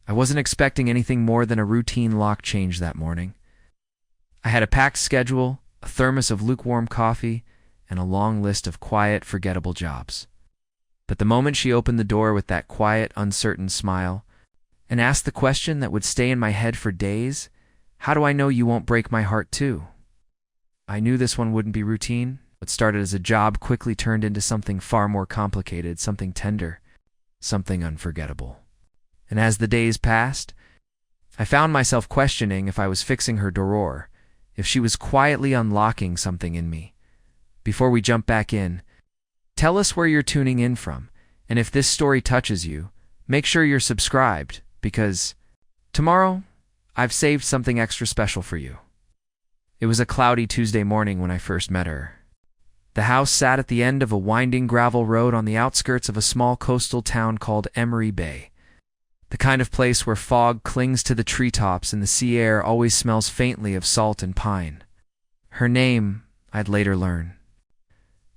I wasn't expecting anything more than a routine lock change that morning. I had a packed schedule, a thermos of lukewarm coffee, and a long list of quiet, forgettable jobs. But the moment she opened the door with that quiet, uncertain smile and asked the question that would stay in my head for days, "How do I know you won't break my heart too?" I knew this one wouldn't be routine. What started as a job quickly turned into something far more complicated, something tender, something unforgettable. And as the days passed, I found myself questioning if I was fixing her drawer, if she was quietly unlocking something in me. Before we jump back in, tell us where you're tuning in from, and if this story touches you, make sure you're subscribed, because tomorrow, I've saved something extra special for you. It was a cloudy Tuesday morning when I first met her. The house sat at the end of a winding gravel road on the outskirts of a small coastal town called Emery Bay, the kind of place where fog clings to the treetops and the sea air always smells faintly of salt and pine. Her name, I'd later learn,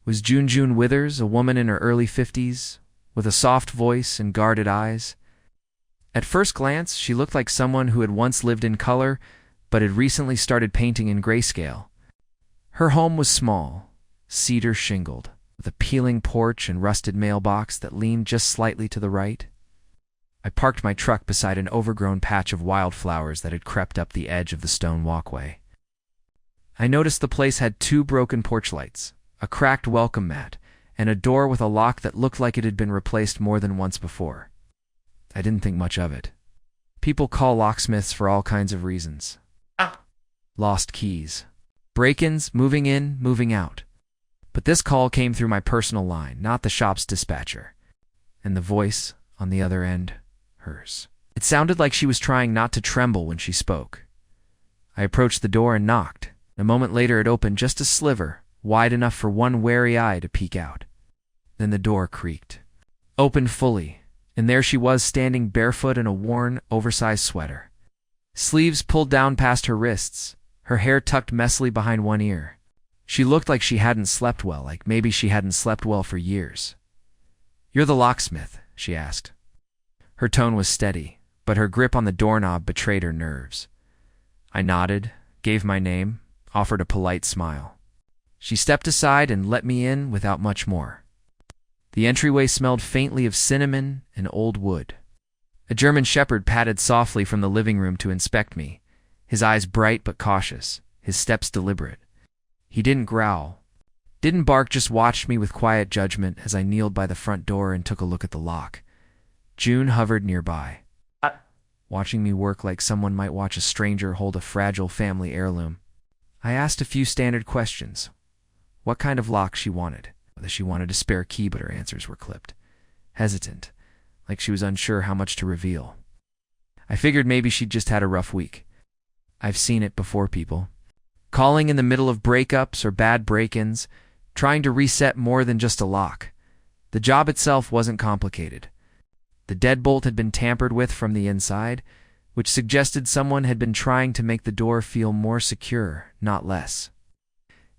was June Withers, a woman in her early 50s, with a soft voice and guarded eyes. At first glance, she looked like someone who had once lived in color, but had recently started painting in grayscale. Her home was small, cedar shingled, with a peeling porch and rusted mailbox that leaned just slightly to the right. I parked my truck beside an overgrown patch of wildflowers that had crept up the edge of the stone walkway. I noticed the place had 2 broken porch lights, a cracked welcome mat, and a door with a lock that looked like it had been replaced more than once before. I didn't think much of it. People call locksmiths for all kinds of reasons. Lost keys, break-ins, moving in, moving out. But this call came through my personal line, not the shop's dispatcher. And the voice, on the other end, hers. It sounded like she was trying not to tremble when she spoke. I approached the door and knocked. A moment later it opened just a sliver, wide enough for one wary eye to peek out. Then the door creaked, opened fully, and there she was standing barefoot in a worn, oversized sweater. Sleeves pulled down past her wrists, her hair tucked messily behind one ear. She looked like she hadn't slept well, like maybe she hadn't slept well for years. "You're the locksmith?" she asked. Her tone was steady, but her grip on the doorknob betrayed her nerves. I nodded, gave my name, offered a polite smile. She stepped aside and let me in without much more. The entryway smelled faintly of cinnamon and old wood. A German shepherd padded softly from the living room to inspect me, his eyes bright but cautious, his steps deliberate. He didn't growl, didn't bark, just watched me with quiet judgment as I kneeled by the front door and took a look at the lock. June hovered nearby, watching me work like someone might watch a stranger hold a fragile family heirloom. I asked a few standard questions. What kind of lock she wanted, whether she wanted a spare key, but her answers were clipped, hesitant, like she was unsure how much to reveal. I figured maybe she'd just had a rough week. I've seen it before, people. Calling in the middle of breakups or bad break-ins, trying to reset more than just a lock. The job itself wasn't complicated. The deadbolt had been tampered with from the inside, which suggested someone had been trying to make the door feel more secure, not less.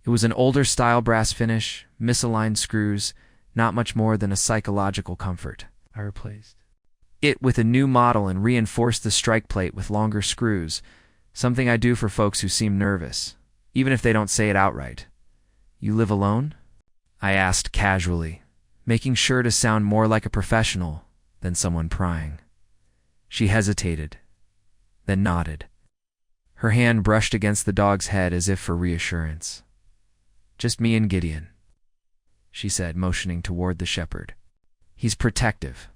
It was an older style brass finish, misaligned screws, not much more than a psychological comfort. I replaced it with a new model and reinforced the strike plate with longer screws, something I do for folks who seem nervous, even if they don't say it outright. "You live alone?" I asked casually, making sure to sound more like a professional than someone prying. She hesitated, then nodded. Her hand brushed against the dog's head as if for reassurance. "Just me and Gideon," she said, motioning toward the shepherd. "He's protective."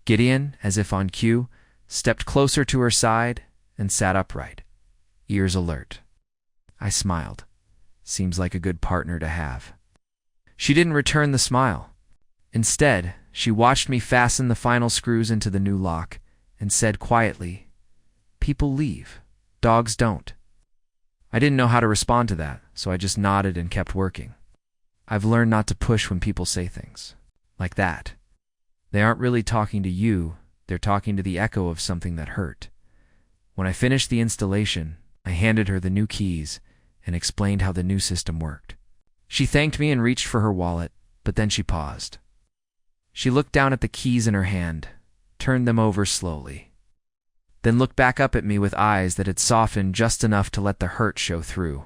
Gideon, as if on cue, stepped closer to her side and sat upright, ears alert. I smiled. Seems like a good partner to have. She didn't return the smile. Instead, she watched me fasten the final screws into the new lock and said quietly, "People leave. Dogs don't." I didn't know how to respond to that, so I just nodded and kept working. I've learned not to push when people say things like that. They aren't really talking to you, they're talking to the echo of something that hurt. When I finished the installation, I handed her the new keys and explained how the new system worked. She thanked me and reached for her wallet, but then she paused. She looked down at the keys in her hand, turned them over slowly. then looked back up at me with eyes that had softened just enough to let the hurt show through.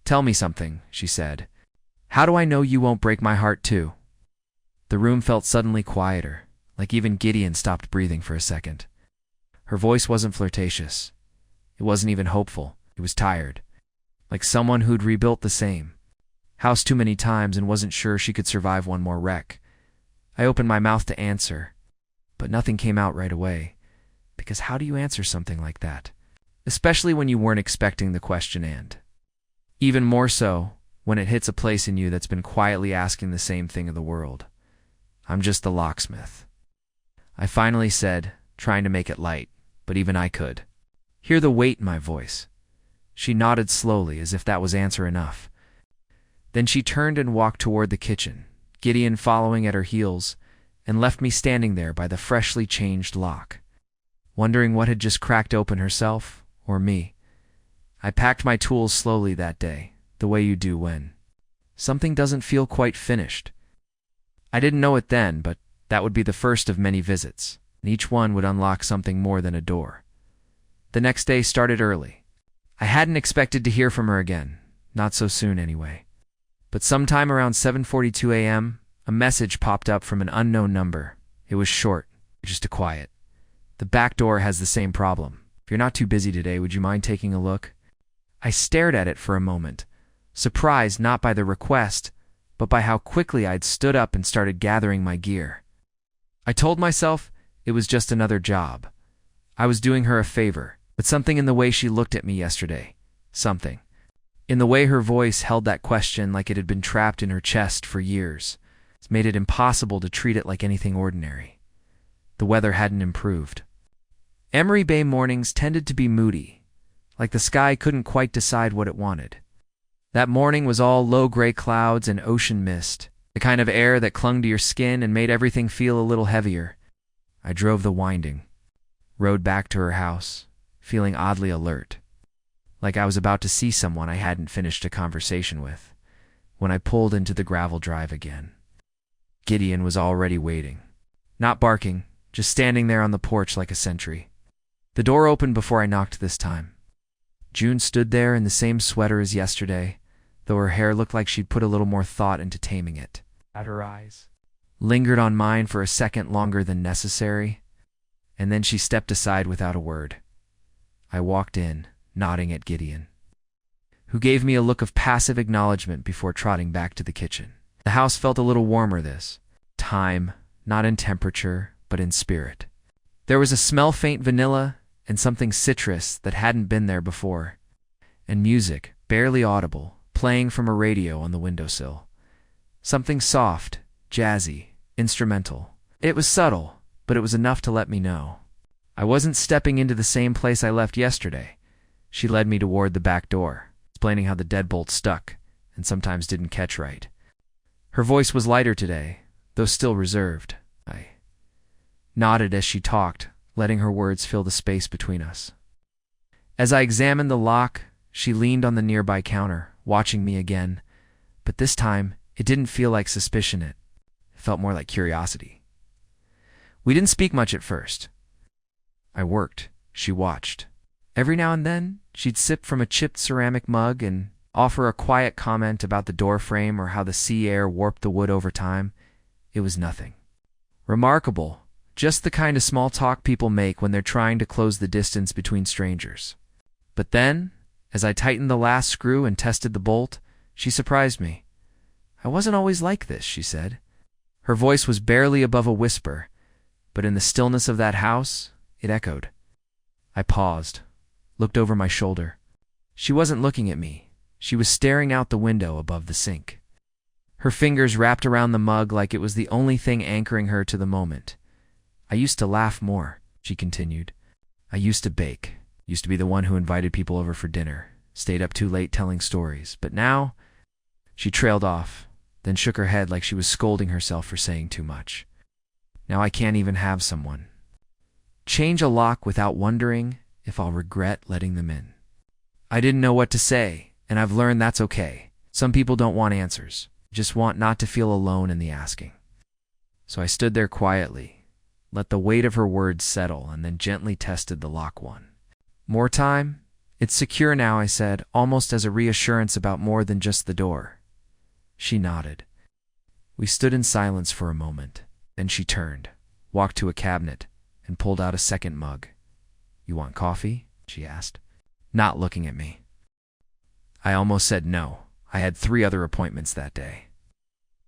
"Tell me something," she said. "How do I know you won't break my heart too?" The room felt suddenly quieter, like even Gideon stopped breathing for a second. Her voice wasn't flirtatious. It wasn't even hopeful. It was tired, like someone who'd rebuilt the same house too many times and wasn't sure she could survive one more wreck. I opened my mouth to answer, but nothing came out right away, because how do you answer something like that? Especially when you weren't expecting the question, and even more so when it hits a place in you that's been quietly asking the same thing of the world. "I'm just the locksmith," I finally said, trying to make it light, but even I could hear the weight in my voice. She nodded slowly, as if that was answer enough. Then she turned and walked toward the kitchen, Gideon following at her heels, and left me standing there by the freshly changed lock, wondering what had just cracked open, herself or me. I packed my tools slowly that day, the way you do when something doesn't feel quite finished. I didn't know it then, but that would be the first of many visits, and each one would unlock something more than a door. The next day started early. I hadn't expected to hear from her again, not so soon anyway. But sometime around 7:42 a.m., a message popped up from an unknown number. It was short, just a quiet. "The back door has the same problem. If you're not too busy today, would you mind taking a look?" I stared at it for a moment, surprised not by the request, but by how quickly I'd stood up and started gathering my gear. I told myself it was just another job. I was doing her a favor, but something in the way she looked at me yesterday, something in the way her voice held that question like it had been trapped in her chest for years, made it impossible to treat it like anything ordinary. The weather hadn't improved. Emery Bay mornings tended to be moody, like the sky couldn't quite decide what it wanted. That morning was all low gray clouds and ocean mist, the kind of air that clung to your skin and made everything feel a little heavier. I drove the winding road back to her house, feeling oddly alert, like I was about to see someone I hadn't finished a conversation with, when I pulled into the gravel drive again. Gideon was already waiting, not barking, just standing there on the porch like a sentry. The door opened before I knocked this time. June stood there in the same sweater as yesterday, though her hair looked like she'd put a little more thought into taming it. At her eyes lingered on mine for a second longer than necessary, and then she stepped aside without a word. I walked in, nodding at Gideon, who gave me a look of passive acknowledgement before trotting back to the kitchen. The house felt a little warmer this time, not in temperature, but in spirit. There was a smell faint vanilla and something citrus that hadn't been there before, and music, barely audible, playing from a radio on the windowsill. Something soft, jazzy, instrumental. It was subtle, but it was enough to let me know I wasn't stepping into the same place I left yesterday. She led me toward the back door, explaining how the deadbolt stuck and sometimes didn't catch right. Her voice was lighter today, though still reserved. I nodded as she talked, letting her words fill the space between us. As I examined the lock, she leaned on the nearby counter, watching me again, but this time it didn't feel like suspicion. It felt more like curiosity. We didn't speak much at first. I worked. She watched. Every now and then, she'd sip from a chipped ceramic mug and offer a quiet comment about the door frame or how the sea air warped the wood over time. It was nothing remarkable, just the kind of small talk people make when they're trying to close the distance between strangers. But then, as I tightened the last screw and tested the bolt, she surprised me. "I wasn't always like this," she said. Her voice was barely above a whisper, but in the stillness of that house, it echoed. I paused, looked over my shoulder. She wasn't looking at me. She was staring out the window above the sink. Her fingers wrapped around the mug like it was the only thing anchoring her to the moment. "I used to laugh more," she continued. "I used to bake, used to be the one who invited people over for dinner, stayed up too late telling stories, but now—" She trailed off, then shook her head like she was scolding herself for saying too much. "Now I can't even have someone change a lock without wondering if I'll regret letting them in." I didn't know what to say, and I've learned that's okay. Some people don't want answers, just want not to feel alone in the asking. So I stood there quietly, let the weight of her words settle, and then gently tested the lock one. "More time? It's secure now," I said, almost as a reassurance about more than just the door. She nodded. We stood in silence for a moment. Then she turned, walked to a cabinet, and pulled out a second mug. "You want coffee?" she asked, not looking at me. I almost said no. I had 3 other appointments that day.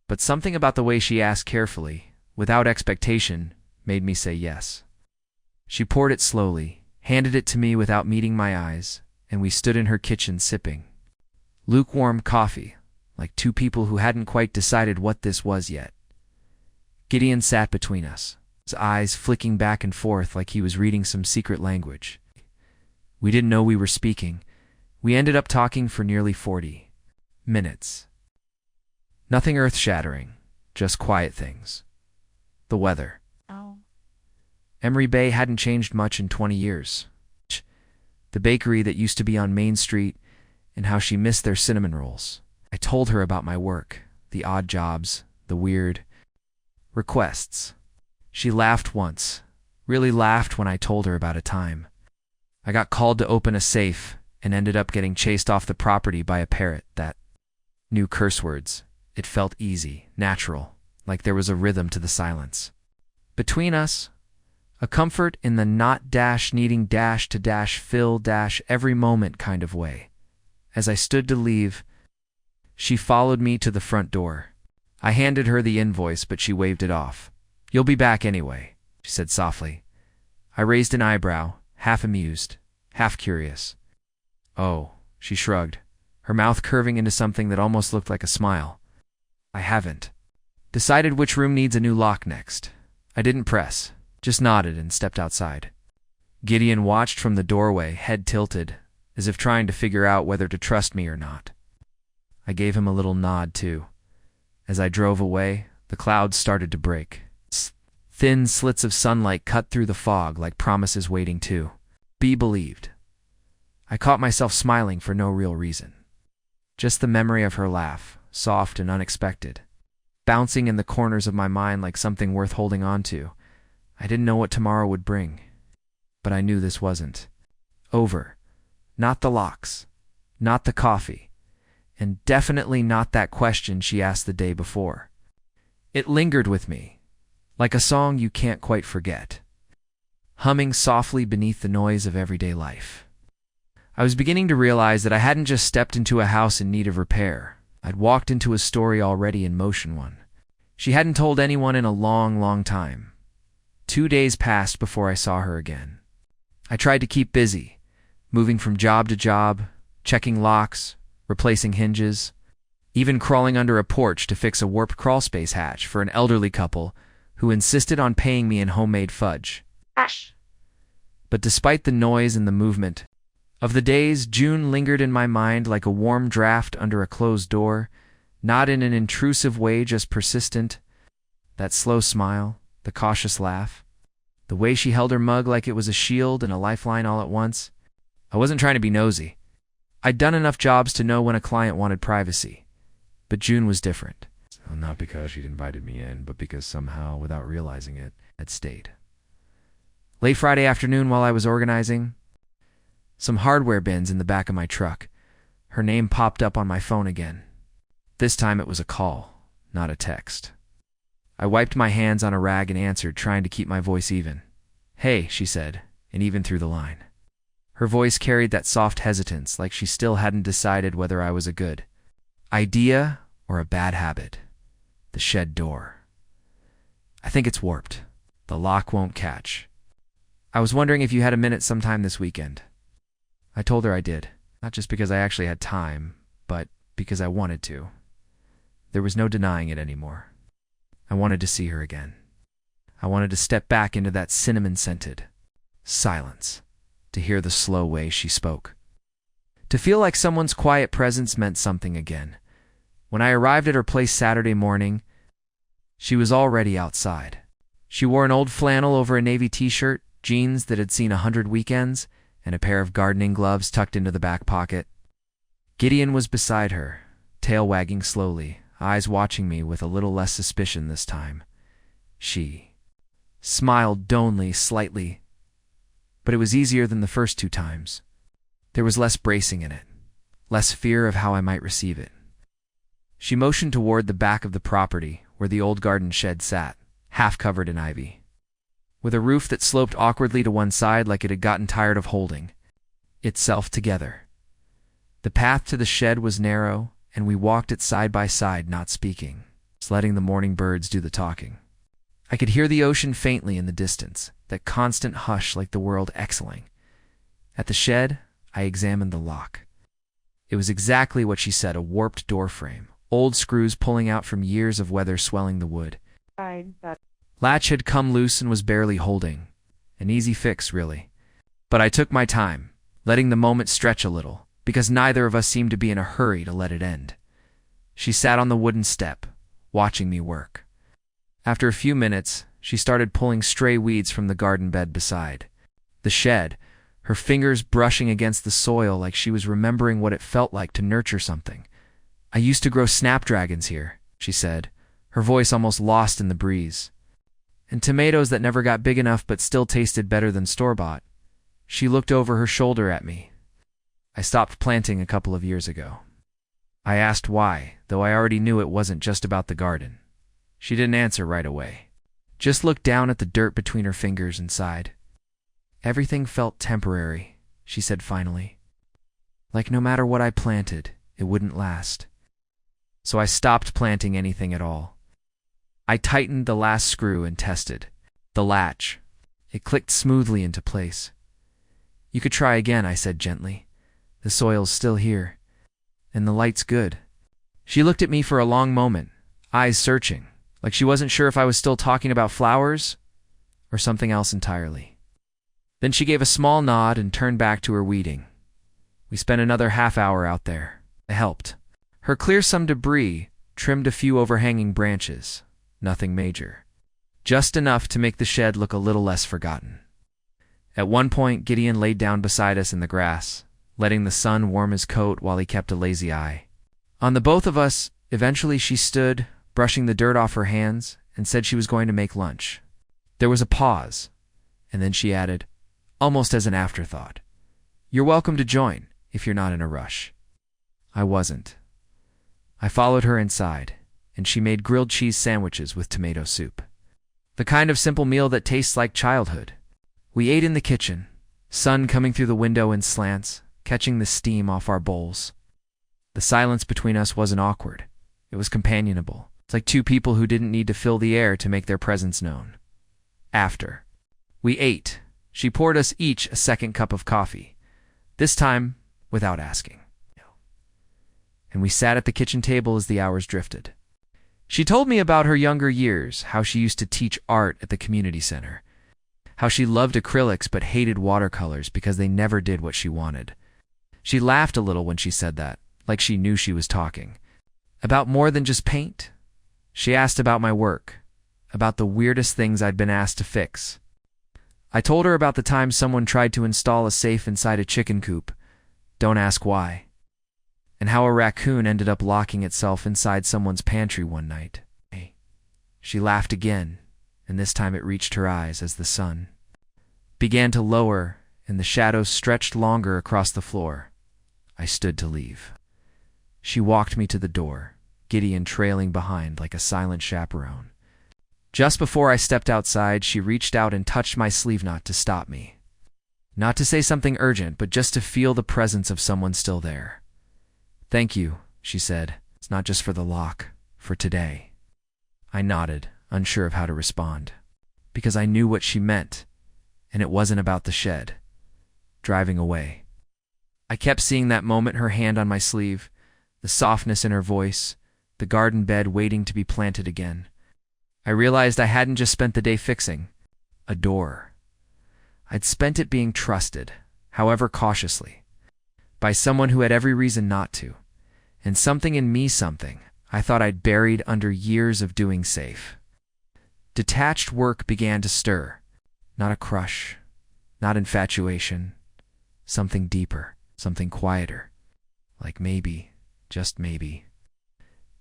But something about the way she asked carefully, without expectation, made me say yes. She poured it slowly, handed it to me without meeting my eyes, and we stood in her kitchen sipping lukewarm coffee, like 2 people who hadn't quite decided what this was yet. Gideon sat between us, his eyes flicking back and forth like he was reading some secret language. We didn't know we were speaking. We ended up talking for nearly 40 minutes. Nothing earth-shattering, just quiet things. The weather. Emery Bay hadn't changed much in 20 years. The bakery that used to be on Main Street, and how she missed their cinnamon rolls. I told her about my work, the odd jobs, the weird requests. She laughed once, really laughed when I told her about a time I got called to open a safe and ended up getting chased off the property by a parrot that knew curse words. It felt easy, natural, like there was a rhythm to the silence. Between us, a comfort in the not dash needing dash to dash fill dash every moment kind of way. As I stood to leave, she followed me to the front door. I handed her the invoice, but she waved it off. "You'll be back anyway," she said softly. I raised an eyebrow, half amused, half curious. "Oh," she shrugged, her mouth curving into something that almost looked like a smile. "I haven't decided which room needs a new lock next." I didn't press, just nodded and stepped outside. Gideon watched from the doorway, head tilted, as if trying to figure out whether to trust me or not. I gave him a little nod, too. As I drove away, the clouds started to break. Thin slits of sunlight cut through the fog like promises waiting to be believed. I caught myself smiling for no real reason. Just the memory of her laugh, soft and unexpected, bouncing in the corners of my mind like something worth holding on to. I didn't know what tomorrow would bring, but I knew this wasn't over. Not the locks, not the coffee, and definitely not that question she asked the day before. It lingered with me, like a song you can't quite forget, humming softly beneath the noise of everyday life. I was beginning to realize that I hadn't just stepped into a house in need of repair. I'd walked into a story already in motion, one she hadn't told anyone in a long, long time. 2 days passed before I saw her again. I tried to keep busy, moving from job to job, checking locks, replacing hinges, even crawling under a porch to fix a warped crawlspace hatch for an elderly couple who insisted on paying me in homemade fudge. But despite the noise and the movement of the days, June lingered in my mind like a warm draft under a closed door, not in an intrusive way, just persistent. That slow smile, the cautious laugh, the way she held her mug like it was a shield and a lifeline all at once. I wasn't trying to be nosy. I'd done enough jobs to know when a client wanted privacy. But June was different. Not because she'd invited me in, but because somehow, without realizing it, I'd stayed. Late Friday afternoon while I was organizing some hardware bins in the back of my truck, her name popped up on my phone again. This time it was a call, not a text. I wiped my hands on a rag and answered, trying to keep my voice even. "Hey," she said, and even through the line. Her voice carried that soft hesitance, like she still hadn't decided whether I was a good idea or a bad habit. The shed door. "I think it's warped. The lock won't catch. I was wondering if you had a minute sometime this weekend." I told her I did, not just because I actually had time, but because I wanted to. There was no denying it anymore. I wanted to see her again. I wanted to step back into that cinnamon-scented silence, to hear the slow way she spoke, to feel like someone's quiet presence meant something again. When I arrived at her place Saturday morning, she was already outside. She wore an old flannel over a navy t-shirt, jeans that had seen 100 weekends, and a pair of gardening gloves tucked into the back pocket. Gideon was beside her, tail wagging slowly, eyes watching me with a little less suspicion this time. She smiled donely, slightly, but it was easier than the first 2 times. There was less bracing in it, less fear of how I might receive it. She motioned toward the back of the property where the old garden shed sat, half covered in ivy, with a roof that sloped awkwardly to one side like it had gotten tired of holding itself together. The path to the shed was narrow, and we walked it side by side, not speaking, just letting the morning birds do the talking. I could hear the ocean faintly in the distance, that constant hush like the world exhaling. At the shed, I examined the lock. It was exactly what she said, a warped door frame, old screws pulling out from years of weather swelling the wood. Latch had come loose and was barely holding. An easy fix, really. But I took my time, letting the moment stretch a little, because neither of us seemed to be in a hurry to let it end. She sat on the wooden step, watching me work. After a few minutes, she started pulling stray weeds from the garden bed beside the shed, her fingers brushing against the soil like she was remembering what it felt like to nurture something. "I used to grow snapdragons here," she said, her voice almost lost in the breeze. "And tomatoes that never got big enough but still tasted better than store-bought." She looked over her shoulder at me. "I stopped planting a couple of years ago." I asked why, though I already knew it wasn't just about the garden. She didn't answer right away. Just looked down at the dirt between her fingers and sighed. "Everything felt temporary," she said finally. "Like no matter what I planted, it wouldn't last. So I stopped planting anything at all." I tightened the last screw and tested the latch. It clicked smoothly into place. "You could try again," I said gently. "The soil's still here. And the light's good." She looked at me for a long moment, eyes searching, like she wasn't sure if I was still talking about flowers or something else entirely. Then she gave a small nod and turned back to her weeding. We spent another half hour out there. I helped. Her cleared some debris, trimmed a few overhanging branches. Nothing major. Just enough to make the shed look a little less forgotten. At one point, Gideon laid down beside us in the grass, letting the sun warm his coat while he kept a lazy eye on the both of us. Eventually she stood, brushing the dirt off her hands, and said she was going to make lunch. There was a pause, and then she added, almost as an afterthought, "You're welcome to join, if you're not in a rush." I wasn't. I followed her inside, and she made grilled cheese sandwiches with tomato soup. The kind of simple meal that tastes like childhood. We ate in the kitchen, sun coming through the window in slants, catching the steam off our bowls. The silence between us wasn't awkward. It was companionable. It's like two people who didn't need to fill the air to make their presence known. After we ate, she poured us each a second cup of coffee, this time without asking. And we sat at the kitchen table as the hours drifted. She told me about her younger years, how she used to teach art at the community center, how she loved acrylics but hated watercolors because they never did what she wanted. She laughed a little when she said that, like she knew she was talking about more than just paint. She asked about my work, about the weirdest things I'd been asked to fix. I told her about the time someone tried to install a safe inside a chicken coop, don't ask why, and how a raccoon ended up locking itself inside someone's pantry one night. She laughed again, and this time it reached her eyes as the sun began to lower and the shadows stretched longer across the floor. I stood to leave. She walked me to the door, Gideon trailing behind like a silent chaperone. Just before I stepped outside, she reached out and touched my sleeve knot to stop me. Not to say something urgent, but just to feel the presence of someone still there. "Thank you," she said. "It's not just for the lock, for today." I nodded, unsure of how to respond, because I knew what she meant, and it wasn't about the shed. Driving away. I kept seeing that moment, her hand on my sleeve, the softness in her voice, the garden bed waiting to be planted again. I realized I hadn't just spent the day fixing a door. I'd spent it being trusted, however cautiously, by someone who had every reason not to, and something in me, something I thought I'd buried under years of doing safe. Detached work began to stir, not a crush, not infatuation, something deeper, something quieter, like maybe, just maybe,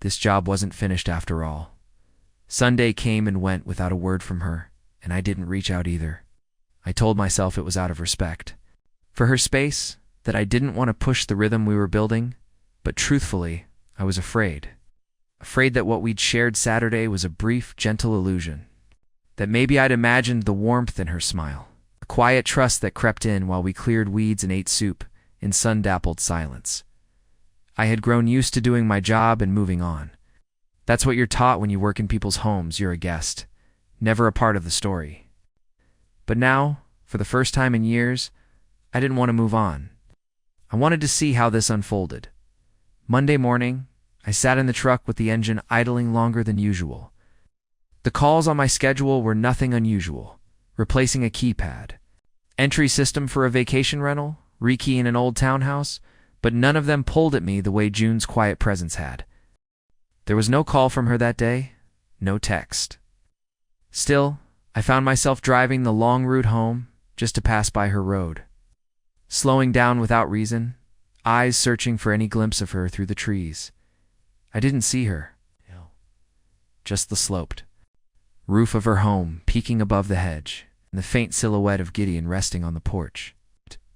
this job wasn't finished after all. Sunday came and went without a word from her, and I didn't reach out either. I told myself it was out of respect for her space, that I didn't want to push the rhythm we were building, but truthfully, I was afraid. Afraid that what we'd shared Saturday was a brief, gentle illusion. That maybe I'd imagined the warmth in her smile, a quiet trust that crept in while we cleared weeds and ate soup in sun-dappled silence. I had grown used to doing my job and moving on. That's what you're taught when you work in people's homes. You're a guest, never a part of the story. But now, for the first time in years, I didn't want to move on. I wanted to see how this unfolded. Monday morning, I sat in the truck with the engine idling longer than usual. The calls on my schedule were nothing unusual. Replacing a keypad, entry system for a vacation rental, rekeying an old townhouse, but none of them pulled at me the way June's quiet presence had. There was no call from her that day, no text. Still, I found myself driving the long route home just to pass by her road. Slowing down without reason, eyes searching for any glimpse of her through the trees. I didn't see her. Just the sloped roof of her home peeking above the hedge, and the faint silhouette of Gideon resting on the porch,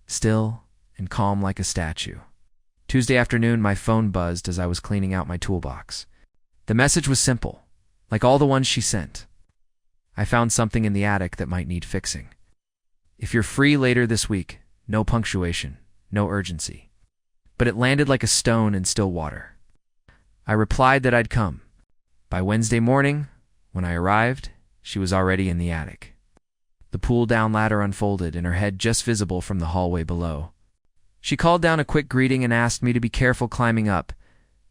still and calm like a statue. Tuesday afternoon, my phone buzzed as I was cleaning out my toolbox. The message was simple, like all the ones she sent. I found something in the attic that might need fixing. If you're free later this week, no punctuation, no urgency. But it landed like a stone in still water. I replied that I'd come. By Wednesday morning, when I arrived, she was already in the attic. The pull-down ladder unfolded, and her head just visible from the hallway below. She called down a quick greeting and asked me to be careful climbing up.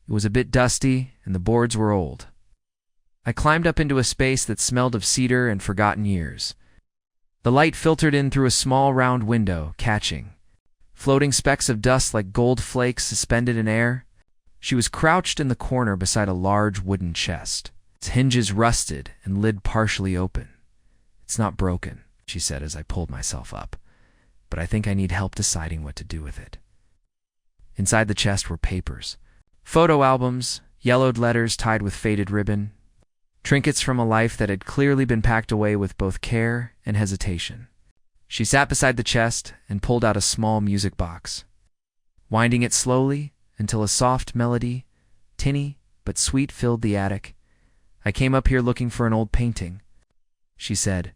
It was a bit dusty, and the boards were old. I climbed up into a space that smelled of cedar and forgotten years. The light filtered in through a small round window, catching floating specks of dust like gold flakes suspended in air. She was crouched in the corner beside a large wooden chest, its hinges rusted and lid partially open. "It's not broken," she said as I pulled myself up, "but I think I need help deciding what to do with it." Inside the chest were papers, photo albums, yellowed letters tied with faded ribbon, trinkets from a life that had clearly been packed away with both care and hesitation. She sat beside the chest and pulled out a small music box, winding it slowly until a soft melody, tinny but sweet, filled the attic. "I came up here looking for an old painting," she said.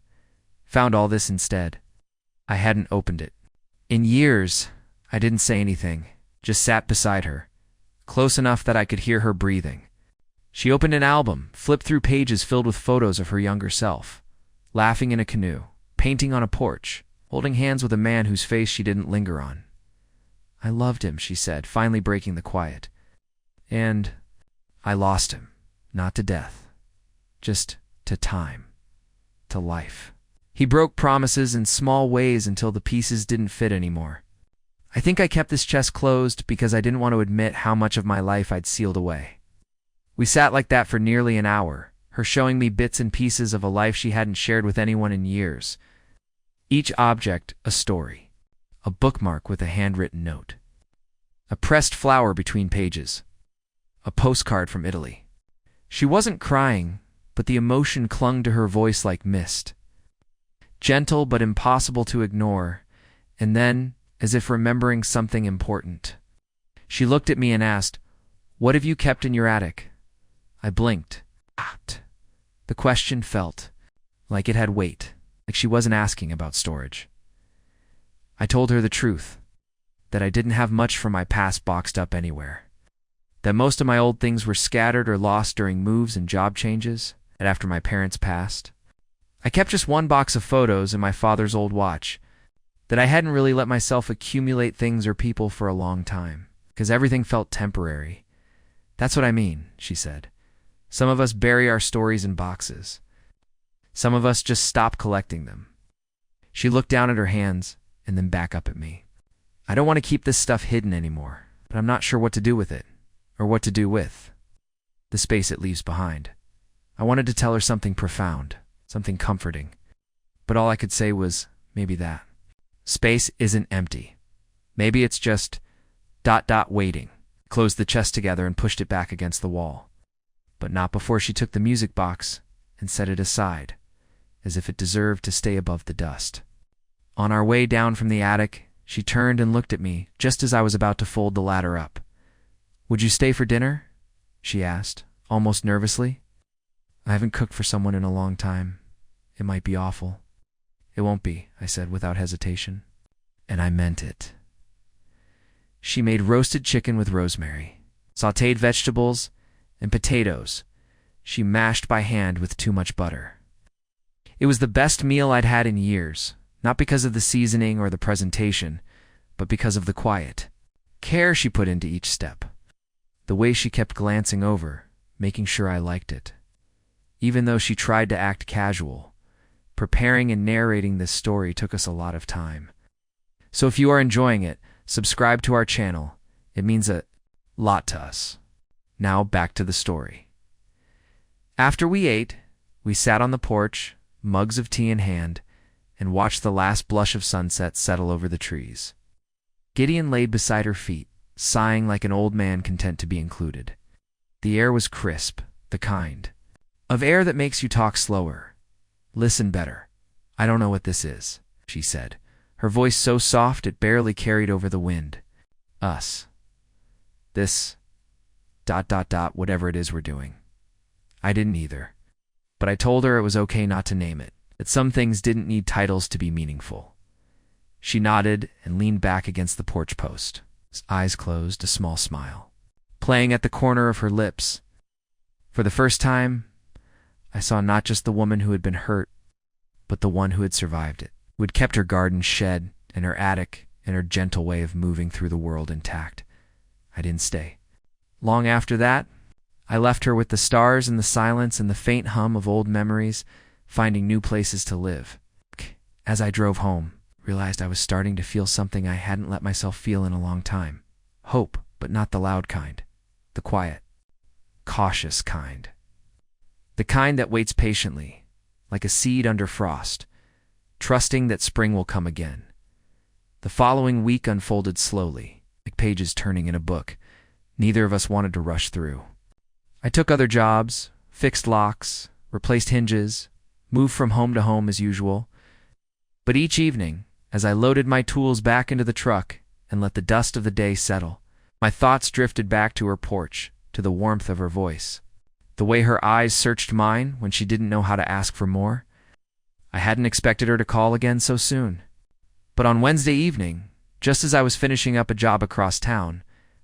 "Found all this instead." I hadn't opened it. In years, I didn't say anything, just sat beside her, close enough that I could hear her breathing. She opened an album, flipped through pages filled with photos of her younger self, laughing in a canoe, painting on a porch, holding hands with a man whose face she didn't linger on. "I loved him," she said, finally breaking the quiet. "And I lost him, not to death, just to time, to life. He broke promises in small ways until the pieces didn't fit anymore. I think I kept this chest closed because I didn't want to admit how much of my life I'd sealed away." We sat like that for nearly an hour, her showing me bits and pieces of a life she hadn't shared with anyone in years. Each object a story, a bookmark with a handwritten note, a pressed flower between pages, a postcard from Italy. She wasn't crying, but the emotion clung to her voice like mist. Gentle but impossible to ignore, and then, as if remembering something important, she looked at me and asked, "What have you kept in your attic?" I blinked. The question felt like it had weight, like she wasn't asking about storage. I told her the truth, that I didn't have much from my past boxed up anywhere, that most of my old things were scattered or lost during moves and job changes, and after my parents passed. I kept just one box of photos and my father's old watch, that I hadn't really let myself accumulate things or people for a long time, because everything felt temporary. "That's what I mean," she said. "Some of us bury our stories in boxes. Some of us just stop collecting them." She looked down at her hands and then back up at me. "I don't want to keep this stuff hidden anymore, but I'm not sure what to do with it, or what to do with the space it leaves behind." I wanted to tell her something profound, something comforting, but all I could say was, maybe that. Space isn't empty. Maybe it's just ... waiting. Closed the chest together and pushed it back against the wall. But not before she took the music box and set it aside. as if it deserved to stay above the dust. On our way down from the attic, she turned and looked at me just as I was about to fold the ladder up. "Would you stay for dinner?" she asked, almost nervously. "I haven't cooked for someone in a long time. It might be awful." "It won't be," I said without hesitation. And I meant it. She made roasted chicken with rosemary, sautéed vegetables, and potatoes she mashed by hand with too much butter. It was the best meal I'd had in years, not because of the seasoning or the presentation, but because of the quiet care she put into each step. The way she kept glancing over, making sure I liked it. Even though she tried to act casual, preparing and narrating this story took us a lot of time. So if you are enjoying it, subscribe to our channel. It means a lot to us. Now back to the story. After we ate, we sat on the porch, mugs of tea in hand, and watched the last blush of sunset settle over the trees. Gideon laid beside her feet, sighing like an old man content to be included. The air was crisp, the kind of air that makes you talk slower. "Listen better. I don't know what this is," she said, her voice so soft it barely carried over the wind. "Us. This... whatever it is we're doing." I didn't either. But I told her it was okay not to name it, that some things didn't need titles to be meaningful. She nodded and leaned back against the porch post, eyes closed, a small smile playing at the corner of her lips. For the first time, I saw not just the woman who had been hurt, but the one who had survived it, who had kept her garden shed and her attic and her gentle way of moving through the world intact. I didn't stay. Long after that, I left her with the stars and the silence and the faint hum of old memories, finding new places to live. As I drove home, realized I was starting to feel something I hadn't let myself feel in a long time. Hope, but not the loud kind. The quiet, cautious kind. The kind that waits patiently, like a seed under frost, trusting that spring will come again. The following week unfolded slowly, like pages turning in a book neither of us wanted to rush through. I took other jobs, fixed locks, replaced hinges, moved from home to home as usual. But each evening, as I loaded my tools back into the truck and let the dust of the day settle, my thoughts drifted back to her porch, to the warmth of her voice, the way her eyes searched mine when she didn't know how to ask for more. I hadn't expected her to call again so soon. But on Wednesday evening, just as I was finishing up a job across town,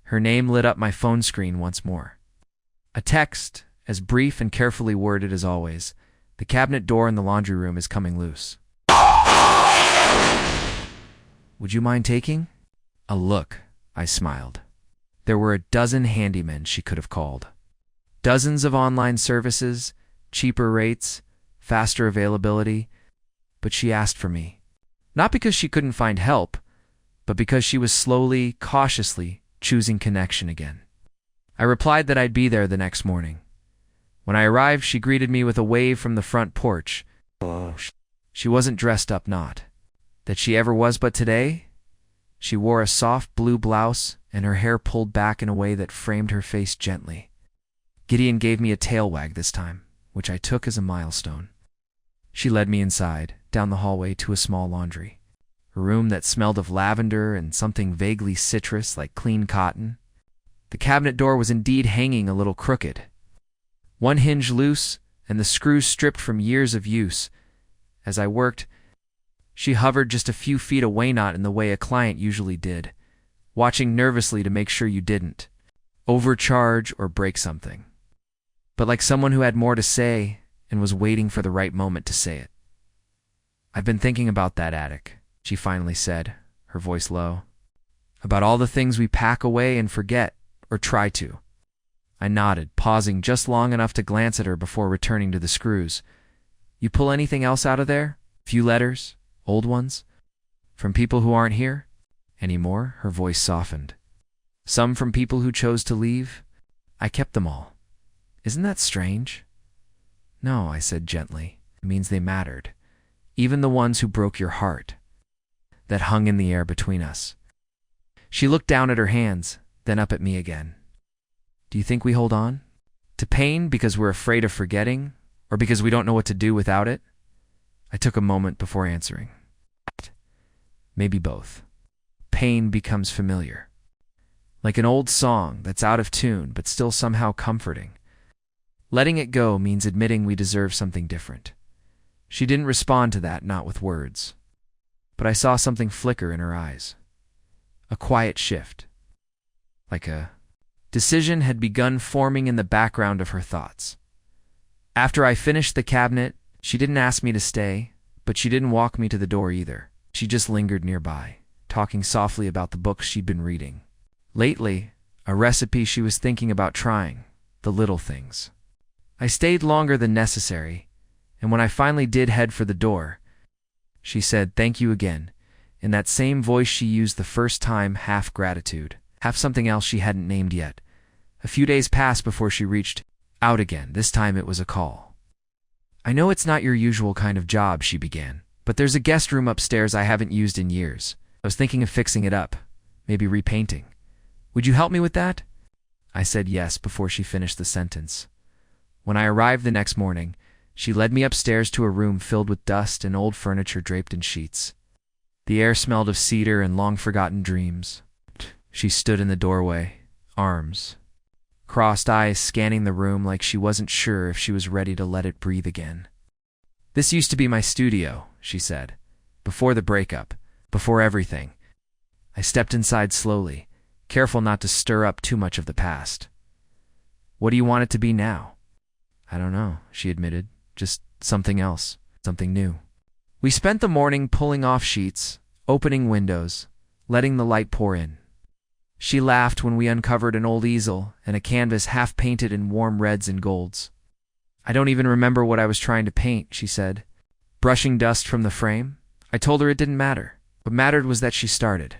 her name lit up my phone screen once more. A text, as brief and carefully worded as always. "The cabinet door in the laundry room is coming loose. Would you mind taking a look?" I smiled. There were a dozen handymen she could have called. Dozens of online services, cheaper rates, faster availability. But she asked for me. Not because she couldn't find help, but because she was slowly, cautiously choosing connection again. I replied that I'd be there the next morning. When I arrived, she greeted me with a wave from the front porch. She wasn't dressed up, not that she ever was, but today, she wore a soft blue blouse and her hair pulled back in a way that framed her face gently. Gideon gave me a tail wag this time, which I took as a milestone. She led me inside, down the hallway to a small laundry, a room that smelled of lavender and something vaguely citrus like clean cotton. The cabinet door was indeed hanging a little crooked, one hinge loose and the screws stripped from years of use. As I worked, she hovered just a few feet away, not in the way a client usually did, watching nervously to make sure you didn't overcharge or break something, but like someone who had more to say and was waiting for the right moment to say it. "I've been thinking about that attic," she finally said, her voice low. "About all the things we pack away and forget, or try to." I nodded, pausing just long enough to glance at her before returning to the screws. "You pull anything else out of there? Few letters? Old ones? From people who aren't here anymore?" Her voice softened. "Some from people who chose to leave? I kept them all. Isn't that strange?" "No," I said gently. "It means they mattered. Even the ones who broke your heart, that hung in the air between us." She looked down at her hands, then up at me again. "Do you think we hold on to pain because we're afraid of forgetting, or because we don't know what to do without it?" I took a moment before answering. Maybe both. Pain becomes familiar. Like an old song that's out of tune but still somehow comforting. Letting it go means admitting we deserve something different. She didn't respond to that, not with words. But I saw something flicker in her eyes. A quiet shift. Like a decision had begun forming in the background of her thoughts. After I finished the cabinet, she didn't ask me to stay, but she didn't walk me to the door either. She just lingered nearby, talking softly about the books she'd been reading. Lately, a recipe she was thinking about trying, the little things. I stayed longer than necessary, and when I finally did head for the door, she said, "Thank you again," in that same voice she used the first time, half gratitude, half something else she hadn't named yet. A few days passed before she reached out again. This time it was a call. "I know it's not your usual kind of job," she began, "but there's a guest room upstairs I haven't used in years. I was thinking of fixing it up, maybe repainting. Would you help me with that?" I said yes before she finished the sentence. When I arrived the next morning, she led me upstairs to a room filled with dust and old furniture draped in sheets. The air smelled of cedar and long-forgotten dreams. She stood in the doorway, arms crossed, eyes scanning the room like she wasn't sure if she was ready to let it breathe again. "This used to be my studio," she said. "Before the breakup, before everything." I stepped inside slowly, careful not to stir up too much of the past. "What do you want it to be now?" "I don't know," she admitted. "Just something else, something new." We spent the morning pulling off sheets, opening windows, letting the light pour in. She laughed when we uncovered an old easel and a canvas half painted in warm reds and golds. "I don't even remember what I was trying to paint," she said, brushing dust from the frame. I told her it didn't matter. What mattered was that she started.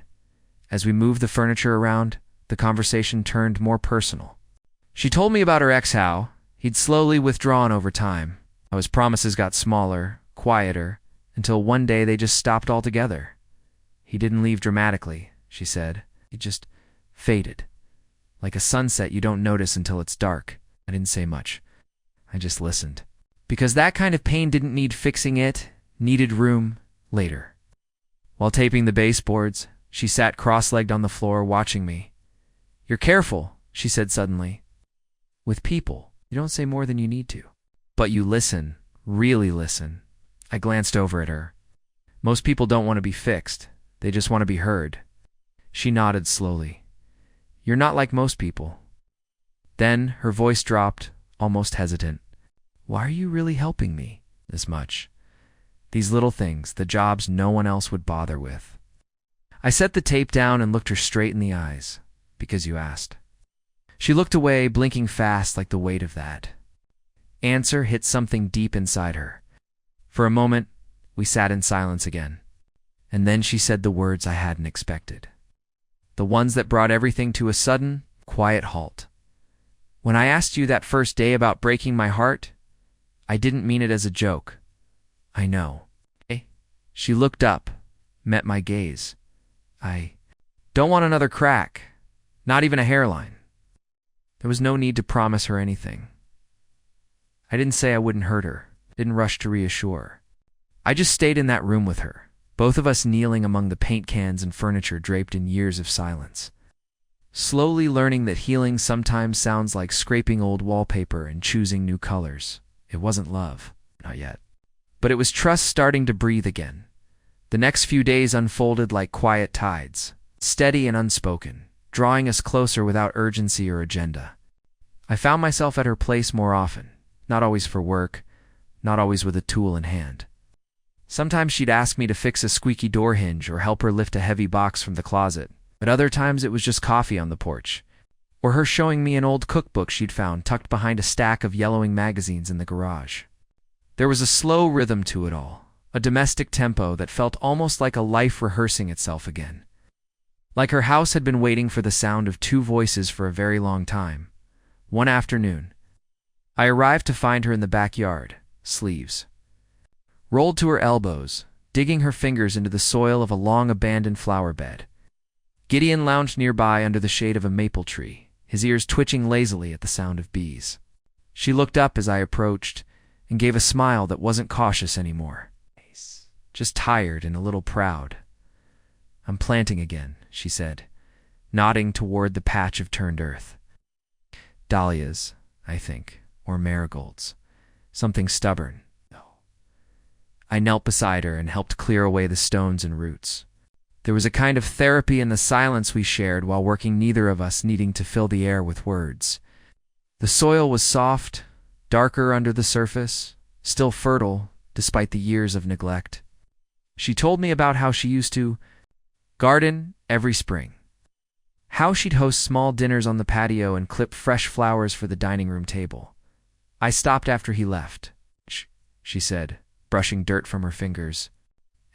As we moved the furniture around, the conversation turned more personal. She told me about her ex, how he'd slowly withdrawn over time, how his promises got smaller, quieter, until one day they just stopped altogether. "He didn't leave dramatically," she said. "He just faded. Like a sunset you don't notice until it's dark." I didn't say much. I just listened. Because that kind of pain didn't need fixing, it needed room later. While taping the baseboards, she sat cross-legged on the floor watching me. "You're careful," she said suddenly. "With people, you don't say more than you need to. But you listen, really listen." I glanced over at her. "Most people don't want to be fixed. They just want to be heard." She nodded slowly. "You're not like most people." Then her voice dropped, almost hesitant. "Why are you really helping me this much? These little things, the jobs no one else would bother with." I set the tape down and looked her straight in the eyes. "Because you asked." She looked away, blinking fast like the weight of that answer hit something deep inside her. For a moment, we sat in silence again. And then she said the words I hadn't expected. The ones that brought everything to a sudden, quiet halt. "When I asked you that first day about breaking my heart, I didn't mean it as a joke. I know." She looked up, met my gaze. "I don't want another crack, not even a hairline." There was no need to promise her anything. I didn't say I wouldn't hurt her, didn't rush to reassure. I just stayed in that room with her, both of us kneeling among the paint cans and furniture draped in years of silence. Slowly learning that healing sometimes sounds like scraping old wallpaper and choosing new colors. It wasn't love, not yet. But it was trust starting to breathe again. The next few days unfolded like quiet tides, steady and unspoken, drawing us closer without urgency or agenda. I found myself at her place more often, not always for work, not always with a tool in hand. Sometimes she'd ask me to fix a squeaky door hinge or help her lift a heavy box from the closet, but other times it was just coffee on the porch, or her showing me an old cookbook she'd found tucked behind a stack of yellowing magazines in the garage. There was a slow rhythm to it all, a domestic tempo that felt almost like a life rehearsing itself again. Like her house had been waiting for the sound of two voices for a very long time. One afternoon, I arrived to find her in the backyard, sleeves rolled to her elbows, digging her fingers into the soil of a long-abandoned flower bed. Gideon lounged nearby under the shade of a maple tree, his ears twitching lazily at the sound of bees. She looked up as I approached and gave a smile that wasn't cautious anymore. just tired and a little proud. "I'm planting again," she said, nodding toward the patch of turned earth. "Dahlias, I think, or marigolds. Something stubborn." I knelt beside her and helped clear away the stones and roots. There was a kind of therapy in the silence we shared while working, neither of us needing to fill the air with words. The soil was soft, darker under the surface, still fertile despite the years of neglect. She told me about how she used to garden every spring, how she'd host small dinners on the patio and clip fresh flowers for the dining room table. I stopped after he left. "Shh," she said, brushing dirt from her fingers.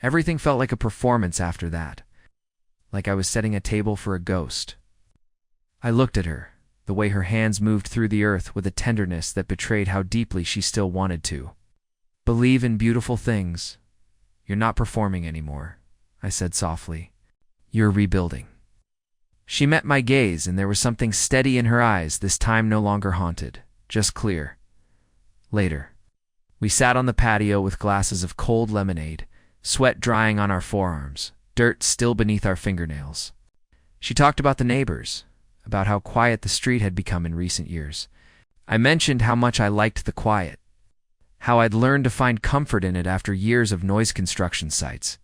Everything felt like a performance after that, like I was setting a table for a ghost. I looked at her, the way her hands moved through the earth with a tenderness that betrayed how deeply she still wanted to believe in beautiful things. "You're not performing anymore," I said softly. "You're rebuilding." She met my gaze, and there was something steady in her eyes, this time no longer haunted, just clear. Later, we sat on the patio with glasses of cold lemonade, sweat drying on our forearms, dirt still beneath our fingernails. She talked about the neighbors, about how quiet the street had become in recent years. I mentioned how much I liked the quiet, how I'd learned to find comfort in it after years of noise construction sites.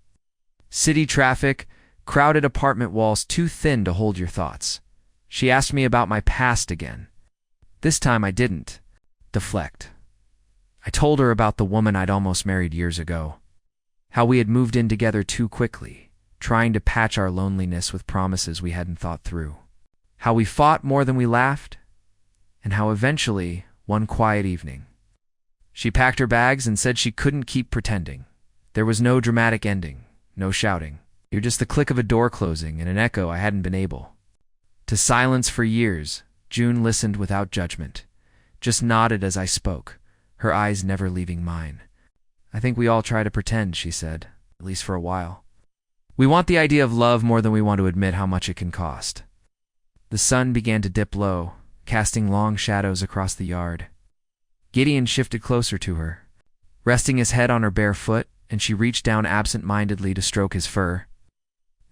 City traffic, crowded apartment walls too thin to hold your thoughts. She asked me about my past again. This time I didn't deflect. I told her about the woman I'd almost married years ago, how we had moved in together too quickly, trying to patch our loneliness with promises we hadn't thought through, how we fought more than we laughed, and how eventually, one quiet evening, she packed her bags and said she couldn't keep pretending. There was no dramatic ending, no shouting. You're just the click of a door closing and an echo I hadn't been able to silence for years. June listened without judgment, just nodded as I spoke, her eyes never leaving mine. "I think we all try to pretend," she said, "at least for a while. We want the idea of love more than we want to admit how much it can cost." The sun began to dip low, casting long shadows across the yard. Gideon shifted closer to her, resting his head on her bare foot, and she reached down absent-mindedly to stroke his fur.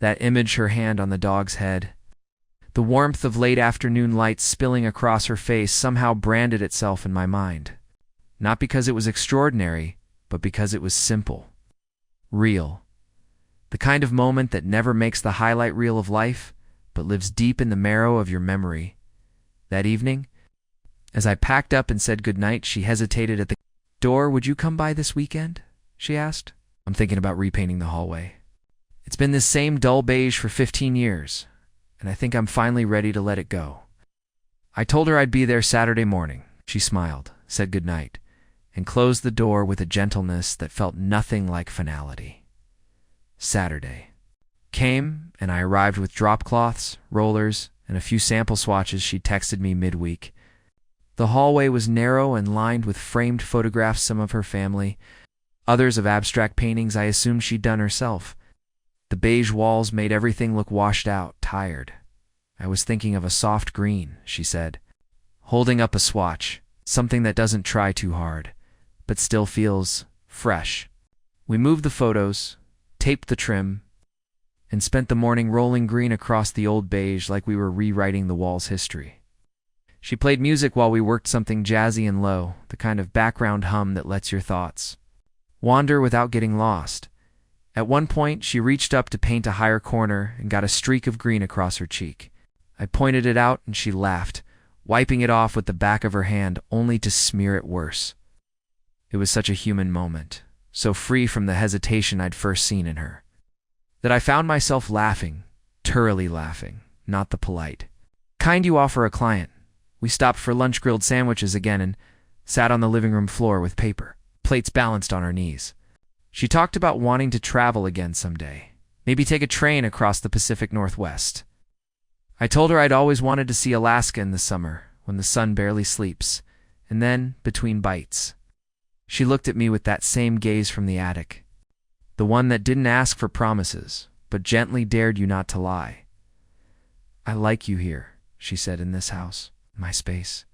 That image, her hand on the dog's head, the warmth of late afternoon light spilling across her face, somehow branded itself in my mind. Not because it was extraordinary, but because it was simple, real. The kind of moment that never makes the highlight reel of life, but lives deep in the marrow of your memory. That evening, as I packed up and said goodnight, she hesitated at the door. "Would you come by this weekend?" she asked. "I'm thinking about repainting the hallway. It's been this same dull beige for 15 years, and I think I'm finally ready to let it go." I told her I'd be there Saturday morning. She smiled, said goodnight, and closed the door with a gentleness that felt nothing like finality. Saturday came, and I arrived with drop cloths, rollers, and a few sample swatches she'd texted me midweek. The hallway was narrow and lined with framed photographs, some of her family, others of abstract paintings I assumed she'd done herself. The beige walls made everything look washed out, tired. "I was thinking of a soft green," she said, holding up a swatch, "something that doesn't try too hard, but still feels fresh." We moved the photos, taped the trim, and spent the morning rolling green across the old beige like we were rewriting the wall's history. She played music while we worked, something jazzy and low, the kind of background hum that lets your thoughts wander without getting lost. At one point, she reached up to paint a higher corner and got a streak of green across her cheek. I pointed it out and she laughed, wiping it off with the back of her hand only to smear it worse. It was such a human moment, so free from the hesitation I'd first seen in her, that I found myself laughing, thoroughly laughing, not the polite kind you offer a client. We stopped for lunch, grilled sandwiches again, and sat on the living room floor with paper plates balanced on our knees. She talked about wanting to travel again someday, maybe take a train across the Pacific Northwest. I told her I'd always wanted to see Alaska in the summer, when the sun barely sleeps, and then, between bites. She looked at me with that same gaze from the attic, the one that didn't ask for promises, but gently dared you not to lie. "I like you here," she said, "in this house, my space."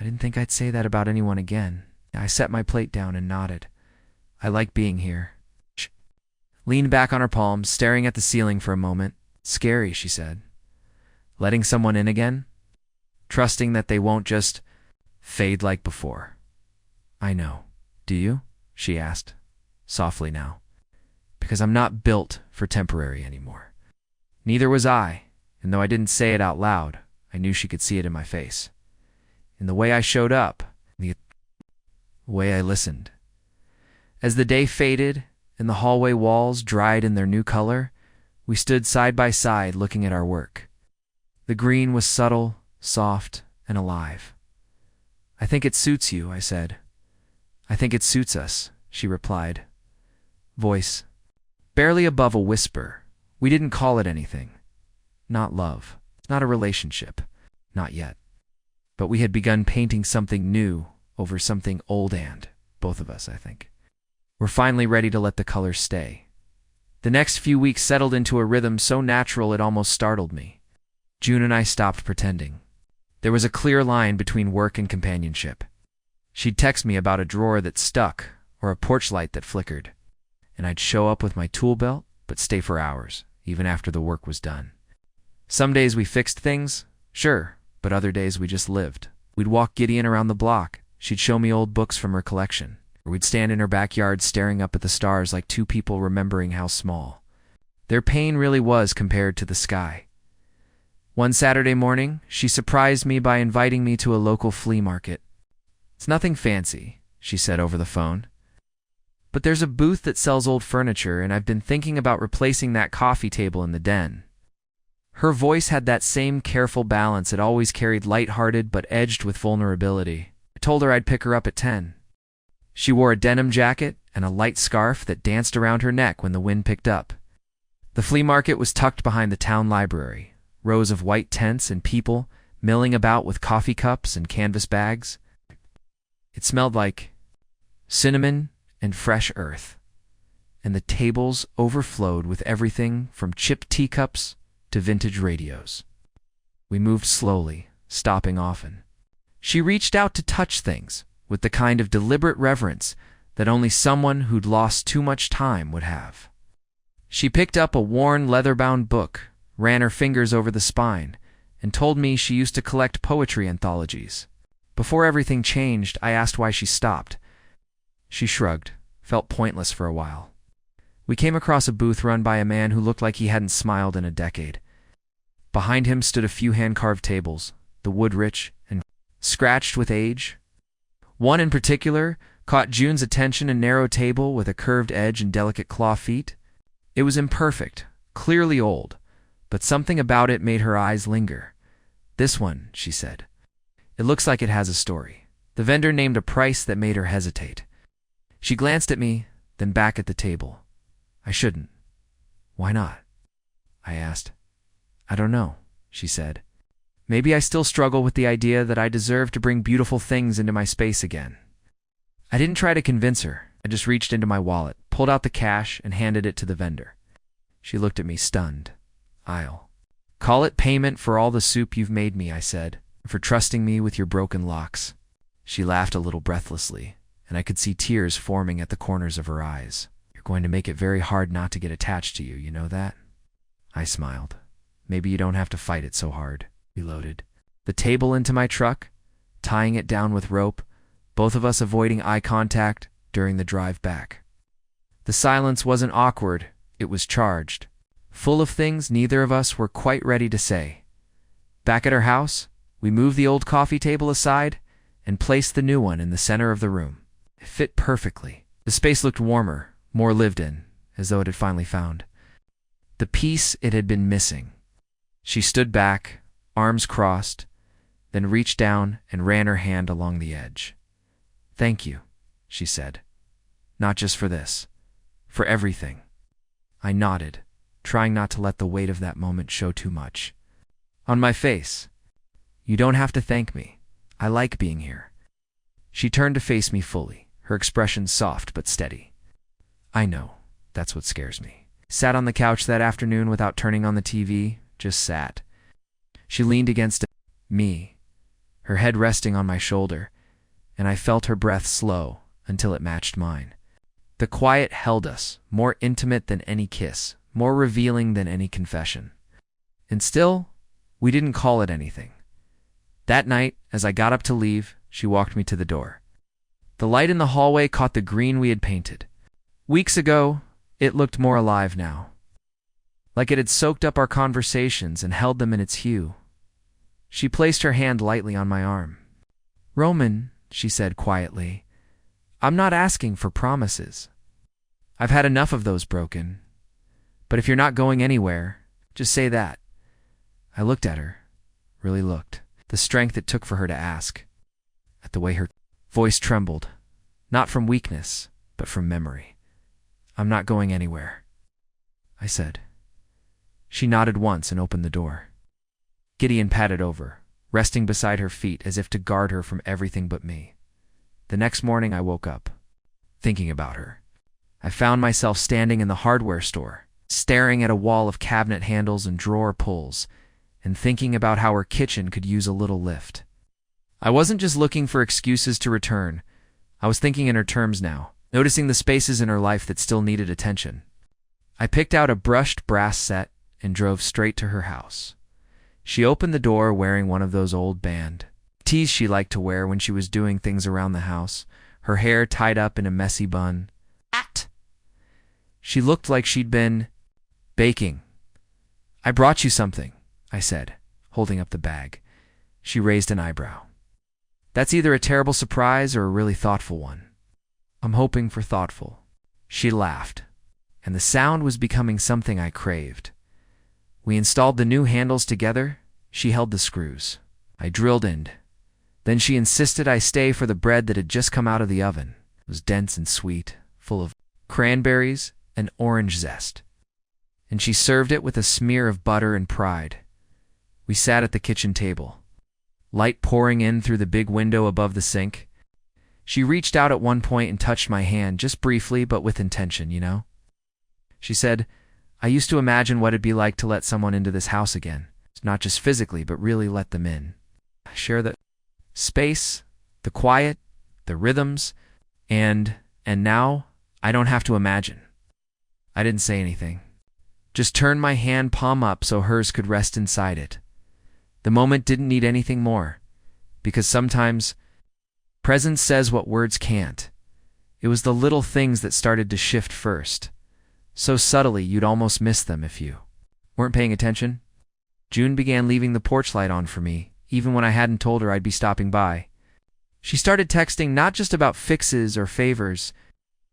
I didn't think I'd say that about anyone again. I set my plate down and nodded. "I like being here." leaned back on her palms, staring at the ceiling for a moment. Scary, she said. Letting someone in again? Trusting that they won't just fade like before. I know. Do you? She asked, softly now. Because I'm not built for temporary anymore. Neither was I, and though I didn't say it out loud, I knew she could see it in my face. In the way I showed up, the way I listened. As the day faded and the hallway walls dried in their new color, we stood side by side looking at our work. The green was subtle, soft, and alive. I think it suits you, I said. I think it suits us, she replied. Voice barely above a whisper. We didn't call it anything. Not love. Not a relationship. Not yet. But we had begun painting something new over something old and, both of us, I think. We're finally ready to let the colors stay. The next few weeks settled into a rhythm so natural it almost startled me. June and I stopped pretending. There was a clear line between work and companionship. She'd text me about a drawer that stuck or a porch light that flickered, and I'd show up with my tool belt but stay for hours, even after the work was done. Some days we fixed things, sure, but other days we just lived. We'd walk Gideon around the block. She'd show me old books from her collection. Or we'd stand in her backyard staring up at the stars like two people remembering how small their pain really was compared to the sky. One Saturday morning, she surprised me by inviting me to a local flea market. It's nothing fancy, she said over the phone. But there's a booth that sells old furniture, and I've been thinking about replacing that coffee table in the den. Her voice had that same careful balance it always carried, light-hearted but edged with vulnerability. I told her I'd pick her up at 10. She wore a denim jacket and a light scarf that danced around her neck when the wind picked up. The flea market was tucked behind the town library, rows of white tents and people milling about with coffee cups and canvas bags. It smelled like cinnamon and fresh earth, and the tables overflowed with everything from chipped teacups to vintage radios. We moved slowly, stopping often. She reached out to touch things with the kind of deliberate reverence that only someone who'd lost too much time would have. She picked up a worn leather-bound book, ran her fingers over the spine, and told me she used to collect poetry anthologies. Before everything changed, I asked why she stopped. She shrugged, felt pointless for a while. We came across a booth run by a man who looked like he hadn't smiled in a decade. Behind him stood a few hand-carved tables, the wood rich and scratched with age. One in particular caught June's attention, a narrow table with a curved edge and delicate claw feet. It was imperfect, clearly old, but something about it made her eyes linger. This one, she said. It looks like it has a story. The vendor named a price that made her hesitate. She glanced at me, then back at the table. I shouldn't. Why not? I asked. I don't know, she said. Maybe I still struggle with the idea that I deserve to bring beautiful things into my space again. I didn't try to convince her. I just reached into my wallet, pulled out the cash, and handed it to the vendor. She looked at me, stunned. I'll call it payment for all the soup you've made me, I said, for trusting me with your broken locks. She laughed a little breathlessly, and I could see tears forming at the corners of her eyes. You're going to make it very hard not to get attached to you, you know that? I smiled. Maybe you don't have to fight it so hard. We loaded the table into my truck, tying it down with rope, both of us avoiding eye contact during the drive back. The silence wasn't awkward, it was charged, full of things neither of us were quite ready to say. Back at our house, we moved the old coffee table aside and placed the new one in the center of the room. It fit perfectly. The space looked warmer, more lived in, as though it had finally found the peace it had been missing. She stood back, arms crossed, then reached down and ran her hand along the edge. Thank you, she said. Not just for this, for everything. I nodded, trying not to let the weight of that moment show too much. On my face. You don't have to thank me. I like being here. She turned to face me fully, her expression soft but steady. I know, that's what scares me. Sat on the couch that afternoon without turning on the TV, just sat. She leaned against me, her head resting on my shoulder, and I felt her breath slow until it matched mine. The quiet held us, more intimate than any kiss, more revealing than any confession. And still, we didn't call it anything. That night, as I got up to leave, she walked me to the door. The light in the hallway caught the green we had painted. Weeks ago, it looked more alive now, like it had soaked up our conversations and held them in its hue. She placed her hand lightly on my arm. "Roman," she said quietly, "I'm not asking for promises. I've had enough of those broken. But if you're not going anywhere, just say that." I looked at her, really looked, the strength it took for her to ask, at the way her voice trembled, not from weakness, but from memory. "I'm not going anywhere," I said. She nodded once and opened the door. Gideon padded over, resting beside her feet as if to guard her from everything but me. The next morning I woke up, thinking about her. I found myself standing in the hardware store, staring at a wall of cabinet handles and drawer pulls, and thinking about how her kitchen could use a little lift. I wasn't just looking for excuses to return. I was thinking in her terms now, noticing the spaces in her life that still needed attention. I picked out a brushed brass set and drove straight to her house. She opened the door wearing one of those old band tees she liked to wear when she was doing things around the house, her hair tied up in a messy bun. She looked like she'd been baking. "I brought you something," I said, holding up the bag. She raised an eyebrow. "That's either a terrible surprise or a really thoughtful one." "I'm hoping for thoughtful." She laughed, and the sound was becoming something I craved. We installed the new handles together. She held the screws. I drilled in. Then she insisted I stay for the bread that had just come out of the oven. It was dense and sweet, full of cranberries and orange zest. And she served it with a smear of butter and pride. We sat at the kitchen table, light pouring in through the big window above the sink. She reached out at one point and touched my hand, just briefly, but with intention, you know? She said, "I used to imagine what it'd be like to let someone into this house again. Not just physically, but really let them in. Share the space, the quiet, the rhythms, and now I don't have to imagine." I didn't say anything. Just turned my hand palm up so hers could rest inside it. The moment didn't need anything more, because sometimes presence says what words can't. It was the little things that started to shift first, so subtly you'd almost miss them if you weren't paying attention. June began leaving the porch light on for me, even when I hadn't told her I'd be stopping by. She started texting not just about fixes or favors,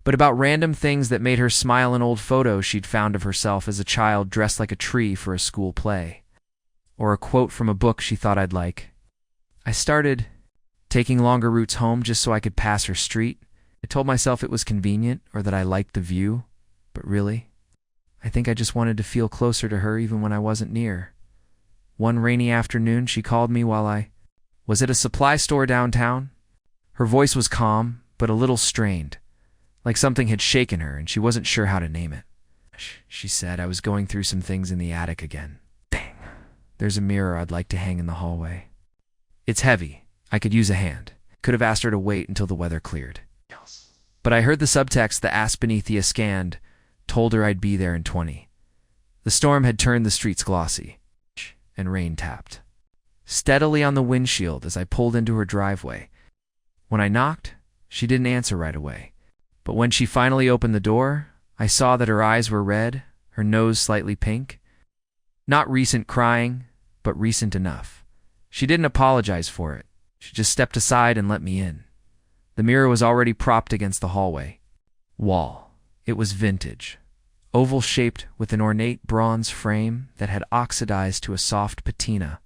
but about random things that made her smile in old photos she'd found of herself as a child dressed like a tree for a school play, or a quote from a book she thought I'd like. I started taking longer routes home just so I could pass her street. I told myself it was convenient or that I liked the view, but really, I think I just wanted to feel closer to her even when I wasn't near. One rainy afternoon, she called me while I was at a supply store downtown. Her voice was calm, but a little strained, like something had shaken her and she wasn't sure how to name it. She said I was going through some things in the attic again. Dang, there's a mirror I'd like to hang in the hallway. It's heavy. I could use a hand. Could have asked her to wait until the weather cleared. But I heard the subtext the ass Beneathia scanned told her I'd be there in 20. The storm had turned the streets glossy, and rain tapped steadily on the windshield as I pulled into her driveway. When I knocked, she didn't answer right away. But when she finally opened the door, I saw that her eyes were red, her nose slightly pink. Not recent crying, but recent enough. She didn't apologize for it. She just stepped aside and let me in. The mirror was already propped against the hallway wall. It was vintage, oval-shaped with an ornate bronze frame that had oxidized to a soft patina.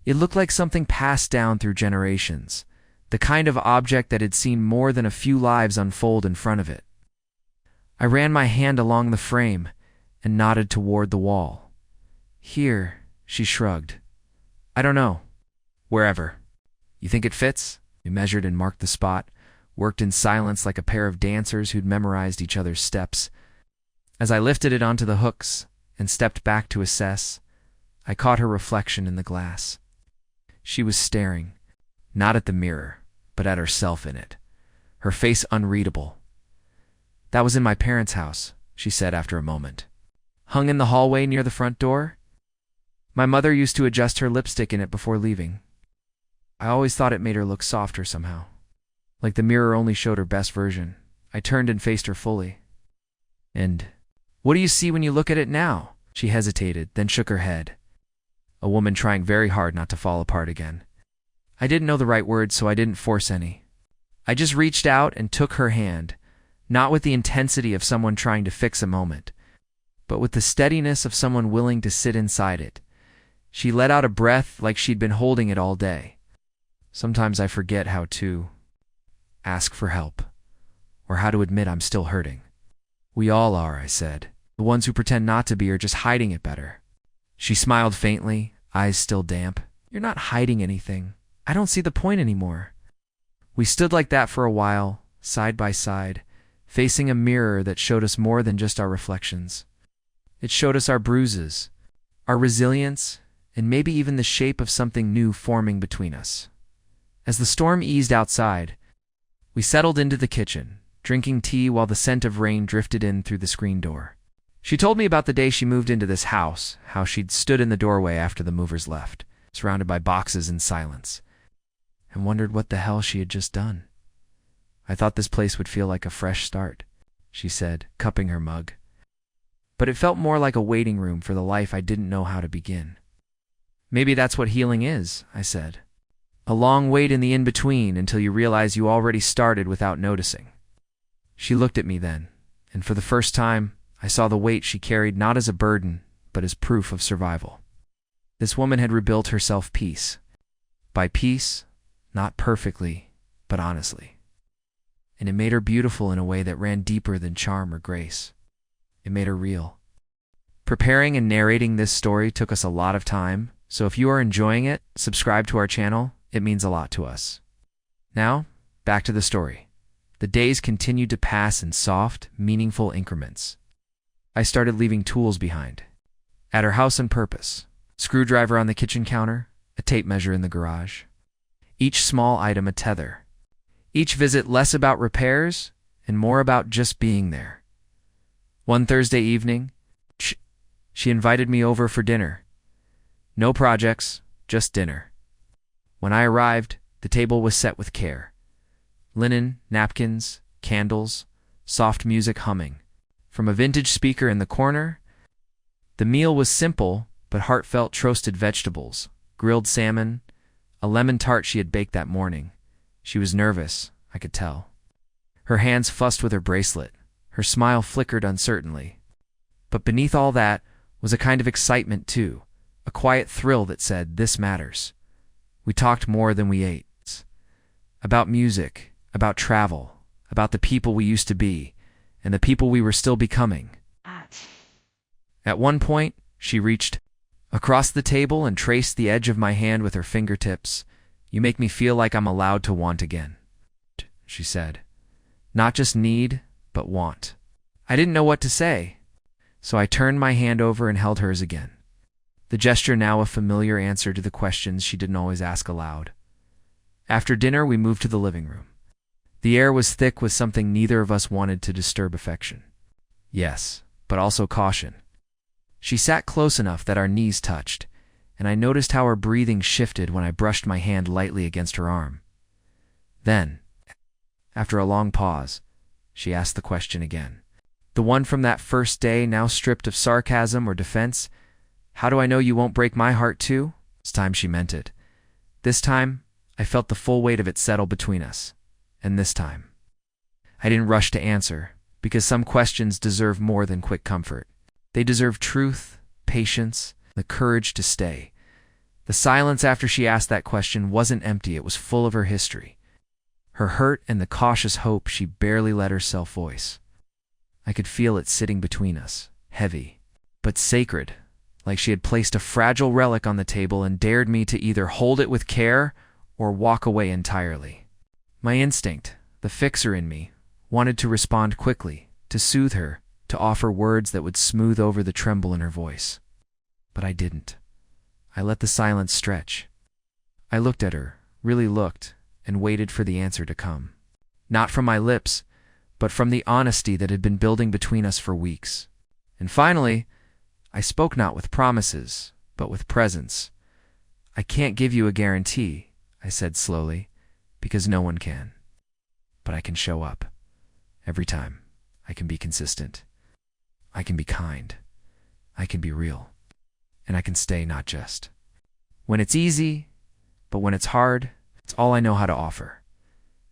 It looked like something passed down through generations, the kind of object that had seen more than a few lives unfold in front of it. I ran my hand along the frame and nodded toward the wall. "Here," she shrugged. "I don't know. Wherever. You think it fits?" We measured and marked the spot, worked in silence like a pair of dancers who'd memorized each other's steps. As I lifted it onto the hooks and stepped back to assess, I caught her reflection in the glass. She was staring, not at the mirror, but at herself in it, her face unreadable. That was in my parents' house, she said after a moment. Hung in the hallway near the front door? My mother used to adjust her lipstick in it before leaving. I always thought it made her look softer somehow. Like the mirror only showed her best version. I turned and faced her fully. And what do you see when you look at it now? She hesitated, then shook her head. A woman trying very hard not to fall apart again. I didn't know the right words, so I didn't force any. I just reached out and took her hand, not with the intensity of someone trying to fix a moment, but with the steadiness of someone willing to sit inside it. She let out a breath like she'd been holding it all day. Sometimes I forget how to ask for help, or how to admit I'm still hurting. We all are, I said. The ones who pretend not to be are just hiding it better. She smiled faintly, eyes still damp. You're not hiding anything. I don't see the point anymore. We stood like that for a while, side by side, facing a mirror that showed us more than just our reflections. It showed us our bruises, our resilience, and maybe even the shape of something new forming between us. As the storm eased outside, we settled into the kitchen, drinking tea while the scent of rain drifted in through the screen door. She told me about the day she moved into this house, how she'd stood in the doorway after the movers left, surrounded by boxes in silence, and wondered what the hell she had just done. I thought this place would feel like a fresh start, she said, cupping her mug. But it felt more like a waiting room for the life I didn't know how to begin. Maybe that's what healing is, I said. A long wait in the in-between until you realize you already started without noticing. She looked at me then, and for the first time, I saw the weight she carried not as a burden, but as proof of survival. This woman had rebuilt herself piece by piece, not perfectly, but honestly. And it made her beautiful in a way that ran deeper than charm or grace. It made her real. Preparing and narrating this story took us a lot of time, so if you are enjoying it, subscribe to our channel. It means a lot to us. Now, back to the story. The days continued to pass in soft, meaningful increments. I started leaving tools behind. At her house on purpose. Screwdriver on the kitchen counter, a tape measure in the garage. Each small item a tether. Each visit less about repairs and more about just being there. One Thursday evening, she invited me over for dinner. No projects, just dinner. When I arrived, the table was set with care. Linen, napkins, candles, soft music humming. From a vintage speaker in the corner, the meal was simple but heartfelt: roasted vegetables, grilled salmon, a lemon tart she had baked that morning. She was nervous, I could tell. Her hands fussed with her bracelet. Her smile flickered uncertainly. But beneath all that was a kind of excitement too, a quiet thrill that said, this matters. We talked more than we ate. About music, about travel, about the people we used to be, and the people we were still becoming. At one point, she reached across the table and traced the edge of my hand with her fingertips. You make me feel like I'm allowed to want again, she said. Not just need, but want. I didn't know what to say, so I turned my hand over and held hers again. The gesture now a familiar answer to the questions she didn't always ask aloud. After dinner, we moved to the living room. The air was thick with something neither of us wanted to disturb: affection. Yes, but also caution. She sat close enough that our knees touched, and I noticed how her breathing shifted when I brushed my hand lightly against her arm. Then, after a long pause, she asked the question again. The one from that first day, now stripped of sarcasm or defense. How do I know you won't break my heart too? This time she meant it. This time, I felt the full weight of it settle between us. And this time, I didn't rush to answer, because some questions deserve more than quick comfort. They deserve truth, patience, the courage to stay. The silence after she asked that question wasn't empty, it was full of her history. Her hurt and the cautious hope she barely let herself voice. I could feel it sitting between us, heavy, but sacred, like she had placed a fragile relic on the table and dared me to either hold it with care or walk away entirely. My instinct, the fixer in me, wanted to respond quickly, to soothe her, to offer words that would smooth over the tremble in her voice. But I didn't. I let the silence stretch. I looked at her, really looked, and waited for the answer to come. Not from my lips, but from the honesty that had been building between us for weeks. And finally, I spoke not with promises, but with presence. "I can't give you a guarantee," I said slowly, "because no one can. But I can show up. Every time. I can be consistent. I can be kind. I can be real. And I can stay, not just when it's easy, but when it's hard, it's all I know how to offer."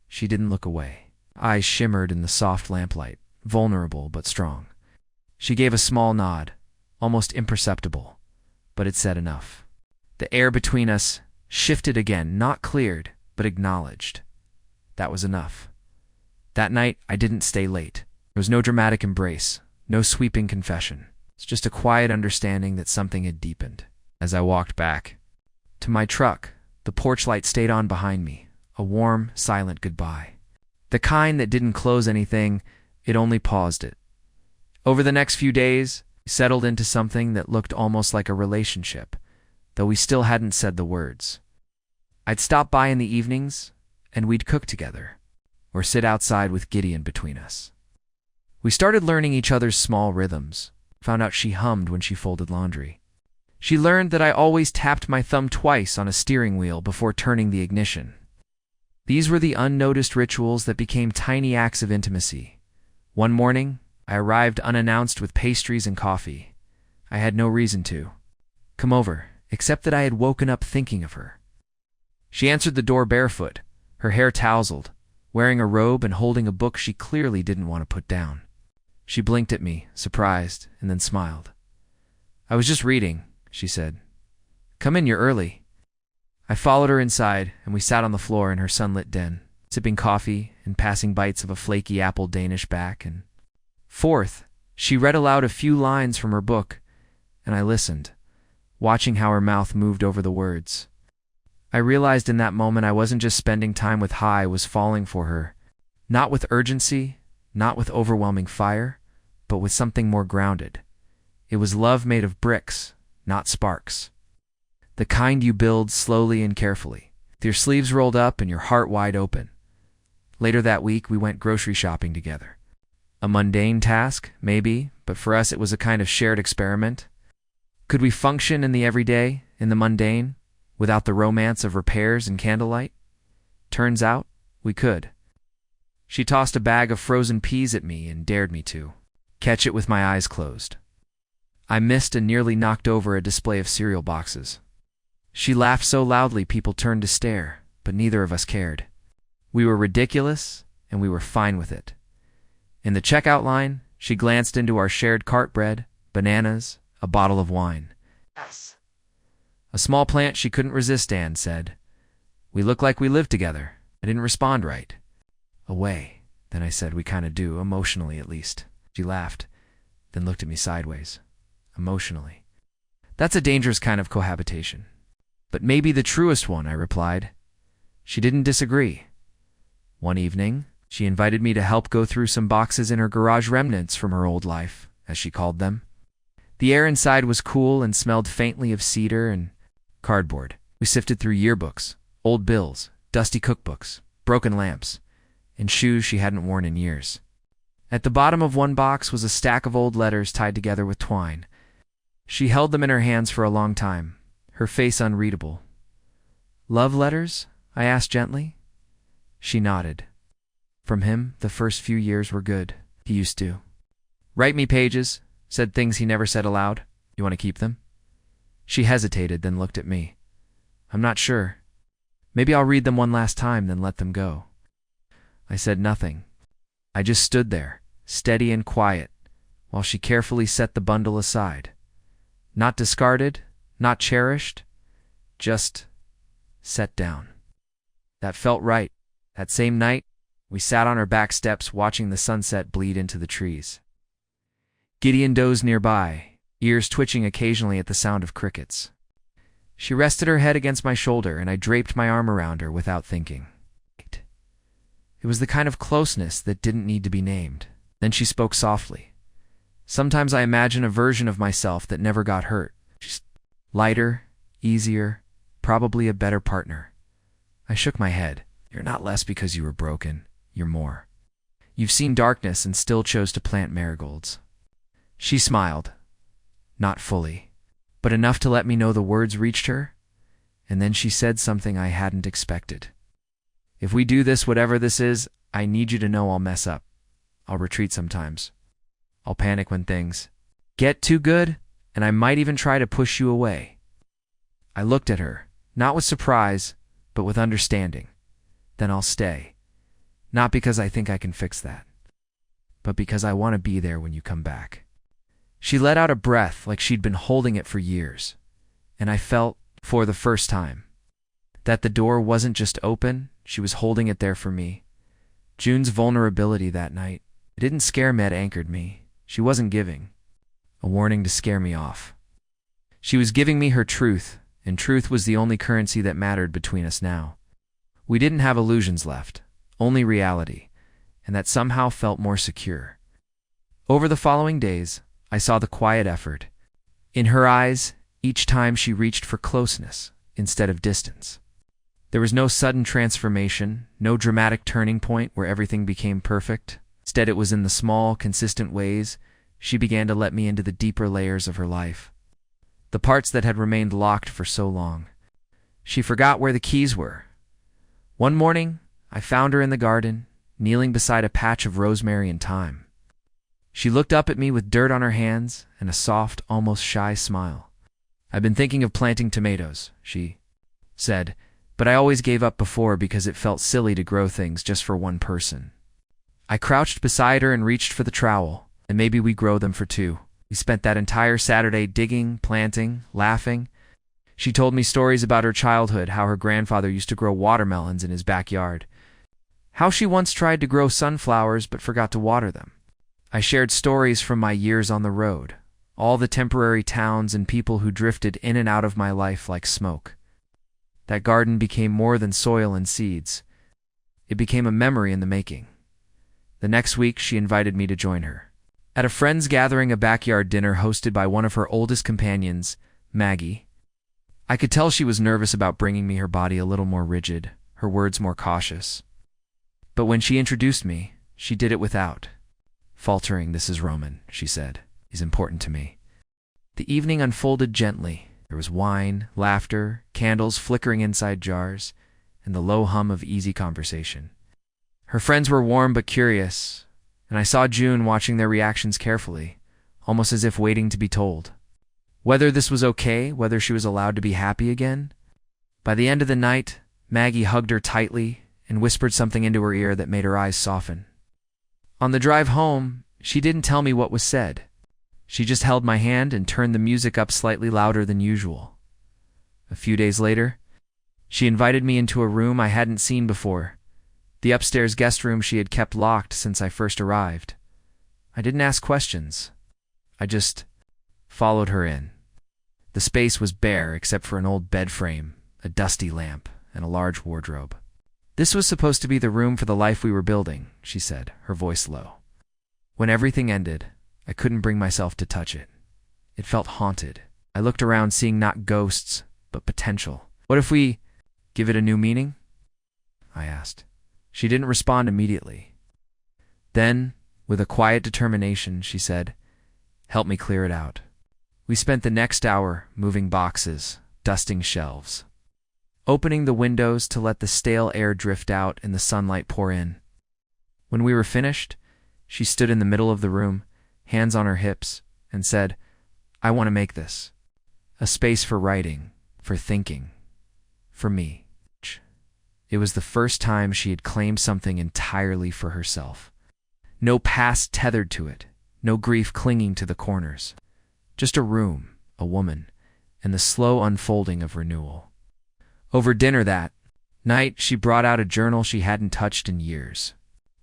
She didn't look away. Eyes shimmered in the soft lamplight, vulnerable but strong. She gave a small nod, almost imperceptible, but it said enough. The air between us shifted again, not cleared, but acknowledged. That was enough. That night, I didn't stay late. There was no dramatic embrace, no sweeping confession. It's just a quiet understanding that something had deepened. As I walked back to my truck, the porch light stayed on behind me, a warm, silent goodbye. The kind that didn't close anything, it only paused it. Over the next few days, we settled into something that looked almost like a relationship, though we still hadn't said the words. I'd stop by in the evenings, and we'd cook together, or sit outside with Gideon between us. We started learning each other's small rhythms, found out she hummed when she folded laundry. She learned that I always tapped my thumb twice on a steering wheel before turning the ignition. These were the unnoticed rituals that became tiny acts of intimacy. One morning, I arrived unannounced with pastries and coffee. I had no reason to come over, except that I had woken up thinking of her. She answered the door barefoot, her hair tousled, wearing a robe and holding a book she clearly didn't want to put down. She blinked at me, surprised, and then smiled. "I was just reading," she said. "Come in, you're early." I followed her inside, and we sat on the floor in her sunlit den, sipping coffee and passing bites of a flaky apple Danish back and forth. She read aloud a few lines from her book, and I listened, watching how her mouth moved over the words. I realized in that moment I wasn't just spending time with her, I was falling for her. Not with urgency, not with overwhelming fire, but with something more grounded. It was love made of bricks, not sparks. The kind you build slowly and carefully, with your sleeves rolled up and your heart wide open. Later that week, we went grocery shopping together. A mundane task, maybe, but for us it was a kind of shared experiment. Could we function in the everyday, in the mundane, without the romance of repairs and candlelight? Turns out, we could. She tossed a bag of frozen peas at me and dared me to catch it with my eyes closed. I missed and nearly knocked over a display of cereal boxes. She laughed so loudly people turned to stare, but neither of us cared. We were ridiculous, and we were fine with it. In the checkout line, she glanced into our shared cart bread, bananas, a bottle of wine. "Yes." A small plant she couldn't resist, Anne said. "We look like we live together." I didn't respond right. "Away," then I said, "We kind of do, emotionally at least." She laughed, then looked at me sideways. "Emotionally. That's a dangerous kind of cohabitation." "But maybe the truest one," I replied. She didn't disagree. One evening, she invited me to help go through some boxes in her garage, remnants from her old life, as she called them. The air inside was cool and smelled faintly of cedar and cardboard. We sifted through yearbooks, old bills, dusty cookbooks, broken lamps, and shoes she hadn't worn in years. At the bottom of one box was a stack of old letters tied together with twine. She held them in her hands for a long time, her face unreadable. "Love letters?" I asked gently. She nodded. From him, the first few years were good. He used to write me pages, said things he never said aloud. "You want to keep them?" She hesitated, then looked at me. "I'm not sure. Maybe I'll read them one last time, then let them go." I said nothing. I just stood there, steady and quiet, while she carefully set the bundle aside. Not discarded, not cherished, just set down. That felt right. That same night, we sat on our back steps watching the sunset bleed into the trees. Gideon dozed nearby, ears twitching occasionally at the sound of crickets. She rested her head against my shoulder, and I draped my arm around her without thinking. It was the kind of closeness that didn't need to be named. Then she spoke softly. Sometimes I imagine a version of myself that never got hurt. She's lighter, easier, probably a better partner. I shook my head. "You're not less because you were broken. You're more. You've seen darkness and still chose to plant marigolds." She smiled. Not fully, but enough to let me know the words reached her, and then she said something I hadn't expected. "If we do this, whatever this is, I need you to know I'll mess up. I'll retreat sometimes. I'll panic when things get too good, and I might even try to push you away." I looked at her, not with surprise, but with understanding. "Then I'll stay. Not because I think I can fix that, but because I want to be there when you come back." She let out a breath like she'd been holding it for years, and I felt, for the first time, that the door wasn't just open, she was holding it there for me. June's vulnerability that night, it didn't scare me, it anchored me. She wasn't giving a warning to scare me off. She was giving me her truth, and truth was the only currency that mattered between us now. We didn't have illusions left, only reality, and that somehow felt more secure. Over the following days, I saw the quiet effort in her eyes each time she reached for closeness instead of distance. There was no sudden transformation, no dramatic turning point where everything became perfect. Instead, it was in the small, consistent ways she began to let me into the deeper layers of her life, the parts that had remained locked for so long. She forgot where the keys were. One morning, I found her in the garden, kneeling beside a patch of rosemary and thyme. She looked up at me with dirt on her hands and a soft, almost shy smile. "I've been thinking of planting tomatoes," she said, "but I always gave up before because it felt silly to grow things just for one person." I crouched beside her and reached for the trowel, and maybe we grow them for two. We spent that entire Saturday digging, planting, laughing. She told me stories about her childhood, how her grandfather used to grow watermelons in his backyard, how she once tried to grow sunflowers but forgot to water them. I shared stories from my years on the road, all the temporary towns and people who drifted in and out of my life like smoke. That garden became more than soil and seeds. It became a memory in the making. The next week, she invited me to join her at a friend's gathering, a backyard dinner hosted by one of her oldest companions, Maggie. I could tell she was nervous about bringing me, her body a little more rigid, her words more cautious. But when she introduced me, she did it without faltering. "This is Roman," she said. "He's important to me." The evening unfolded gently. There was wine, laughter, candles flickering inside jars, and the low hum of easy conversation. Her friends were warm but curious, and I saw June watching their reactions carefully, almost as if waiting to be told whether this was okay, whether she was allowed to be happy again. By the end of the night, Maggie hugged her tightly and whispered something into her ear that made her eyes soften. On the drive home, she didn't tell me what was said. She just held my hand and turned the music up slightly louder than usual. A few days later, she invited me into a room I hadn't seen before, the upstairs guest room she had kept locked since I first arrived. I didn't ask questions. I just followed her in. The space was bare except for an old bed frame, a dusty lamp, and a large wardrobe. "This was supposed to be the room for the life we were building," she said, her voice low. When everything ended, I couldn't bring myself to touch it. It felt haunted. I looked around, seeing not ghosts, but potential. "What if we give it a new meaning?" I asked. She didn't respond immediately. Then, with a quiet determination, she said, "Help me clear it out." We spent the next hour moving boxes, dusting shelves, opening the windows to let the stale air drift out and the sunlight pour in. When we were finished, she stood in the middle of the room, hands on her hips, and said, "I want to make this a space for writing, for thinking, for me." It was the first time she had claimed something entirely for herself. No past tethered to it, no grief clinging to the corners. Just a room, a woman, and the slow unfolding of renewal. Over dinner that night, she brought out a journal she hadn't touched in years.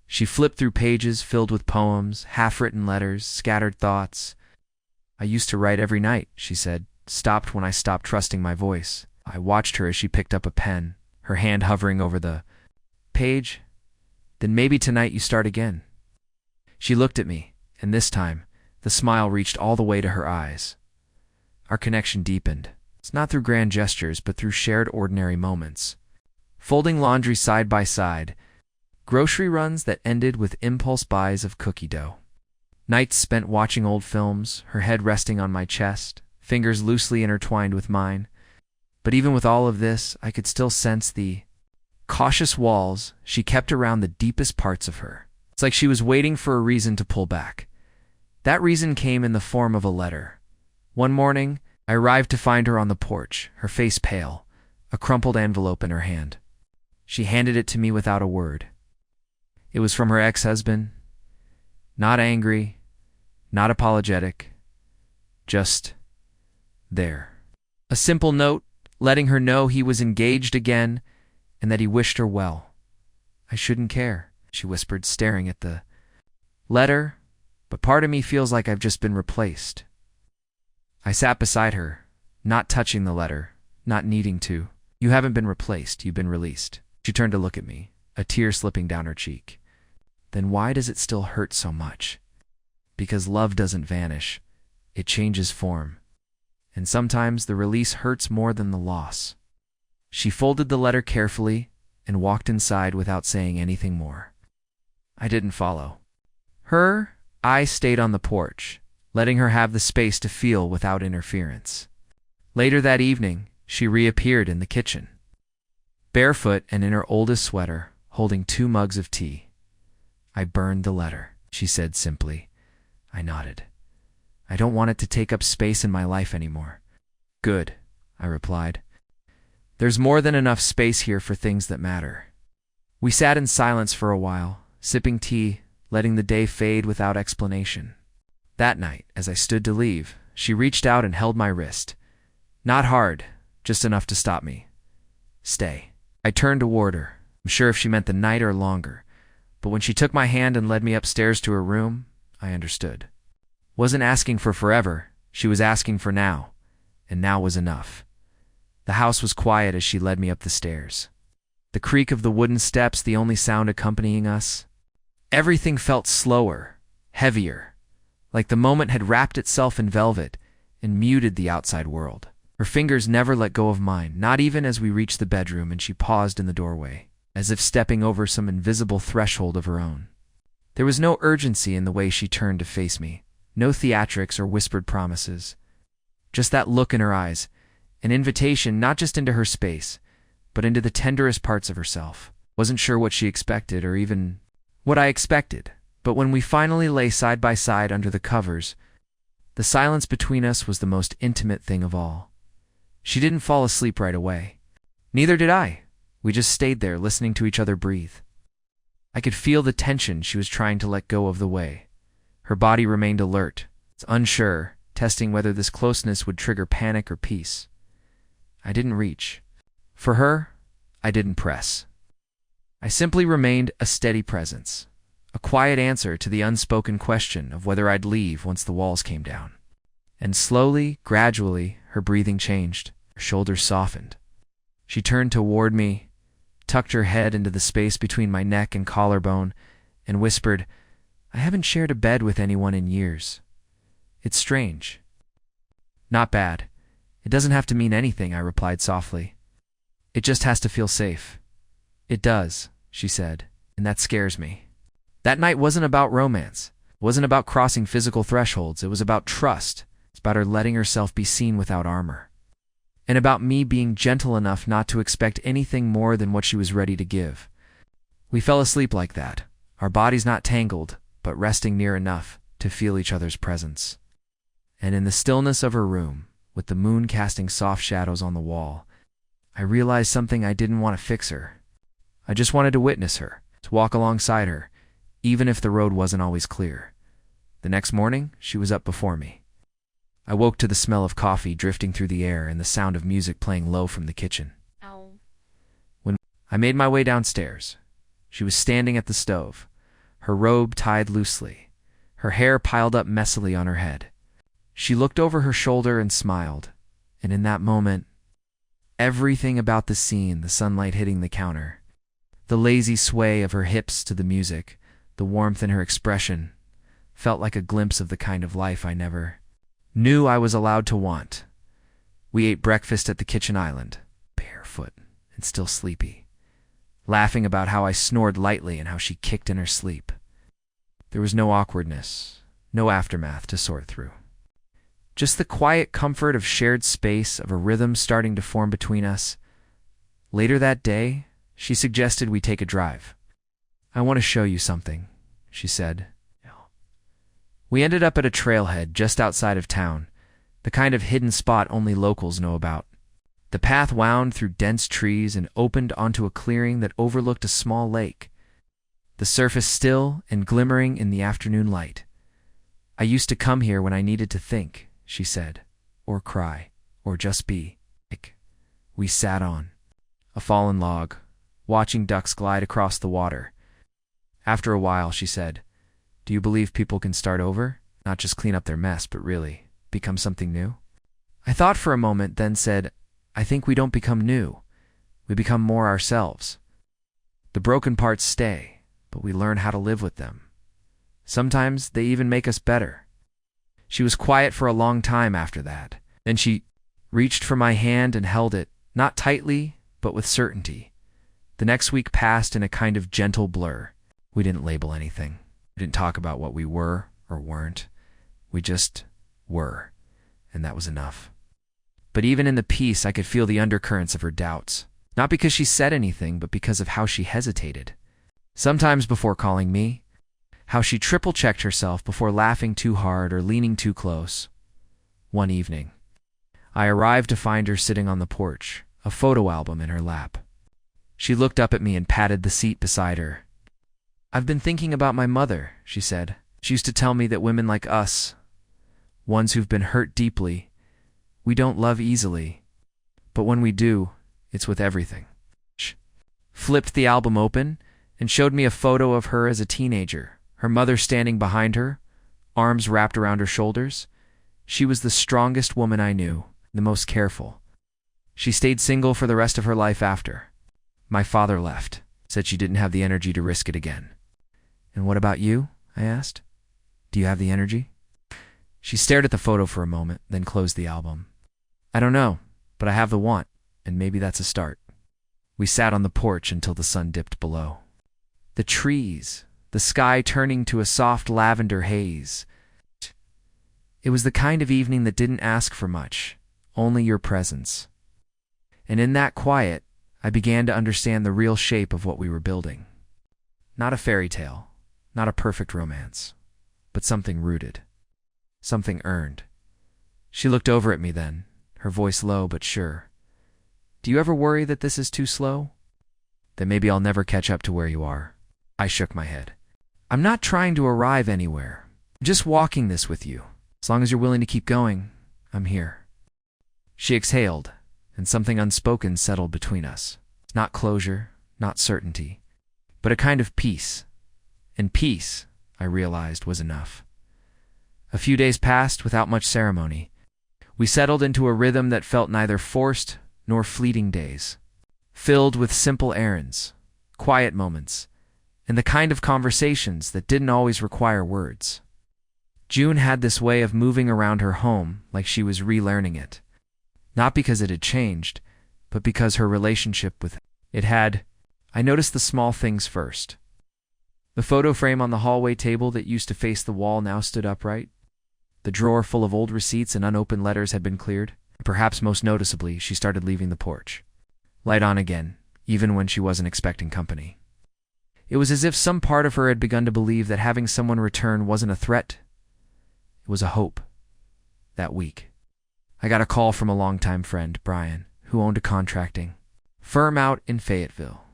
She flipped through pages filled with poems, half-written letters, scattered thoughts. "I used to write every night," she said, stopped when I stopped trusting my voice. I watched her as she picked up a pen, her hand hovering over the page. "Then maybe tonight you start again." She looked at me, and this time, the smile reached all the way to her eyes. Our connection deepened. It's not through grand gestures, but through shared ordinary moments. Folding laundry side by side, Grocery runs that ended with impulse buys of cookie dough. Nights spent watching old films, her head resting on my chest, fingers loosely intertwined with mine. But even with all of this, I could still sense the cautious walls she kept around the deepest parts of her. It's like she was waiting for a reason to pull back. That reason came in the form of a letter. One morning, I arrived to find her on the porch, her face pale, a crumpled envelope in her hand. She handed it to me without a word. It was from her ex-husband. Not angry, not apologetic, just there. A simple note letting her know he was engaged again and that he wished her well. I shouldn't care, she whispered, staring at the letter, but part of me feels like I've just been replaced. I sat beside her, not touching the letter, not needing to. You haven't been replaced, you've been released. She turned to look at me, a tear slipping down her cheek. Then why does it still hurt so much? Because love doesn't vanish. It changes form. And sometimes the release hurts more than the loss. She folded the letter carefully and walked inside without saying anything more. I didn't follow her. I stayed on the porch, letting her have the space to feel without interference. Later that evening, she reappeared in the kitchen, barefoot and in her oldest sweater, holding 2 mugs of tea. I burned the letter, she said simply. I nodded. I don't want it to take up space in my life anymore. Good, I replied. There's more than enough space here for things that matter. We sat in silence for a while, sipping tea, letting the day fade without explanation. That night, as I stood to leave, she reached out and held my wrist. Not hard, just enough to stop me. Stay. I turned toward her, unsure if she meant the night or longer. But when she took my hand and led me upstairs to her room, I understood. Wasn't asking for forever, she was asking for now, and now was enough. The house was quiet as she led me up the stairs. The creak of the wooden steps, the only sound accompanying us. Everything felt slower, heavier, like the moment had wrapped itself in velvet and muted the outside world. Her fingers never let go of mine, not even as we reached the bedroom and she paused in the doorway, as if stepping over some invisible threshold of her own. There was no urgency in the way she turned to face me, no theatrics or whispered promises. Just that look in her eyes, an invitation not just into her space, but into the tenderest parts of herself. Wasn't sure what she expected or even what I expected, but when we finally lay side by side under the covers, the silence between us was the most intimate thing of all. She didn't fall asleep right away. Neither did I. We just stayed there listening to each other breathe. I could feel the tension she was trying to let go of the way. Her body remained alert, unsure, testing whether this closeness would trigger panic or peace. I didn't reach. For her, I didn't press. I simply remained a steady presence, a quiet answer to the unspoken question of whether I'd leave once the walls came down. And slowly, gradually, her breathing changed, her shoulders softened. She turned toward me, tucked her head into the space between my neck and collarbone, and whispered, I haven't shared a bed with anyone in years. It's strange. Not bad. It doesn't have to mean anything, I replied softly. It just has to feel safe. It does, she said, and that scares me. That night wasn't about romance. It wasn't about crossing physical thresholds. It was about trust. It's about her letting herself be seen without armor. And about me being gentle enough not to expect anything more than what she was ready to give. We fell asleep like that, our bodies not tangled, but resting near enough to feel each other's presence. And in the stillness of her room, with the moon casting soft shadows on the wall, I realized something. I didn't want to fix her. I just wanted to witness her, to walk alongside her, even if the road wasn't always clear. The next morning, she was up before me. I woke to the smell of coffee drifting through the air and the sound of music playing low from the kitchen. Ow. When I made my way downstairs, she was standing at the stove, her robe tied loosely, her hair piled up messily on her head. She looked over her shoulder and smiled, and in that moment, everything about the scene, the sunlight hitting the counter, the lazy sway of her hips to the music, the warmth in her expression, felt like a glimpse of the kind of life I never knew I was allowed to want. We ate breakfast at the kitchen island, barefoot and still sleepy. laughing about how I snored lightly and how she kicked in her sleep. There was no awkwardness, no aftermath to sort through. Just the quiet comfort of shared space, of a rhythm starting to form between us. Later that day, she suggested we take a drive. "I want to show you something," she said. We ended up at a trailhead just outside of town, the kind of hidden spot only locals know about. The path wound through dense trees and opened onto a clearing that overlooked a small lake, the surface still and glimmering in the afternoon light. "I used to come here when I needed to think," she said, "or cry, or just be." We sat on a fallen log, watching ducks glide across the water. After a while, she said, "Do you believe people can start over? Not just clean up their mess, but really become something new?" I thought for a moment, then said, "I think we don't become new. We become more ourselves. The broken parts stay, but we learn how to live with them. Sometimes they even make us better." She was quiet for a long time after that. Then she reached for my hand and held it, not tightly, but with certainty. The next week passed in a kind of gentle blur. We didn't label anything. We didn't talk about what we were or weren't. We just were, and that was enough. But even in the peace, I could feel the undercurrents of her doubts. Not because she said anything, but because of how she hesitated. Sometimes before calling me, how she triple-checked herself before laughing too hard or leaning too close. One evening, I arrived to find her sitting on the porch, a photo album in her lap. She looked up at me and patted the seat beside her. "I've been thinking about my mother," she said. "She used to tell me that women like us, ones who've been hurt deeply, we don't love easily. But when we do, it's with everything." She flipped the album open and showed me a photo of her as a teenager, her mother standing behind her, arms wrapped around her shoulders. She was the strongest woman I knew, the most careful. She stayed single for the rest of her life after. My father left, said she didn't have the energy to risk it again. "And what about you?" I asked. "Do you have the energy?" She stared at the photo for a moment, then closed the album. "I don't know, but I have the want, and maybe that's a start." We sat on the porch until the sun dipped below. The trees, the sky turning to a soft lavender haze. It was the kind of evening that didn't ask for much, only your presence. And in that quiet, I began to understand the real shape of what we were building. Not a fairy tale, not a perfect romance, but something rooted, something earned. She looked over at me then, her voice low but sure. "Do you ever worry that this is too slow? That maybe I'll never catch up to where you are?" I shook my head. "I'm not trying to arrive anywhere. I'm just walking this with you. As long as you're willing to keep going, I'm here." She exhaled, and something unspoken settled between us. Not closure, not certainty, but a kind of peace. And peace, I realized, was enough. A few days passed without much ceremony. We settled into a rhythm that felt neither forced nor fleeting days, filled with simple errands, quiet moments, and the kind of conversations that didn't always require words. June had this way of moving around her home like she was relearning it. Not because it had changed, but because her relationship with it had. I noticed the small things first. The photo frame on the hallway table that used to face the wall now stood upright. The drawer full of old receipts and unopened letters had been cleared. Perhaps most noticeably, she started leaving the porch. Light on again, even when she wasn't expecting company. It was as if some part of her had begun to believe that having someone return wasn't a threat. It was a hope. That week, I got a call from a longtime friend, Brian, who owned a contracting firm out in Fayetteville.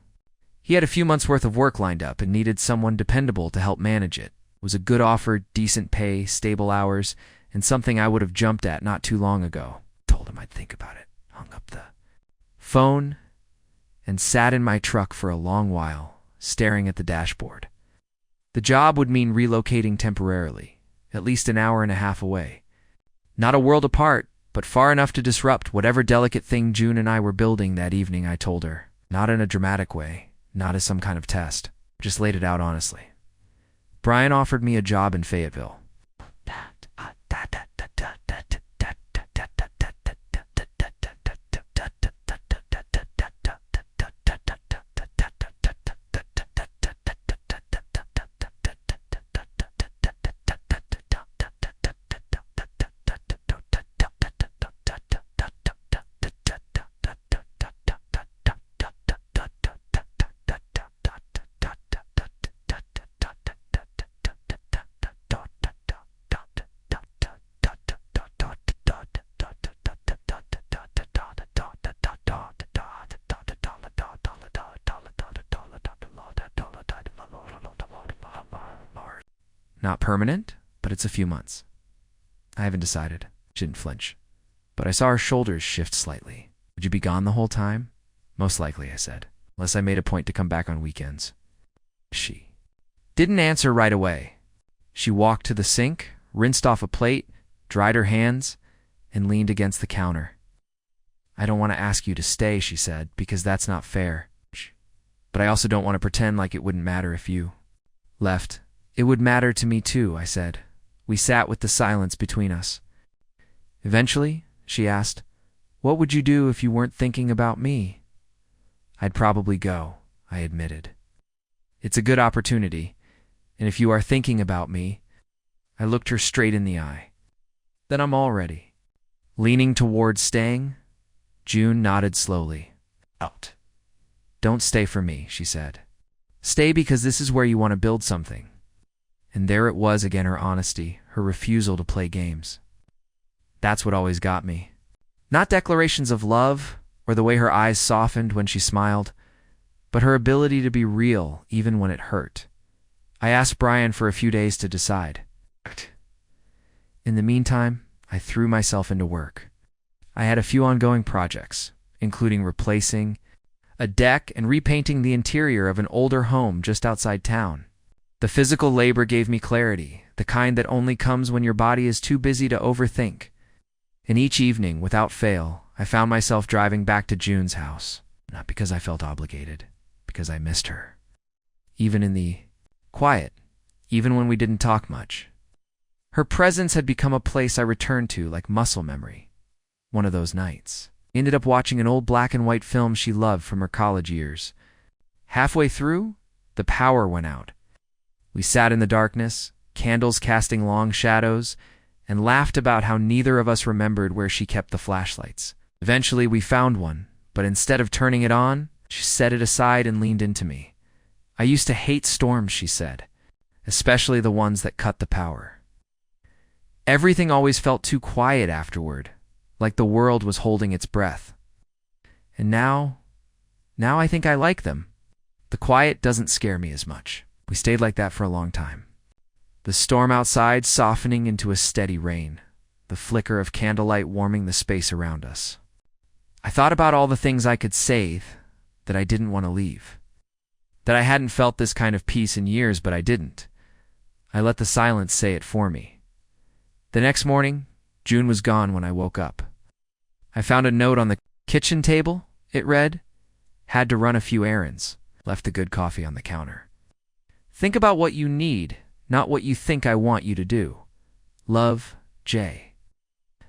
He had a few months' worth of work lined up and needed someone dependable to help manage it. It was a good offer, decent pay, stable hours, and something I would have jumped at not too long ago. Told him I'd think about it, hung up the phone, and sat in my truck for a long while, staring at the dashboard. The job would mean relocating temporarily, at least an hour and a half away. Not a world apart, but far enough to disrupt whatever delicate thing June and I were building that evening, I told her. Not in a dramatic way, not as some kind of test. Just laid it out honestly. Brian offered me a job in Fayetteville. Not permanent, but it's a few months. I haven't decided. She didn't flinch. But I saw her shoulders shift slightly. Would you be gone the whole time? Most likely, I said, unless I made a point to come back on weekends. She didn't answer right away. She walked to the sink, rinsed off a plate, dried her hands, and leaned against the counter. I don't want to ask you to stay, she said, because that's not fair. But I also don't want to pretend like it wouldn't matter if you left. It would matter to me too, I said. We sat with the silence between us. Eventually, she asked, what would you do if you weren't thinking about me? I'd probably go, I admitted. It's a good opportunity, and if you are thinking about me, I looked her straight in the eye. Then I'm all ready. Leaning towards staying, June nodded slowly. Out. Don't stay for me, she said. Stay because this is where you want to build something. And there it was again, her honesty, her refusal to play games. That's what always got me. Not declarations of love or the way her eyes softened when she smiled, but her ability to be real even when it hurt. I asked Brian for a few days to decide. In the meantime, I threw myself into work. I had a few ongoing projects, including replacing a deck and repainting the interior of an older home just outside town. The physical labor gave me clarity, the kind that only comes when your body is too busy to overthink. And each evening, without fail, I found myself driving back to June's house, not because I felt obligated, because I missed her. Even in the quiet, even when we didn't talk much. Her presence had become a place I returned to like muscle memory. One of those nights, I ended up watching an old black and white film she loved from her college years. Halfway through, the power went out. We sat in the darkness, candles casting long shadows, and laughed about how neither of us remembered where she kept the flashlights. Eventually, we found one, but instead of turning it on, she set it aside and leaned into me. I used to hate storms, she said, especially the ones that cut the power. Everything always felt too quiet afterward, like the world was holding its breath. And now I think I like them. The quiet doesn't scare me as much. We stayed like that for a long time. The storm outside softening into a steady rain, the flicker of candlelight warming the space around us. I thought about all the things I could say that I didn't want to leave. That I hadn't felt this kind of peace in years, but I didn't. I let the silence say it for me. The next morning, June was gone when I woke up. I found a note on the kitchen table. It read, "Had to run a few errands. Left the good coffee on the counter. Think about what you need, not what you think I want you to do. Love, Jay."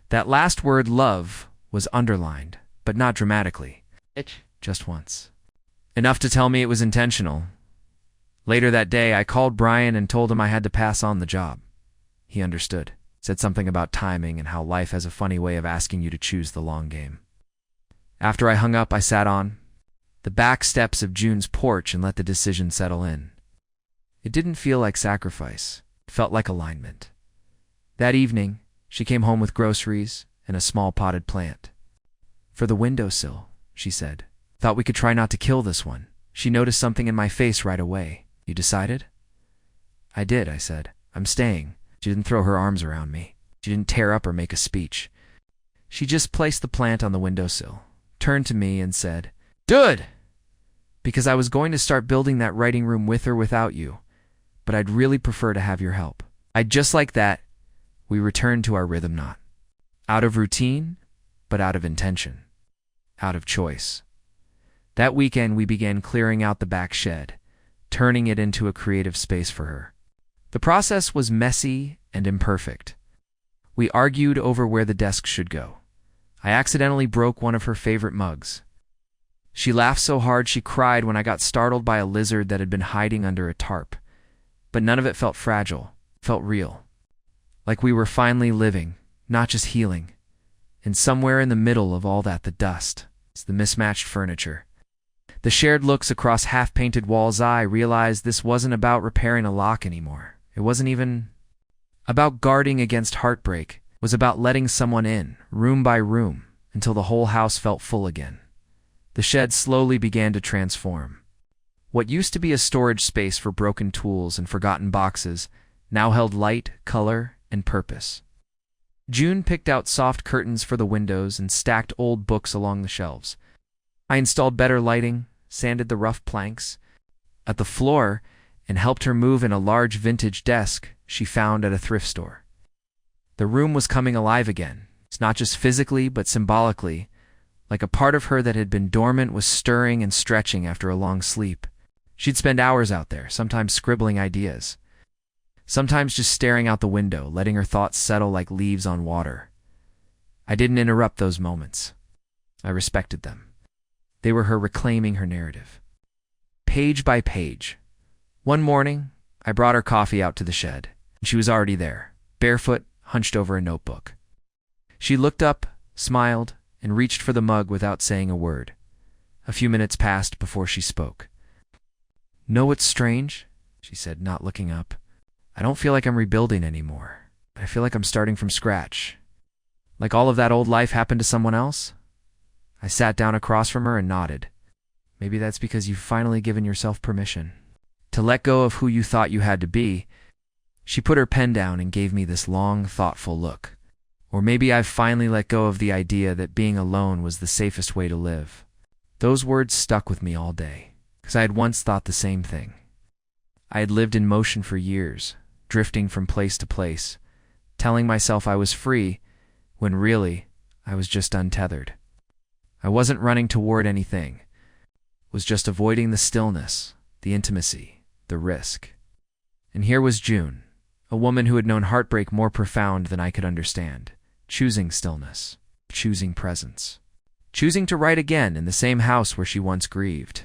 That last word, love, was underlined, but not dramatically. Just once. Enough to tell me it was intentional. Later that day, I called Brian and told him I had to pass on the job. He understood. Said something about timing and how life has a funny way of asking you to choose the long game. After I hung up, I sat on the back steps of June's porch and let the decision settle in. It didn't feel like sacrifice. It felt like alignment. That evening, she came home with groceries and a small potted plant. "For the windowsill," she said. "Thought we could try not to kill this one." She noticed something in my face right away. "You decided?" "I did," I said. "I'm staying." She didn't throw her arms around me. She didn't tear up or make a speech. She just placed the plant on the windowsill, turned to me and said, "Good! Because I was going to start building that writing room with or without you, but I'd really prefer to have your help." Just like that, we returned to our rhythm knot. Out of routine, but out of intention. Out of choice. That weekend, we began clearing out the back shed, turning it into a creative space for her. The process was messy and imperfect. We argued over where the desk should go. I accidentally broke one of her favorite mugs. She laughed so hard she cried when I got startled by a lizard that had been hiding under a tarp. But none of it felt fragile. It felt real. Like we were finally living, not just healing. And somewhere in the middle of all that, the dust, the mismatched furniture, the shared looks across half-painted walls, I realized this wasn't about repairing a lock anymore. It wasn't even about guarding against heartbreak. It was about letting someone in, room by room, until the whole house felt full again. The shed slowly began to transform. What used to be a storage space for broken tools and forgotten boxes now held light, color, and purpose. June picked out soft curtains for the windows and stacked old books along the shelves. I installed better lighting, sanded the rough planks at the floor, and helped her move in a large vintage desk she found at a thrift store. The room was coming alive again. It's not just physically, but symbolically, like a part of her that had been dormant was stirring and stretching after a long sleep. She'd spend hours out there, sometimes scribbling ideas, sometimes just staring out the window, letting her thoughts settle like leaves on water. I didn't interrupt those moments. I respected them. They were her reclaiming her narrative. Page by page. One morning, I brought her coffee out to the shed, and she was already there, barefoot, hunched over a notebook. She looked up, smiled, and reached for the mug without saying a word. A few minutes passed before she spoke. "Know what's strange?" she said, not looking up. "I don't feel like I'm rebuilding anymore. I feel like I'm starting from scratch. Like all of that old life happened to someone else?" I sat down across from her and nodded. "Maybe that's because you've finally given yourself permission to let go of who you thought you had to be." She put her pen down and gave me this long, thoughtful look. "Or maybe I've finally let go of the idea that being alone was the safest way to live." Those words stuck with me all day, because I had once thought the same thing. I had lived in motion for years, drifting from place to place, telling myself I was free, when really, I was just untethered. I wasn't running toward anything, was just avoiding the stillness, the intimacy, the risk. And here was June, a woman who had known heartbreak more profound than I could understand, choosing stillness, choosing presence, choosing to write again in the same house where she once grieved.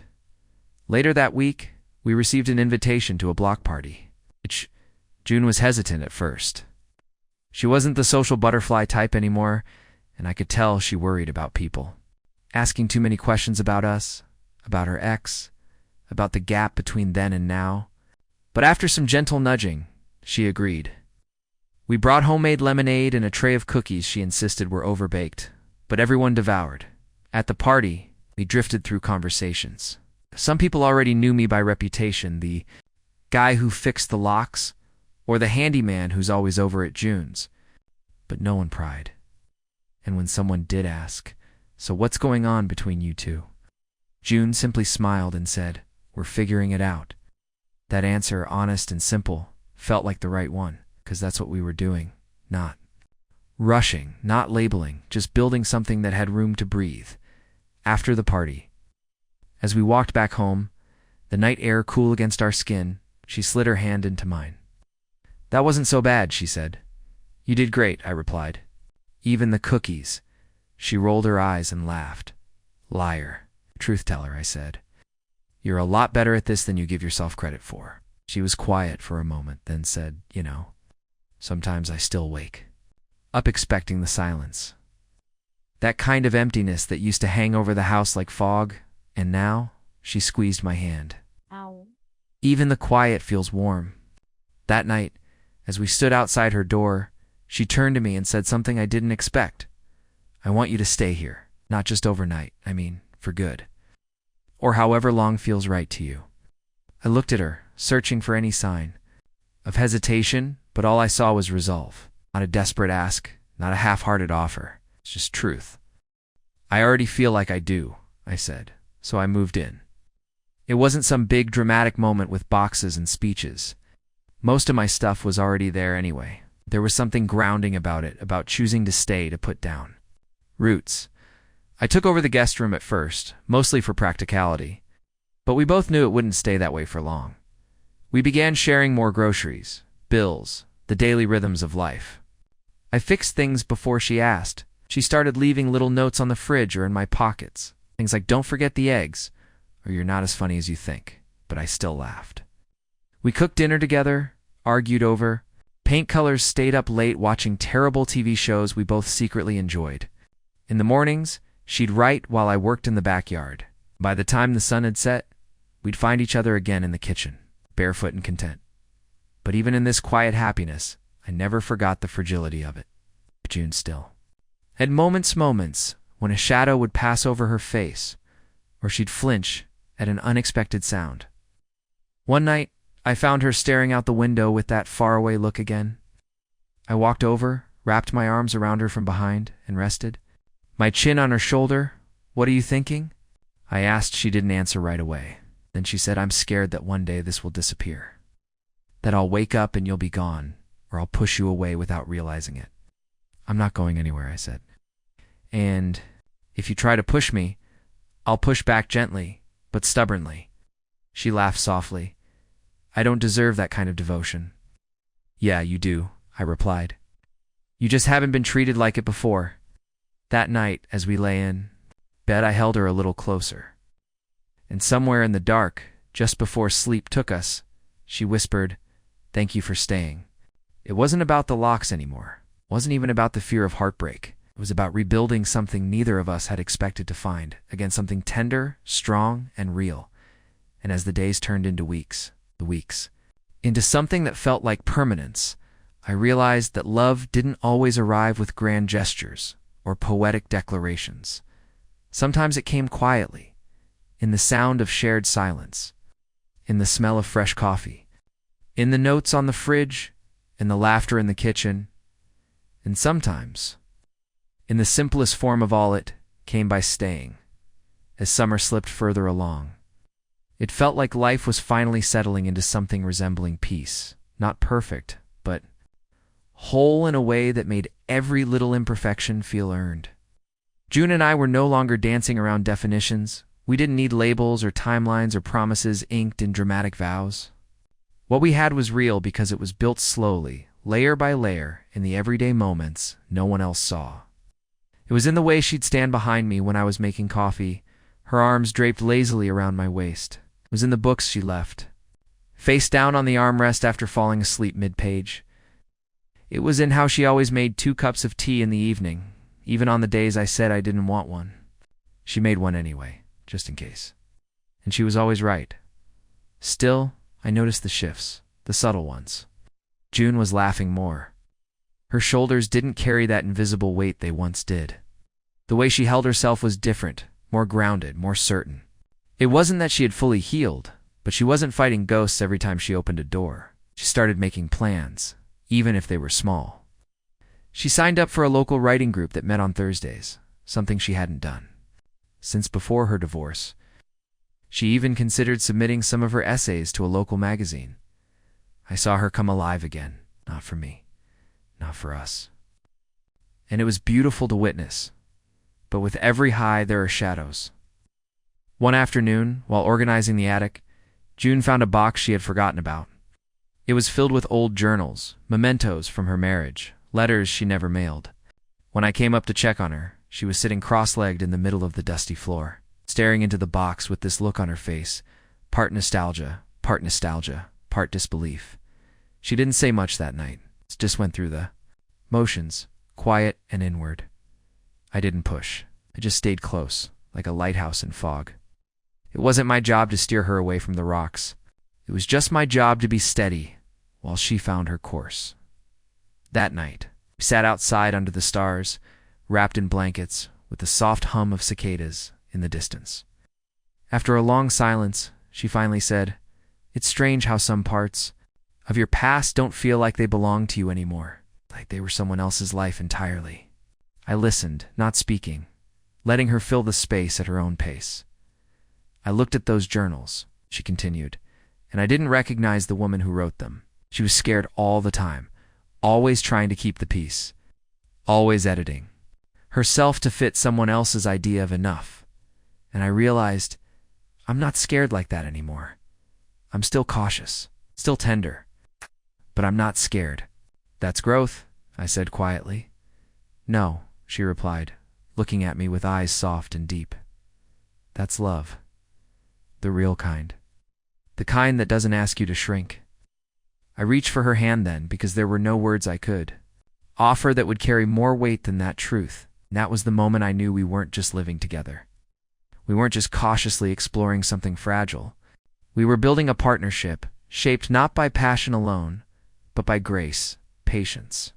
Later that week, we received an invitation to a block party. June was hesitant at first. She wasn't the social butterfly type anymore, and I could tell she worried about people, asking too many questions about us, about her ex, about the gap between then and now. But after some gentle nudging, she agreed. We brought homemade lemonade and a tray of cookies she insisted were overbaked, but everyone devoured. At the party, we drifted through conversations. Some people already knew me by reputation, the guy who fixed the locks, or the handyman who's always over at June's. But no one pried. And when someone did ask, "So what's going on between you two?" June simply smiled and said, "We're figuring it out." That answer, honest and simple, felt like the right one, because that's what we were doing. Not rushing, not labeling, just building something that had room to breathe. After the party, as we walked back home, the night air cool against our skin, she slid her hand into mine. "That wasn't so bad," she said. "You did great," I replied. "Even the cookies." She rolled her eyes and laughed. "Liar. Truth teller," I said. "You're a lot better at this than you give yourself credit for." She was quiet for a moment, then said, "Sometimes I still wake up expecting the silence. That kind of emptiness that used to hang over the house like fog, and now," she squeezed my hand. Ow. "Even the quiet feels warm." That night, as we stood outside her door, she turned to me and said something I didn't expect. "I want you to stay here, not just overnight, for good. Or however long feels right to you." I looked at her, searching for any sign of hesitation, but all I saw was resolve. Not a desperate ask, not a half-hearted offer. It's just truth. "I already feel like I do," I said, so I moved in. It wasn't some big dramatic moment with boxes and speeches. Most of my stuff was already there anyway. There was something grounding about it, about choosing to stay, to put down roots. I took over the guest room at first, mostly for practicality, but we both knew it wouldn't stay that way for long. We began sharing more groceries, bills, the daily rhythms of life. I fixed things before she asked. She started leaving little notes on the fridge or in my pockets. Things like, "Don't forget the eggs," or "You're not as funny as you think," but I still laughed. We cooked dinner together, argued over paint colors, stayed up late watching terrible TV shows we both secretly enjoyed. In the mornings, she'd write while I worked in the backyard. By the time the sun had set, we'd find each other again in the kitchen, barefoot and content. But even in this quiet happiness, I never forgot the fragility of it. June still had moments when a shadow would pass over her face, or she'd flinch at an unexpected sound. One night, I found her staring out the window with that faraway look again. I walked over, wrapped my arms around her from behind, and rested. My chin on her shoulder. "What are you thinking?" I asked. She didn't answer right away. Then she said, "I'm scared that one day this will disappear. That I'll wake up and you'll be gone, or I'll push you away without realizing it." "I'm not going anywhere," I said. "And if you try to push me, I'll push back gently, but stubbornly." She laughed softly. "I don't deserve that kind of devotion." "Yeah, you do," I replied. "You just haven't been treated like it before." That night, as we lay in bed, I held her a little closer. And somewhere in the dark, just before sleep took us, she whispered, "Thank you for staying." It wasn't about the locks anymore. It wasn't even about the fear of heartbreak. It was about rebuilding something neither of us had expected to find, again something tender, strong, and real. And as the days turned into weeks, the weeks, into something that felt like permanence, I realized that love didn't always arrive with grand gestures or poetic declarations. Sometimes it came quietly, in the sound of shared silence, in the smell of fresh coffee, in the notes on the fridge, in the laughter in the kitchen, and sometimes, in the simplest form of all, it came by staying. As summer slipped further along, it felt like life was finally settling into something resembling peace, not perfect, but whole in a way that made every little imperfection feel earned. June and I were no longer dancing around definitions. We didn't need labels or timelines or promises inked in dramatic vows. What we had was real because it was built slowly, layer by layer, in the everyday moments no one else saw. It was in the way she'd stand behind me when I was making coffee, her arms draped lazily around my waist. It was in the books she left, face down on the armrest after falling asleep mid-page. It was in how she always made 2 cups of tea in the evening, even on the days I said I didn't want one. She made one anyway, just in case. And she was always right. Still, I noticed the shifts, the subtle ones. June was laughing more. Her shoulders didn't carry that invisible weight they once did. The way she held herself was different, more grounded, more certain. It wasn't that she had fully healed, but she wasn't fighting ghosts every time she opened a door. She started making plans, even if they were small. She signed up for a local writing group that met on Thursdays, something she hadn't done since before her divorce. She even considered submitting some of her essays to a local magazine. I saw her come alive again, not for me, not for us. And it was beautiful to witness, but with every high there are shadows. One afternoon, while organizing the attic, June found a box she had forgotten about. It was filled with old journals, mementos from her marriage, letters she never mailed. When I came up to check on her, she was sitting cross-legged in the middle of the dusty floor, staring into the box with this look on her face, part nostalgia, part disbelief. She didn't say much that night, just went through the motions, quiet and inward. I didn't push. I just stayed close, like a lighthouse in fog. It wasn't my job to steer her away from the rocks. It was just my job to be steady while she found her course. That night, we sat outside under the stars, wrapped in blankets, with the soft hum of cicadas in the distance. After a long silence, she finally said, "It's strange how some parts of your past don't feel like they belong to you anymore, like they were someone else's life entirely." I listened, not speaking, letting her fill the space at her own pace. "I looked at those journals," she continued, "and I didn't recognize the woman who wrote them. She was scared all the time, always trying to keep the peace, always editing herself to fit someone else's idea of enough. And I realized I'm not scared like that anymore. I'm still cautious, still tender, but I'm not scared." "That's growth," I said quietly. "No," she replied, looking at me with eyes soft and deep. "That's love. The real kind. The kind that doesn't ask you to shrink." I reached for her hand then because there were no words I could offer that would carry more weight than that truth. And that was the moment I knew we weren't just living together. We weren't just cautiously exploring something fragile. We were building a partnership shaped not by passion alone, but by grace, patience,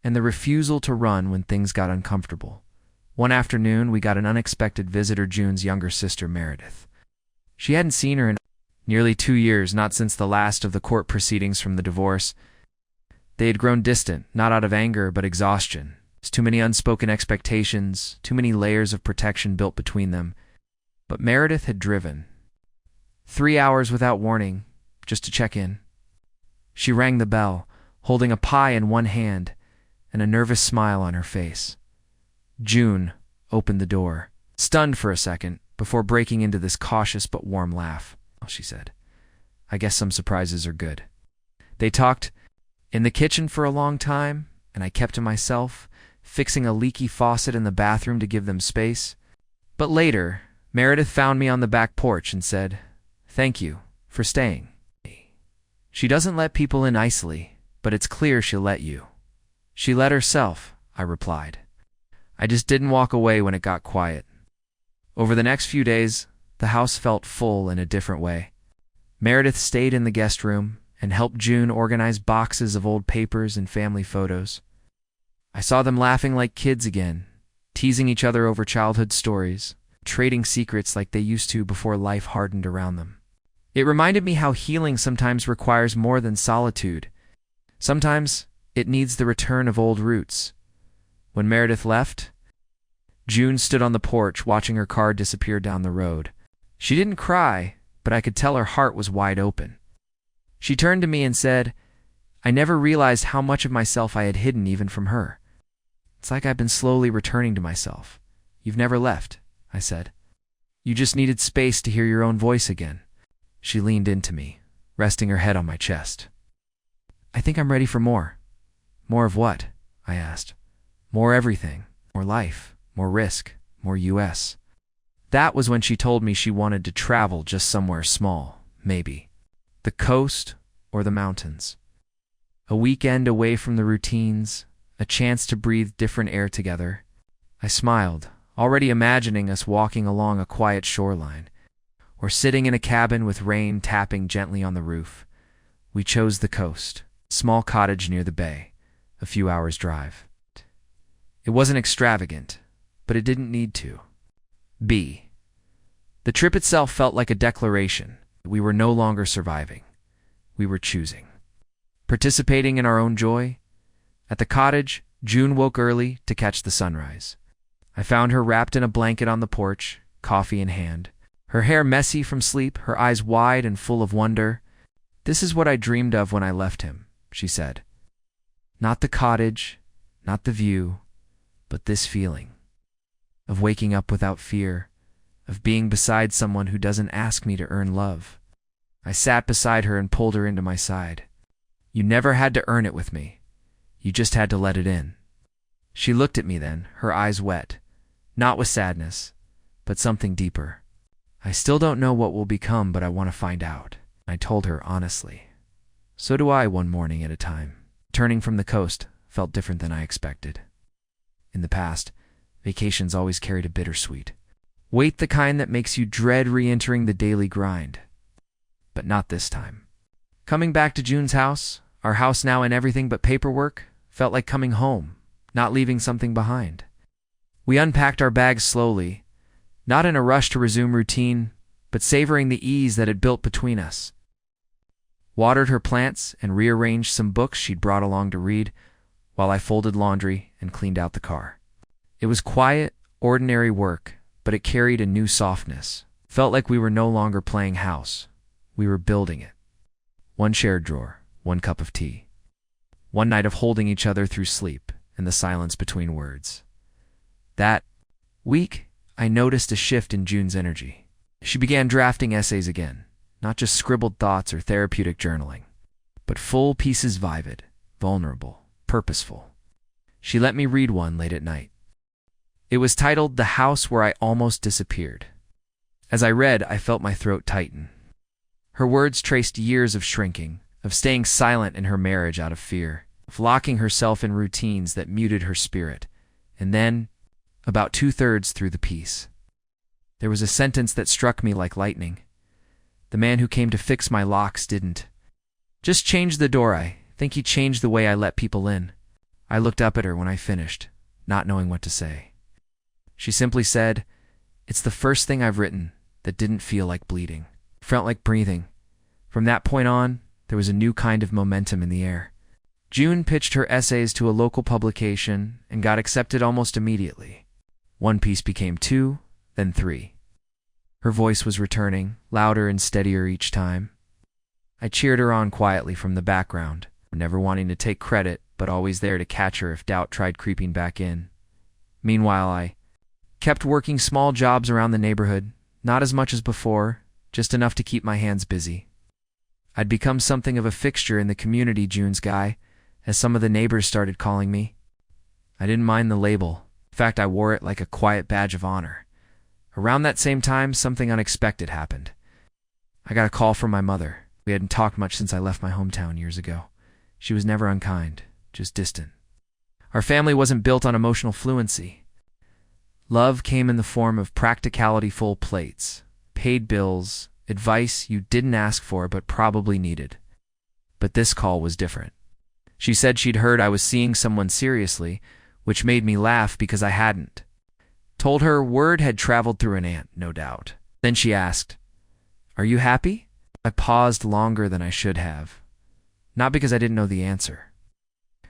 and the refusal to run when things got uncomfortable. One afternoon, we got an unexpected visitor, June's younger sister, Meredith. She hadn't seen her in Nearly 2 years, not since the last of the court proceedings from the divorce. They had grown distant, not out of anger, but exhaustion. Too many unspoken expectations, too many layers of protection built between them. But Meredith had driven. 3 hours without warning, just to check in. She rang the bell, holding a pie in one hand and a nervous smile on her face. June opened the door, stunned for a second, before breaking into this cautious but warm laugh. She said, "I guess some surprises are good." They talked in the kitchen for a long time, and I kept to myself, fixing a leaky faucet in the bathroom to give them space. But later, Meredith found me on the back porch and said, "Thank you for staying." She doesn't let people in easily, but it's clear she'll let you. She let herself, I replied. I just didn't walk away when it got quiet. Over the next few days, the house felt full in a different way. Meredith stayed in the guest room and helped June organize boxes of old papers and family photos. I saw them laughing like kids again, teasing each other over childhood stories, trading secrets like they used to before life hardened around them. It reminded me how healing sometimes requires more than solitude. Sometimes it needs the return of old roots. When Meredith left, June stood on the porch watching her car disappear down the road. She didn't cry, but I could tell her heart was wide open. She turned to me and said, "I never realized how much of myself I had hidden even from her. It's like I've been slowly returning to myself." "You've never left," I said. "You just needed space to hear your own voice again." She leaned into me, resting her head on my chest. "I think I'm ready for more." "More of what?" I asked. "More everything. More life, more risk, more US." That was when she told me she wanted to travel just somewhere small, maybe. The coast or the mountains. A weekend away from the routines, a chance to breathe different air together. I smiled, already imagining us walking along a quiet shoreline, or sitting in a cabin with rain tapping gently on the roof. We chose the coast, a small cottage near the bay, a few hours' drive. It wasn't extravagant, but it didn't need to. The trip itself felt like a declaration that we were no longer surviving. We were choosing. Participating in our own joy. At the cottage, June woke early to catch the sunrise. I found her wrapped in a blanket on the porch, coffee in hand. Her hair messy from sleep, her eyes wide and full of wonder. "This is what I dreamed of when I left him," she said. "Not the cottage, not the view, but this feeling. Of waking up without fear, of being beside someone who doesn't ask me to earn love." I sat beside her and pulled her into my side. "You never had to earn it with me. You just had to let it in." She looked at me then, her eyes wet, not with sadness, but something deeper. "I still don't know what will become, but I want to find out." I told her honestly. So do I, one morning at a time. Turning from the coast felt different than I expected. In the past, vacations always carried a bittersweet weight, the kind that makes you dread re-entering the daily grind. But not this time. Coming back to June's house, our house now in everything but paperwork, felt like coming home, not leaving something behind. We unpacked our bags slowly, not in a rush to resume routine, but savoring the ease that had built between us. Watered her plants and rearranged some books she'd brought along to read, while I folded laundry and cleaned out the car. It was quiet, ordinary work, but it carried a new softness. Felt like we were no longer playing house. We were building it. One shared drawer, one cup of tea. One night of holding each other through sleep and the silence between words. That week, I noticed a shift in June's energy. She began drafting essays again, not just scribbled thoughts or therapeutic journaling, but full pieces, vivid, vulnerable, purposeful. She let me read one late at night. It was titled "The House Where I Almost Disappeared." As I read, I felt my throat tighten. Her words traced years of shrinking, of staying silent in her marriage out of fear, of locking herself in routines that muted her spirit. And then, about 2/3 through the piece, there was a sentence that struck me like lightning. "The man who came to fix my locks didn't just change the door. I think he changed the way I let people in." I looked up at her when I finished, not knowing what to say. She simply said, "It's the first thing I've written that didn't feel like bleeding. Felt like breathing, From that point on, there was a new kind of momentum in the air. June pitched her essays to a local publication and got accepted almost immediately. One piece became 2, then 3. Her voice was returning, louder and steadier each time. I cheered her on quietly from the background, never wanting to take credit, but always there to catch her if doubt tried creeping back in. Meanwhile, I kept working small jobs around the neighborhood, not as much as before, just enough to keep my hands busy. I'd become something of a fixture in the community, June's guy, as some of the neighbors started calling me. I didn't mind the label. In fact, I wore it like a quiet badge of honor. Around that same time, something unexpected happened. I got a call from my mother. We hadn't talked much since I left my hometown years ago. She was never unkind, just distant. Our family wasn't built on emotional fluency. Love came in the form of practicality-full plates, paid bills, advice you didn't ask for but probably needed. But this call was different. She said she'd heard I was seeing someone seriously, which made me laugh because I hadn't. Told her word had traveled through an aunt, no doubt. Then she asked, "Are you happy?" I paused longer than I should have. Not because I didn't know the answer,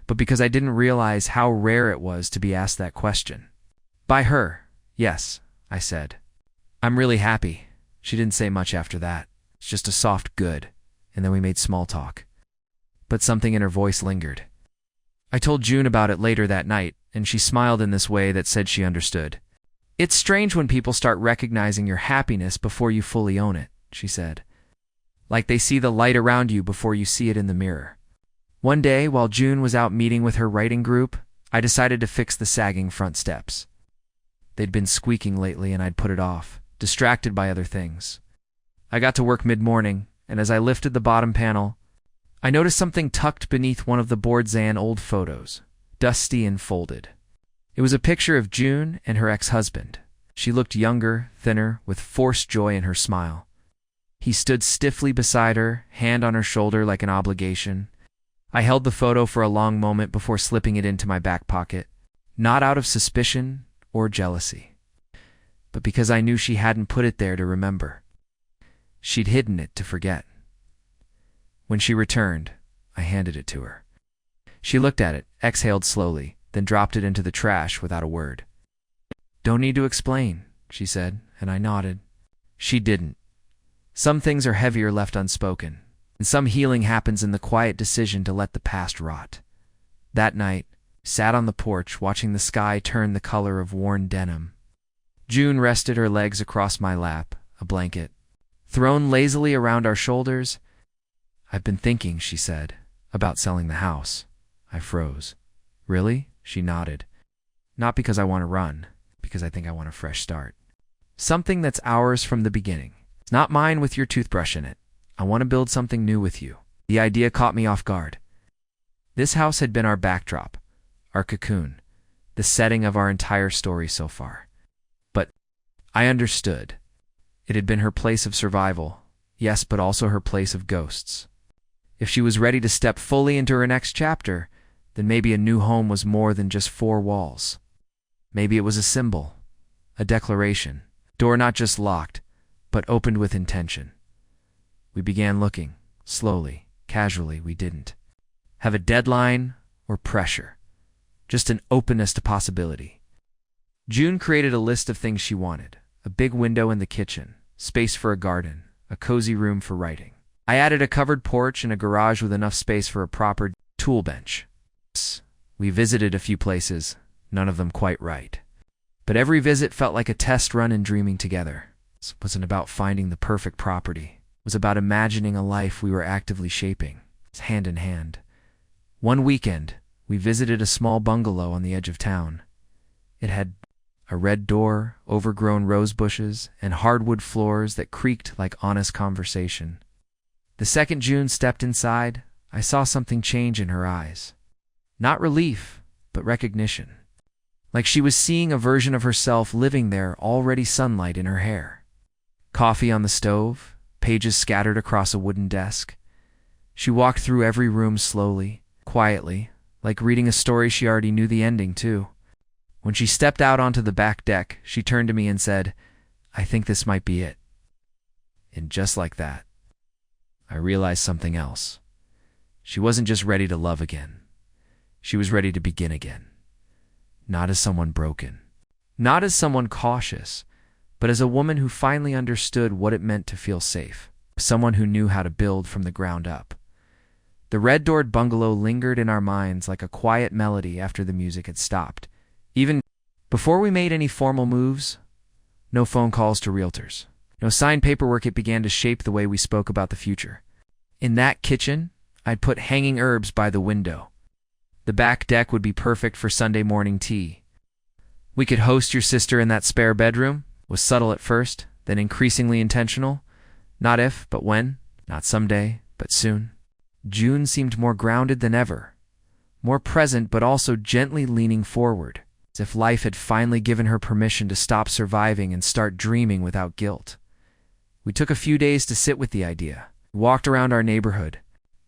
but because I didn't realize how rare it was to be asked that question. By her, yes, I said. "I'm really happy." She didn't say much after that. It's just a soft good, and then we made small talk. But something in her voice lingered. I told June about it later that night, and she smiled in this way that said she understood. "It's strange when people start recognizing your happiness before you fully own it," she said. "Like they see the light around you before you see it in the mirror." One day, while June was out meeting with her writing group, I decided to fix the sagging front steps. They'd been squeaking lately, and I'd put it off, distracted by other things. I got to work mid-morning, and as I lifted the bottom panel, I noticed something tucked beneath one of the Bordzan old photos, dusty and folded. It was a picture of June and her ex-husband. She looked younger, thinner, with forced joy in her smile. He stood stiffly beside her, hand on her shoulder like an obligation. I held the photo for a long moment before slipping it into my back pocket, not out of suspicion or jealousy, but because I knew she hadn't put it there to remember. She'd hidden it to forget. When she returned, I handed it to her. She looked at it, exhaled slowly, then dropped it into the trash without a word. "Don't need to explain," she said, and I nodded. She didn't. Some things are heavier left unspoken, and some healing happens in the quiet decision to let the past rot. That night, sat on the porch watching the sky turn the color of worn denim. June rested her legs across my lap, a blanket thrown lazily around our shoulders. "I've been thinking," she said, "about selling the house." I froze. "Really?" She nodded. "Not because I want to run, because I think I want a fresh start. Something that's ours from the beginning. It's not mine with your toothbrush in it. I want to build something new with you." The idea caught me off guard. This house had been our backdrop, our cocoon, the setting of our entire story so far. But I understood. It had been her place of survival, yes, but also her place of ghosts. If she was ready to step fully into her next chapter, then maybe a new home was more than just 4 walls. Maybe it was a symbol, a declaration, door not just locked, but opened with intention. We began looking, slowly, casually. We didn't have a deadline or pressure, just an openness to possibility. June created a list of things she wanted: a big window in the kitchen, space for a garden, a cozy room for writing. I added a covered porch and a garage with enough space for a proper tool bench. We visited a few places, none of them quite right. But every visit felt like a test run in dreaming together. It wasn't about finding the perfect property. It was about imagining a life we were actively shaping, hand in hand. One weekend, we visited a small bungalow on the edge of town. It had a red door, overgrown rose bushes, and hardwood floors that creaked like honest conversation. The second June stepped inside, I saw something change in her eyes. Not relief, but recognition. Like she was seeing a version of herself living there, already sunlight in her hair. Coffee on the stove, pages scattered across a wooden desk. She walked through every room slowly, quietly, like reading a story she already knew the ending to. When she stepped out onto the back deck, she turned to me and said, "I think this might be it." And just like that, I realized something else. She wasn't just ready to love again. She was ready to begin again. Not as someone broken. Not as someone cautious, but as a woman who finally understood what it meant to feel safe. Someone who knew how to build from the ground up. The red-doored bungalow lingered in our minds like a quiet melody after the music had stopped. Even before we made any formal moves, no phone calls to realtors, no signed paperwork, it began to shape the way we spoke about the future. In that kitchen, I'd put hanging herbs by the window. The back deck would be perfect for Sunday morning tea. We could host your sister in that spare bedroom. Was subtle at first, then increasingly intentional. Not if, but when. Not someday, but soon. June seemed more grounded than ever. More present, but also gently leaning forward, as if life had finally given her permission to stop surviving and start dreaming without guilt. We took a few days to sit with the idea. We walked around our neighborhood,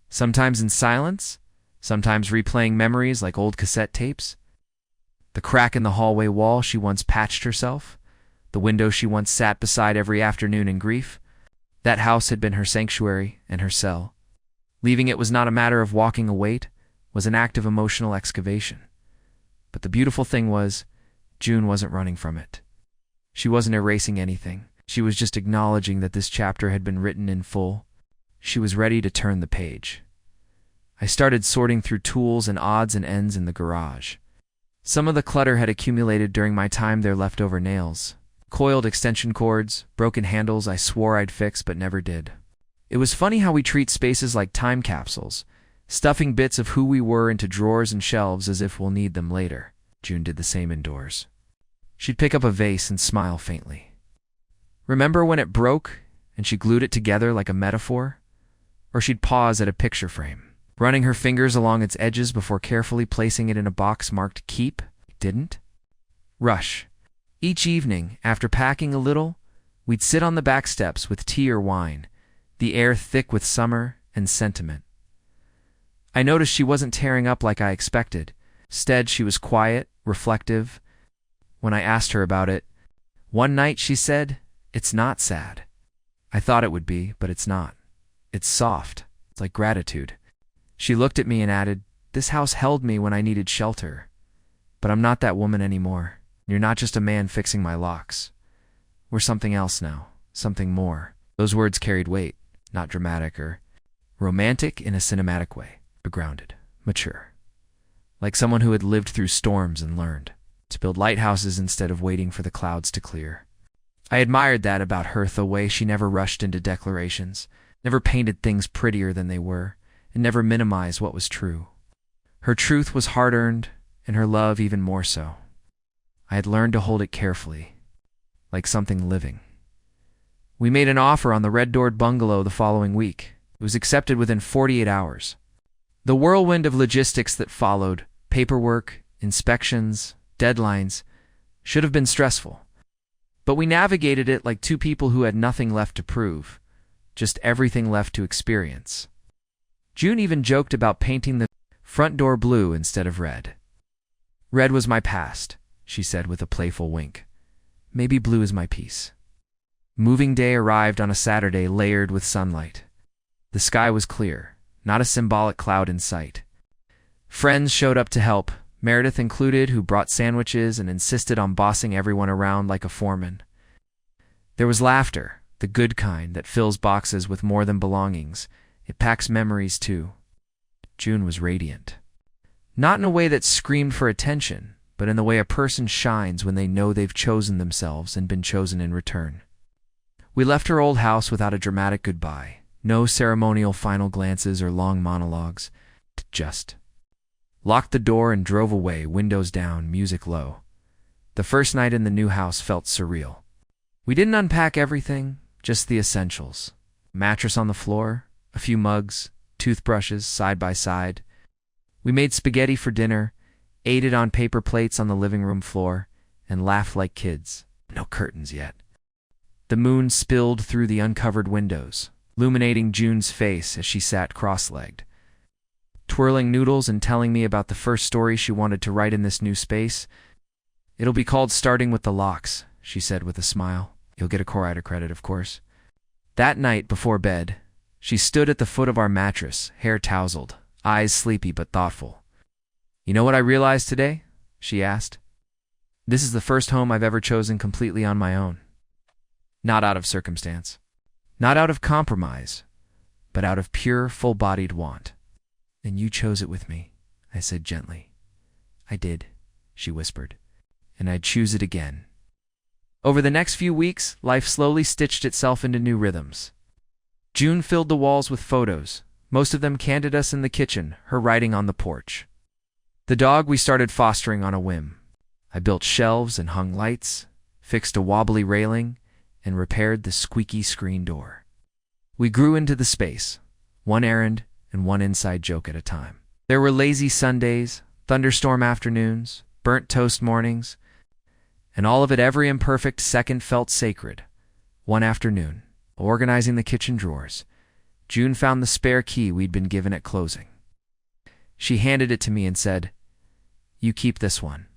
sometimes in silence, sometimes replaying memories like old cassette tapes. The crack in the hallway wall she once patched herself, the window she once sat beside every afternoon in grief. That house had been her sanctuary and her cell. Leaving it was not a matter of walking a weight, was an act of emotional excavation. But the beautiful thing was, June wasn't running from it. She wasn't erasing anything. She was just acknowledging that this chapter had been written in full. She was ready to turn the page. I started sorting through tools and odds and ends in the garage. Some of the clutter had accumulated during my time there, leftover nails, coiled extension cords, broken handles I swore I'd fix but never did. It was funny how we treat spaces like time capsules, stuffing bits of who we were into drawers and shelves as if we'll need them later. June did the same indoors. She'd pick up a vase and smile faintly. Remember when it broke and she glued it together like a metaphor? Or she'd pause at a picture frame, running her fingers along its edges before carefully placing it in a box marked keep. Didn't rush. Each evening, after packing a little, we'd sit on the back steps with tea or wine, the air thick with summer and sentiment. I noticed she wasn't tearing up like I expected. Instead, she was quiet, reflective. When I asked her about it, one night she said, "It's not sad. I thought it would be, but it's not. It's soft. It's like gratitude." She looked at me and added, "This house held me when I needed shelter. But I'm not that woman anymore. You're not just a man fixing my locks. We're something else now, something more." Those words carried weight, not dramatic or romantic in a cinematic way, but grounded, mature. Like someone who had lived through storms and learned to build lighthouses instead of waiting for the clouds to clear. I admired that about her, the way she never rushed into declarations, never painted things prettier than they were, and never minimized what was true. Her truth was hard-earned, and her love even more so. I had learned to hold it carefully, like something living. We made an offer on the red-doored bungalow the following week. It was accepted within 48 hours. The whirlwind of logistics that followed, paperwork, inspections, deadlines, should have been stressful. But we navigated it like two people who had nothing left to prove, just everything left to experience. June even joked about painting the front door blue instead of red. "Red was my past," she said with a playful wink. "Maybe blue is my peace." Moving day arrived on a Saturday layered with sunlight. The sky was clear, not a symbolic cloud in sight. Friends showed up to help, Meredith included, who brought sandwiches and insisted on bossing everyone around like a foreman. There was laughter, the good kind that fills boxes with more than belongings. It packs memories too. June was radiant. Not in a way that screamed for attention, but in the way a person shines when they know they've chosen themselves and been chosen in return. We left her old house without a dramatic goodbye. No ceremonial final glances or long monologues. Just locked the door and drove away, windows down, music low. The first night in the new house felt surreal. We didn't unpack everything, just the essentials. A mattress on the floor, a few mugs, toothbrushes side by side. We made spaghetti for dinner, ate it on paper plates on the living room floor, and laughed like kids. No curtains yet. The moon spilled through the uncovered windows, illuminating June's face as she sat cross-legged, twirling noodles and telling me about the first story she wanted to write in this new space. "It'll be called Starting with the Locks," she said with a smile. "You'll get a co-writer credit, of course." That night before bed, She stood at the foot of our mattress, hair tousled, eyes sleepy but thoughtful. "You know what I realized today?" she asked. "This is the first home I've ever chosen completely on my own. Not out of circumstance. Not out of compromise, but out of pure, full-bodied want." "And you chose it with me," I said gently. "I did," she whispered, "and I'd choose it again." Over the next few weeks, life slowly stitched itself into new rhythms. June filled the walls with photos, most of them candid us in the kitchen, her writing on the porch. The dog we started fostering on a whim. I built shelves and hung lights, fixed a wobbly railing, and repaired the squeaky screen door. We grew into the space, one errand and one inside joke at a time. There were lazy Sundays, thunderstorm afternoons, burnt toast mornings, and all of it every imperfect second felt sacred. One afternoon, organizing the kitchen drawers, June found the spare key we'd been given at closing. She handed it to me and said, "You keep this one."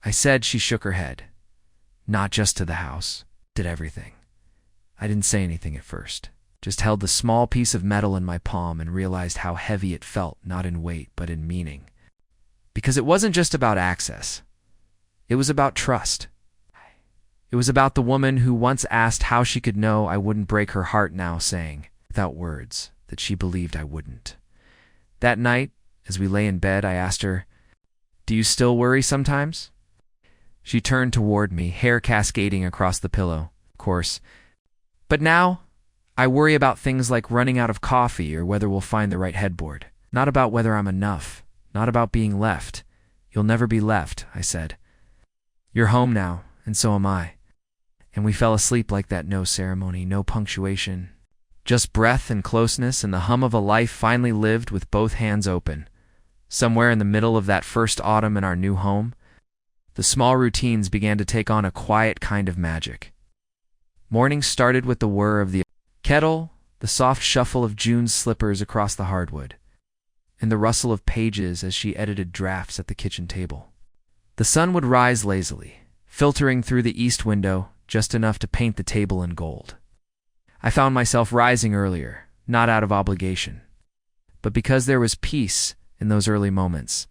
I said. She shook her head. "Not just to the house, did everything." I didn't say anything at first, just held the small piece of metal in my palm and realized how heavy it felt, not in weight, but in meaning. Because it wasn't just about access. It was about trust. It was about the woman who once asked how she could know I wouldn't break her heart, now saying, without words, that she believed I wouldn't. That night, as we lay in bed, I asked her, "Do you still worry sometimes?" She turned toward me, hair cascading across the pillow, of course. "But now, I worry about things like running out of coffee or whether we'll find the right headboard. Not about whether I'm enough, not about being left. You'll never be left," I said. "You're home now, and so am I." And we fell asleep like that, no ceremony, no punctuation. Just breath and closeness and the hum of a life finally lived with both hands open. Somewhere in the middle of that first autumn in our new home, the small routines began to take on a quiet kind of magic. Mornings started with the whir of the kettle, the soft shuffle of June's slippers across the hardwood, and the rustle of pages as she edited drafts at the kitchen table. The sun would rise lazily, filtering through the east window, just enough to paint the table in gold. I found myself rising earlier, not out of obligation, but because there was peace in those early moments,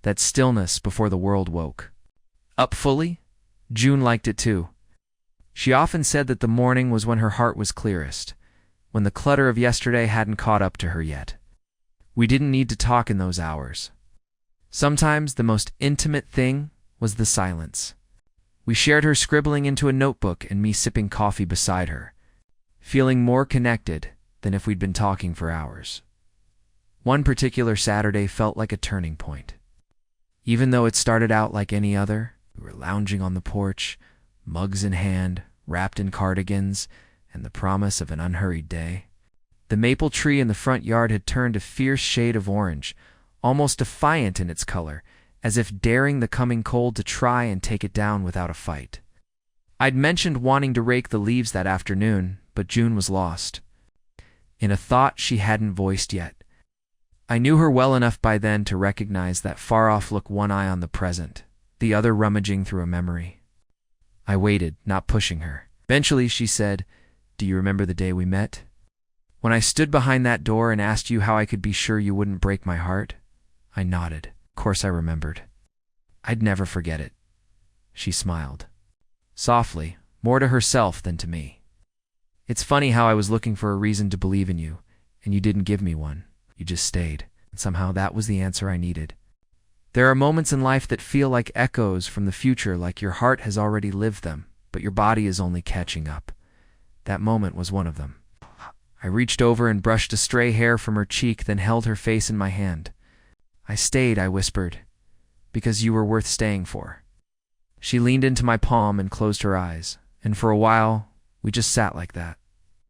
that stillness before the world woke. Up fully? June liked it too. She often said that the morning was when her heart was clearest, when the clutter of yesterday hadn't caught up to her yet. We didn't need to talk in those hours. Sometimes the most intimate thing was the silence. We shared her scribbling into a notebook and me sipping coffee beside her, feeling more connected than if we'd been talking for hours. One particular Saturday felt like a turning point. Even though it started out like any other, we were lounging on the porch, mugs in hand, wrapped in cardigans, and the promise of an unhurried day. The maple tree in the front yard had turned a fierce shade of orange, almost defiant in its color, as if daring the coming cold to try and take it down without a fight. I'd mentioned wanting to rake the leaves that afternoon, but June was lost in a thought she hadn't voiced yet. I knew her well enough by then to recognize that far-off look, one eye on the present, the other rummaging through a memory. I waited, not pushing her. Eventually she said, "Do you remember the day we met? When I stood behind that door and asked you how I could be sure you wouldn't break my heart?" I nodded. Of course I remembered. "I'd never forget it." She smiled. Softly, more to herself than to me. "It's funny how I was looking for a reason to believe in you, and you didn't give me one. You just stayed, and somehow that was the answer I needed. There are moments in life that feel like echoes from the future, like your heart has already lived them, but your body is only catching up. That moment was one of them." I reached over and brushed a stray hair from her cheek, then held her face in my hand. "I stayed," I whispered, "because you were worth staying for." She leaned into my palm and closed her eyes, and for a while, we just sat like that,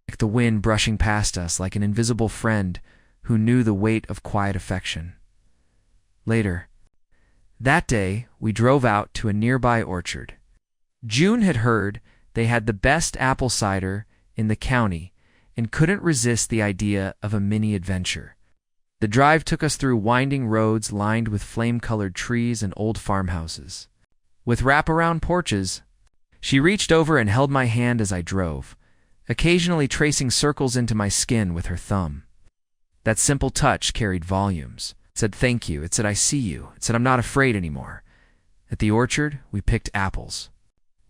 like the wind brushing past us, like an invisible friend who knew the weight of quiet affection. Later, that day, we drove out to a nearby orchard. June had heard they had the best apple cider in the county and couldn't resist the idea of a mini adventure. The drive took us through winding roads lined with flame-colored trees and old farmhouses, with wraparound porches. She reached over and held my hand as I drove, occasionally tracing circles into my skin with her thumb. That simple touch carried volumes. It said thank you. It said I see you. It said I'm not afraid anymore. At the orchard, we picked apples,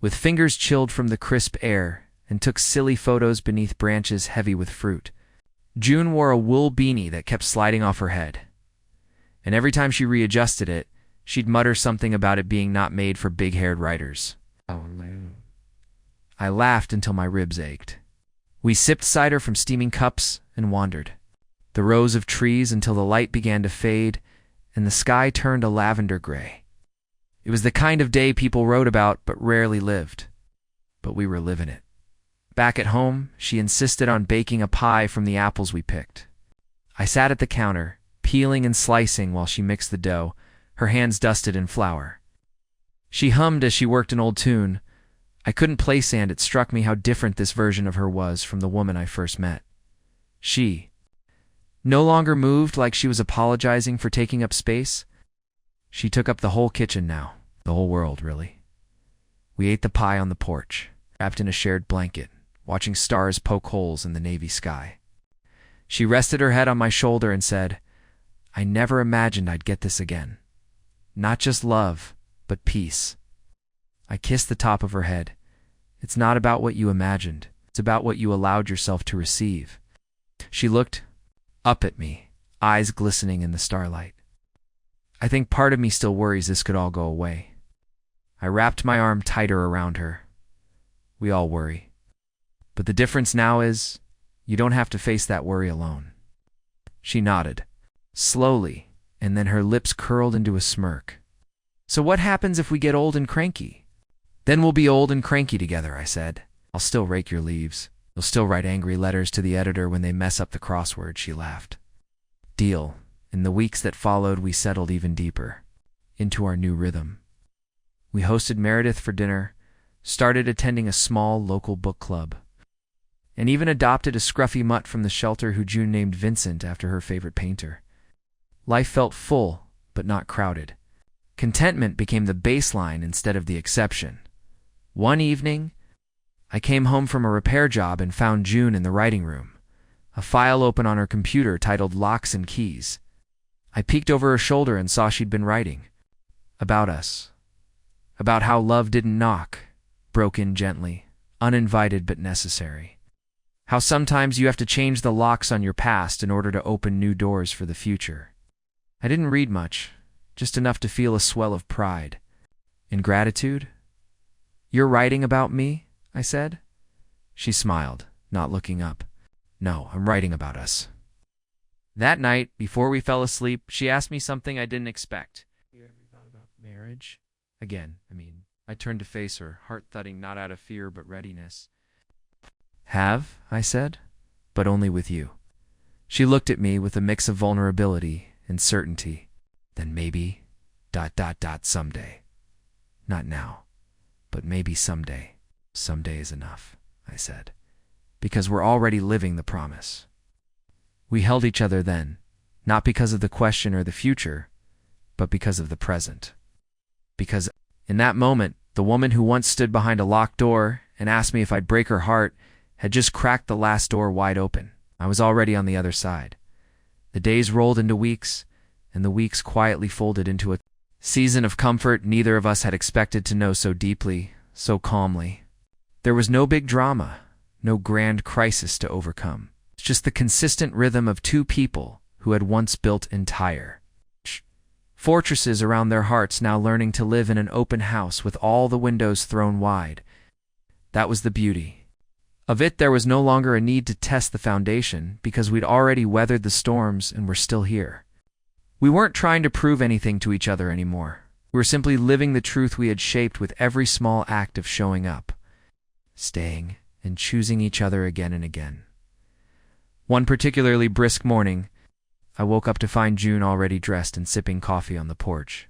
with fingers chilled from the crisp air, and took silly photos beneath branches heavy with fruit. June wore a wool beanie that kept sliding off her head, and every time she readjusted it, she'd mutter something about it being not made for big-haired writers. Oh, no. I laughed until my ribs ached. We sipped cider from steaming cups and wandered the rows of trees until the light began to fade and the sky turned a lavender gray. It was the kind of day people wrote about but rarely lived. But we were living it. Back at home, she insisted on baking a pie from the apples we picked. I sat at the counter, peeling and slicing while she mixed the dough, her hands dusted in flour. She hummed as she worked an old tune. I couldn't place, and it struck me how different this version of her was from the woman I first met. She no longer moved like she was apologizing for taking up space. She took up the whole kitchen now, the whole world, really. We ate the pie on the porch, wrapped in a shared blanket, watching stars poke holes in the navy sky. She rested her head on my shoulder and said, I never imagined I'd get this again. Not just love, but peace. I kissed the top of her head. It's not about what you imagined. It's about what you allowed yourself to receive. She looked up at me, eyes glistening in the starlight. I think part of me still worries this could all go away. I wrapped my arm tighter around her. We all worry. But the difference now is, you don't have to face that worry alone. She nodded, slowly, and then her lips curled into a smirk. So what happens if we get old and cranky? Then we'll be old and cranky together, I said. I'll still rake your leaves. You'll still write angry letters to the editor when they mess up the crossword, she laughed. Deal. In the weeks that followed, we settled even deeper into our new rhythm. We hosted Meredith for dinner, started attending a small local book club, and even adopted a scruffy mutt from the shelter who June named Vincent after her favorite painter. Life felt full, but not crowded. Contentment became the baseline instead of the exception. One evening, I came home from a repair job and found June in the writing room, a file open on her computer titled Locks and Keys. I peeked over her shoulder and saw she'd been writing. About us. About how love didn't knock, broke in gently, uninvited but necessary. How sometimes you have to change the locks on your past in order to open new doors for the future. I didn't read much, just enough to feel a swell of pride. In gratitude? You're writing about me? I said. She smiled, not looking up. No, I'm writing about us. That night, before we fell asleep, she asked me something I didn't expect. You ever thought about marriage? Again, I turned to face her, heart thudding not out of fear but readiness. Have, I said, but only with you. She looked at me with a mix of vulnerability and certainty. Then maybe, someday. Not now, but maybe someday. Someday is enough, I said, because we're already living the promise. We held each other then, not because of the question or the future, but because of the present. Because in that moment, the woman who once stood behind a locked door and asked me if I'd break her heart had just cracked the last door wide open. I was already on the other side. The days rolled into weeks, and the weeks quietly folded into a season of comfort neither of us had expected to know so deeply, so calmly. There was no big drama, no grand crisis to overcome. It's just the consistent rhythm of two people who had once built entire fortresses around their hearts, now learning to live in an open house with all the windows thrown wide. That was the beauty of it. There was no longer a need to test the foundation because we'd already weathered the storms and were still here. We weren't trying to prove anything to each other anymore. We were simply living the truth we had shaped with every small act of showing up, staying, and choosing each other again and again. One particularly brisk morning, I woke up to find June already dressed and sipping coffee on the porch.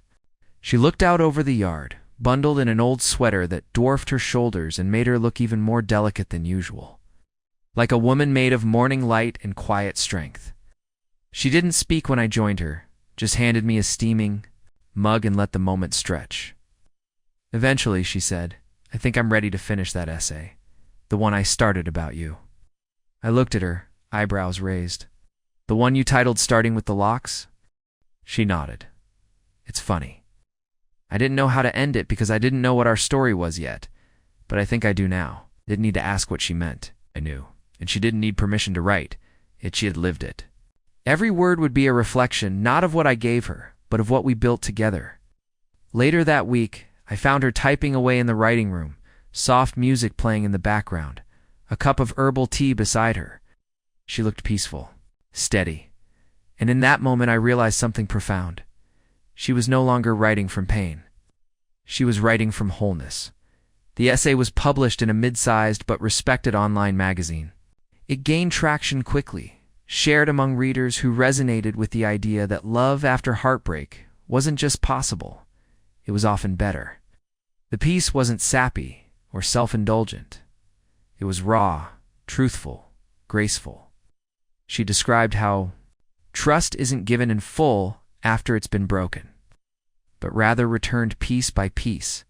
She looked out over the yard, bundled in an old sweater that dwarfed her shoulders and made her look even more delicate than usual, like a woman made of morning light and quiet strength. She didn't speak when I joined her, just handed me a steaming mug and let the moment stretch. Eventually, she said, I think I'm ready to finish that essay. The one I started about you. I looked at her, eyebrows raised. The one you titled Starting with the Locks? She nodded. It's funny. I didn't know how to end it because I didn't know what our story was yet, but I think I do now. Didn't need to ask what she meant. I knew. And she didn't need permission to write. She had lived it. Every word would be a reflection, not of what I gave her, but of what we built together. Later that week, I found her typing away in the writing room, soft music playing in the background, a cup of herbal tea beside her. She looked peaceful, steady, and in that moment I realized something profound. She was no longer writing from pain. She was writing from wholeness. The essay was published in a mid-sized but respected online magazine. It gained traction quickly, shared among readers who resonated with the idea that love after heartbreak wasn't just possible, it was often better. The piece wasn't sappy or self-indulgent. It was raw, truthful, graceful. She described how trust isn't given in full after it's been broken, but rather returned piece by piece,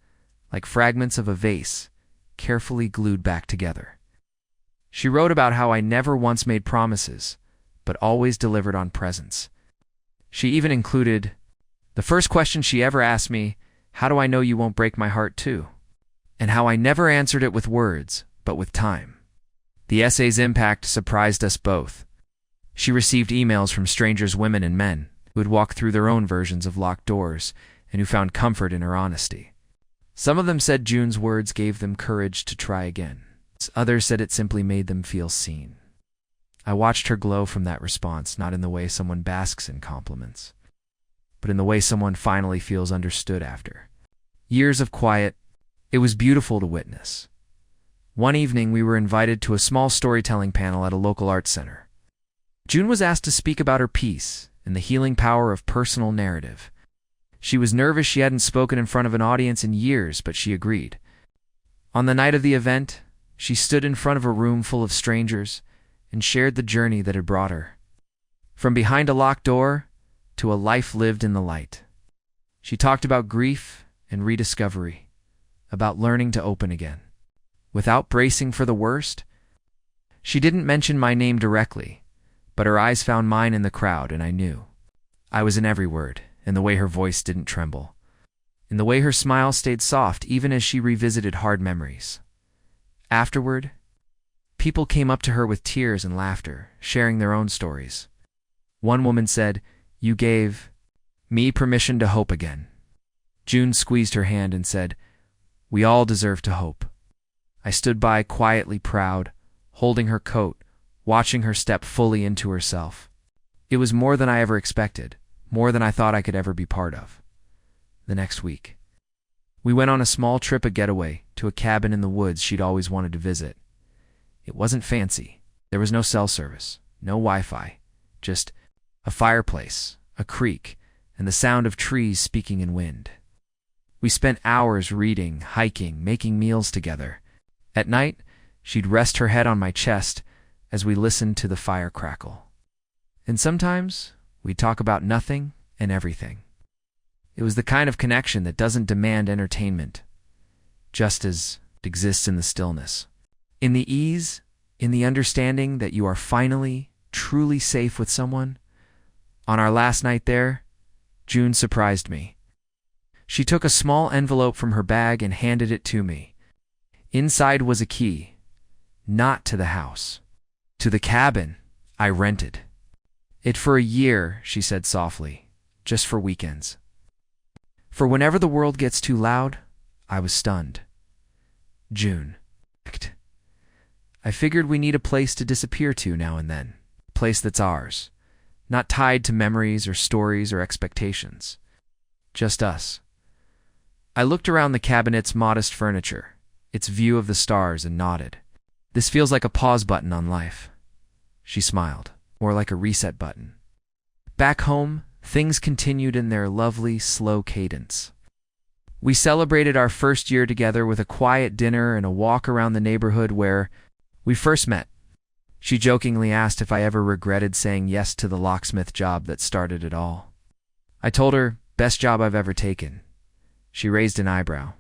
like fragments of a vase, carefully glued back together. She wrote about how I never once made promises, but always delivered on presents. She even included, the first question she ever asked me, how do I know you won't break my heart too? And how I never answered it with words, but with time. The essay's impact surprised us both. She received emails from strangers, women and men, who had walked through their own versions of locked doors and who found comfort in her honesty. Some of them said June's words gave them courage to try again. Others said it simply made them feel seen. I watched her glow from that response, not in the way someone basks in compliments, but in the way someone finally feels understood after years of quiet. It was beautiful to witness. One evening, we were invited to a small storytelling panel at a local arts center. June was asked to speak about her piece and the healing power of personal narrative. She was nervous. She hadn't spoken in front of an audience in years, but she agreed. On the night of the event, she stood in front of a room full of strangers and shared the journey that had brought her. From behind a locked door to a life lived in the light. She talked about grief and rediscovery, about learning to open again, without bracing for the worst. She didn't mention my name directly, but her eyes found mine in the crowd, and I knew. I was in every word, in the way her voice didn't tremble, in the way her smile stayed soft even as she revisited hard memories. Afterward, people came up to her with tears and laughter, sharing their own stories. One woman said, "You gave me permission to hope again." June squeezed her hand and said, "We all deserve to hope." I stood by, quietly proud, holding her coat, watching her step fully into herself. It was more than I ever expected, more than I thought I could ever be part of. The next week, we went on a small trip, a getaway, to a cabin in the woods she'd always wanted to visit. It wasn't fancy. There was no cell service, no Wi-Fi, just a fireplace, a creek, and the sound of trees speaking in wind. We spent hours reading, hiking, making meals together. At night, she'd rest her head on my chest as we listened to the fire crackle. And sometimes, we'd talk about nothing and everything. It was the kind of connection that doesn't demand entertainment, just as it exists in the stillness. In the ease, in the understanding that you are finally, truly safe with someone. On our last night there, June surprised me. She took a small envelope from her bag and handed it to me. Inside was a key, not to the house, to the cabin I rented. It for a year, she said softly, just for weekends. For whenever the world gets too loud, I was stunned. June. I figured we need a place to disappear to now and then, a place that's ours, not tied to memories or stories or expectations. Just us. I looked around the cabinet's modest furniture, its view of the stars, and nodded. This feels like a pause button on life. She smiled, more like a reset button. Back home, things continued in their lovely, slow cadence. We celebrated our first year together with a quiet dinner and a walk around the neighborhood where we first met. She jokingly asked if I ever regretted saying yes to the locksmith job that started it all. I told her, best job I've ever taken. She raised an eyebrow.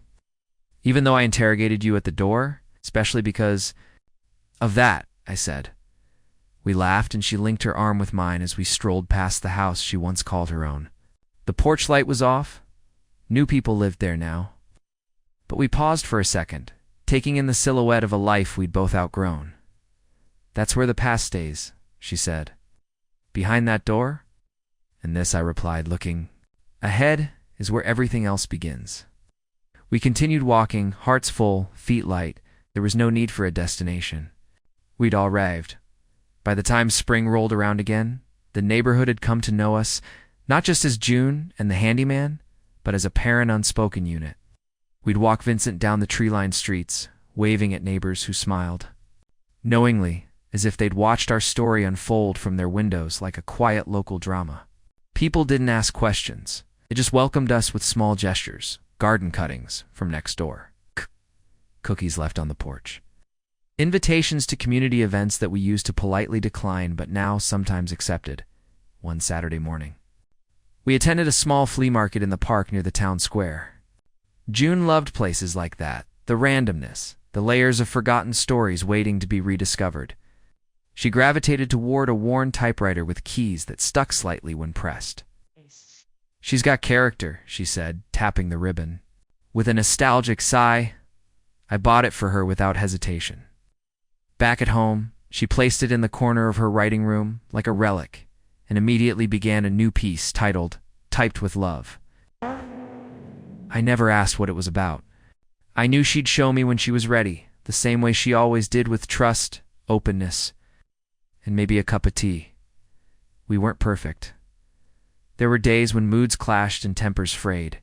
Even though I interrogated you at the door, especially because "Of that," I said. We laughed, and she linked her arm with mine as we strolled past the house she once called her own. The porch light was off. New people lived there now. But we paused for a second, taking in the silhouette of a life we'd both outgrown. "That's where the past stays," she said. "Behind that door?" And this I replied, looking. "Ahead is where everything else begins." We continued walking, hearts full, feet light. There was no need for a destination. We'd all arrived. By the time spring rolled around again, the neighborhood had come to know us, not just as June and the handyman, but as a parent unspoken unit. We'd walk Vincent down the tree-lined streets, waving at neighbors who smiled, knowingly, as if they'd watched our story unfold from their windows like a quiet local drama. People didn't ask questions. They just welcomed us with small gestures, garden cuttings from next door, cookies left on the porch, invitations to community events that we used to politely decline but now sometimes accepted. One Saturday morning, we attended a small flea market in the park near the town square. June loved places like that, the randomness, the layers of forgotten stories waiting to be rediscovered. She gravitated toward a worn typewriter with keys that stuck slightly when pressed. "She's got character," she said, tapping the ribbon. With a nostalgic sigh, I bought it for her without hesitation. Back at home, she placed it in the corner of her writing room like a relic and immediately began a new piece titled, "Typed with Love." I never asked what it was about. I knew she'd show me when she was ready, the same way she always did, with trust, openness, and maybe a cup of tea. We weren't perfect. There were days when moods clashed and tempers frayed.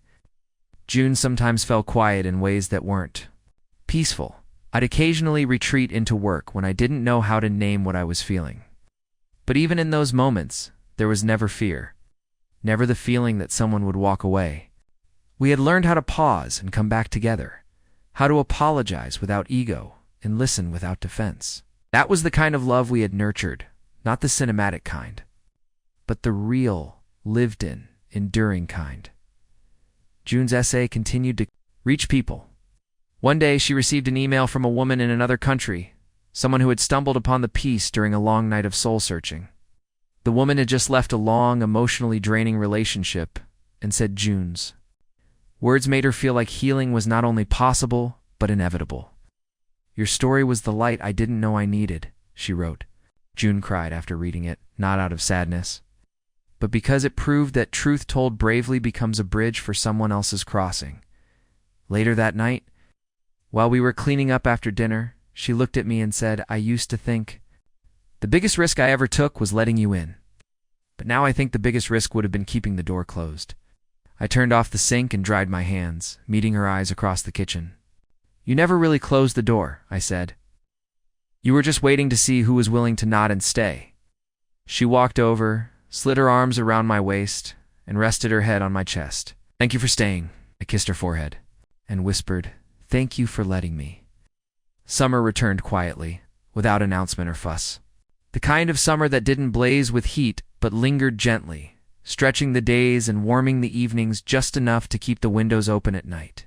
June sometimes fell quiet in ways that weren't peaceful. I'd occasionally retreat into work when I didn't know how to name what I was feeling. But even in those moments, there was never fear, never the feeling that someone would walk away. We had learned how to pause and come back together, how to apologize without ego and listen without defense. That was the kind of love we had nurtured, not the cinematic kind, but the real, lived-in, enduring kind. June's essay continued to reach people. One day she received an email from a woman in another country, someone who had stumbled upon the piece during a long night of soul-searching. The woman had just left a long, emotionally draining relationship and said June's words made her feel like healing was not only possible, but inevitable. "Your story was the light I didn't know I needed," she wrote. June cried after reading it, not out of sadness, but because it proved that truth told bravely becomes a bridge for someone else's crossing. Later that night, while we were cleaning up after dinner, she looked at me and said, "I used to think the biggest risk I ever took was letting you in. But now I think the biggest risk would have been keeping the door closed." I turned off the sink and dried my hands, meeting her eyes across the kitchen. "You never really closed the door," I said. "You were just waiting to see who was willing to nod and stay." She walked over, slid her arms around my waist, and rested her head on my chest. "Thank you for staying." I kissed her forehead and whispered, "Thank you for letting me." Summer returned quietly, without announcement or fuss. The kind of summer that didn't blaze with heat, but lingered gently, stretching the days and warming the evenings just enough to keep the windows open at night.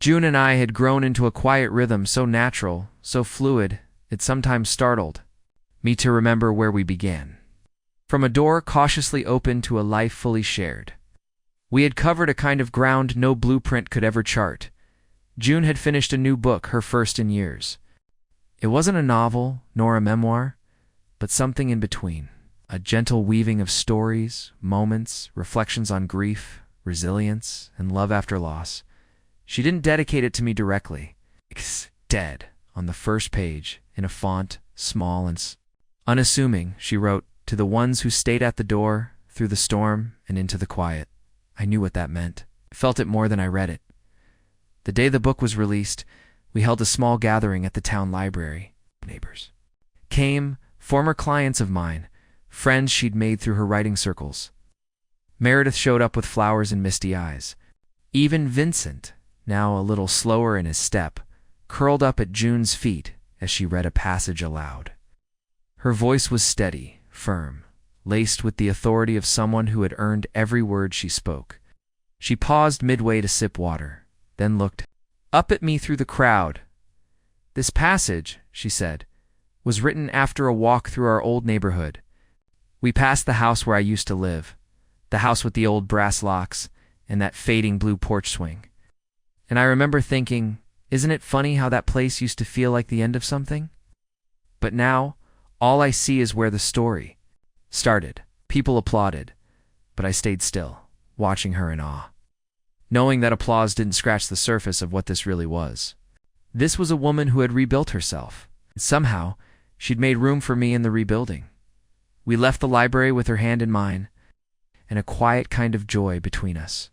June and I had grown into a quiet rhythm so natural, so fluid, it sometimes startled me to remember where we began. From a door cautiously open to a life fully shared. We had covered a kind of ground no blueprint could ever chart. June had finished a new book, her first in years. It wasn't a novel, nor a memoir, but something in between. A gentle weaving of stories, moments, reflections on grief, resilience, and love after loss. She didn't dedicate it to me directly. Instead, on the first page, in a font, small and unassuming, she wrote, "To the ones who stayed at the door, through the storm and into the quiet." I knew what that meant. I felt it more than I read it. The day the book was released, we held a small gathering at the town library. Neighbors came, former clients of mine, friends she'd made through her writing circles. Meredith showed up with flowers and misty eyes. Even Vincent, now a little slower in his step, curled up at June's feet as she read a passage aloud. Her voice was steady, firm, laced with the authority of someone who had earned every word she spoke. She paused midway to sip water, then looked up at me through the crowd. "This passage," she said, was written after a walk through our old neighborhood. We passed the house where I used to live, the house with the old brass locks and that fading blue porch swing. And I remember thinking, isn't it funny how that place used to feel like the end of something? But now, all I see is where the story started. People applauded, but I stayed still, watching her in awe, knowing that applause didn't scratch the surface of what this really was. This was a woman who had rebuilt herself. Somehow, she'd made room for me in the rebuilding. We left the library with her hand in mine, and a quiet kind of joy between us.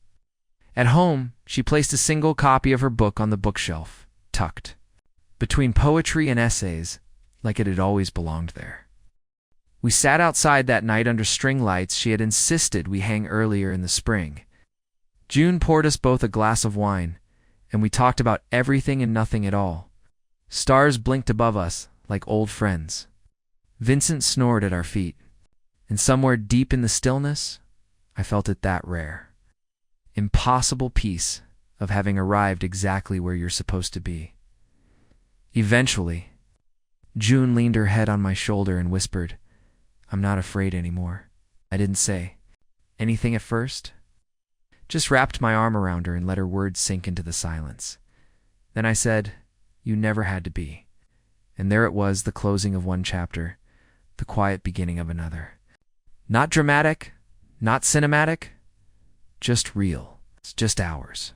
At home, she placed a single copy of her book on the bookshelf, tucked between poetry and essays, like it had always belonged there. We sat outside that night under string lights she had insisted we hang earlier in the spring. June poured us both a glass of wine, and we talked about everything and nothing at all. Stars blinked above us like old friends. Vincent snored at our feet, and somewhere deep in the stillness, I felt it that rare, impossible peace of having arrived exactly where you're supposed to be. Eventually, June leaned her head on my shoulder and whispered, "I'm not afraid anymore." I didn't say anything at first, just wrapped my arm around her and let her words sink into the silence. Then I said, "You never had to be." And there it was, the closing of one chapter, the quiet beginning of another. Not dramatic, not cinematic, just real. It's just ours.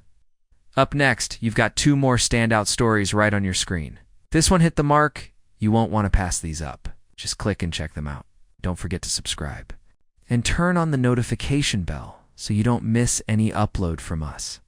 Up next, you've got two more standout stories right on your screen. If this one hit the mark, you won't want to pass these up. Just click and check them out. Don't forget to subscribe. And turn on the notification bell so you don't miss any upload from us.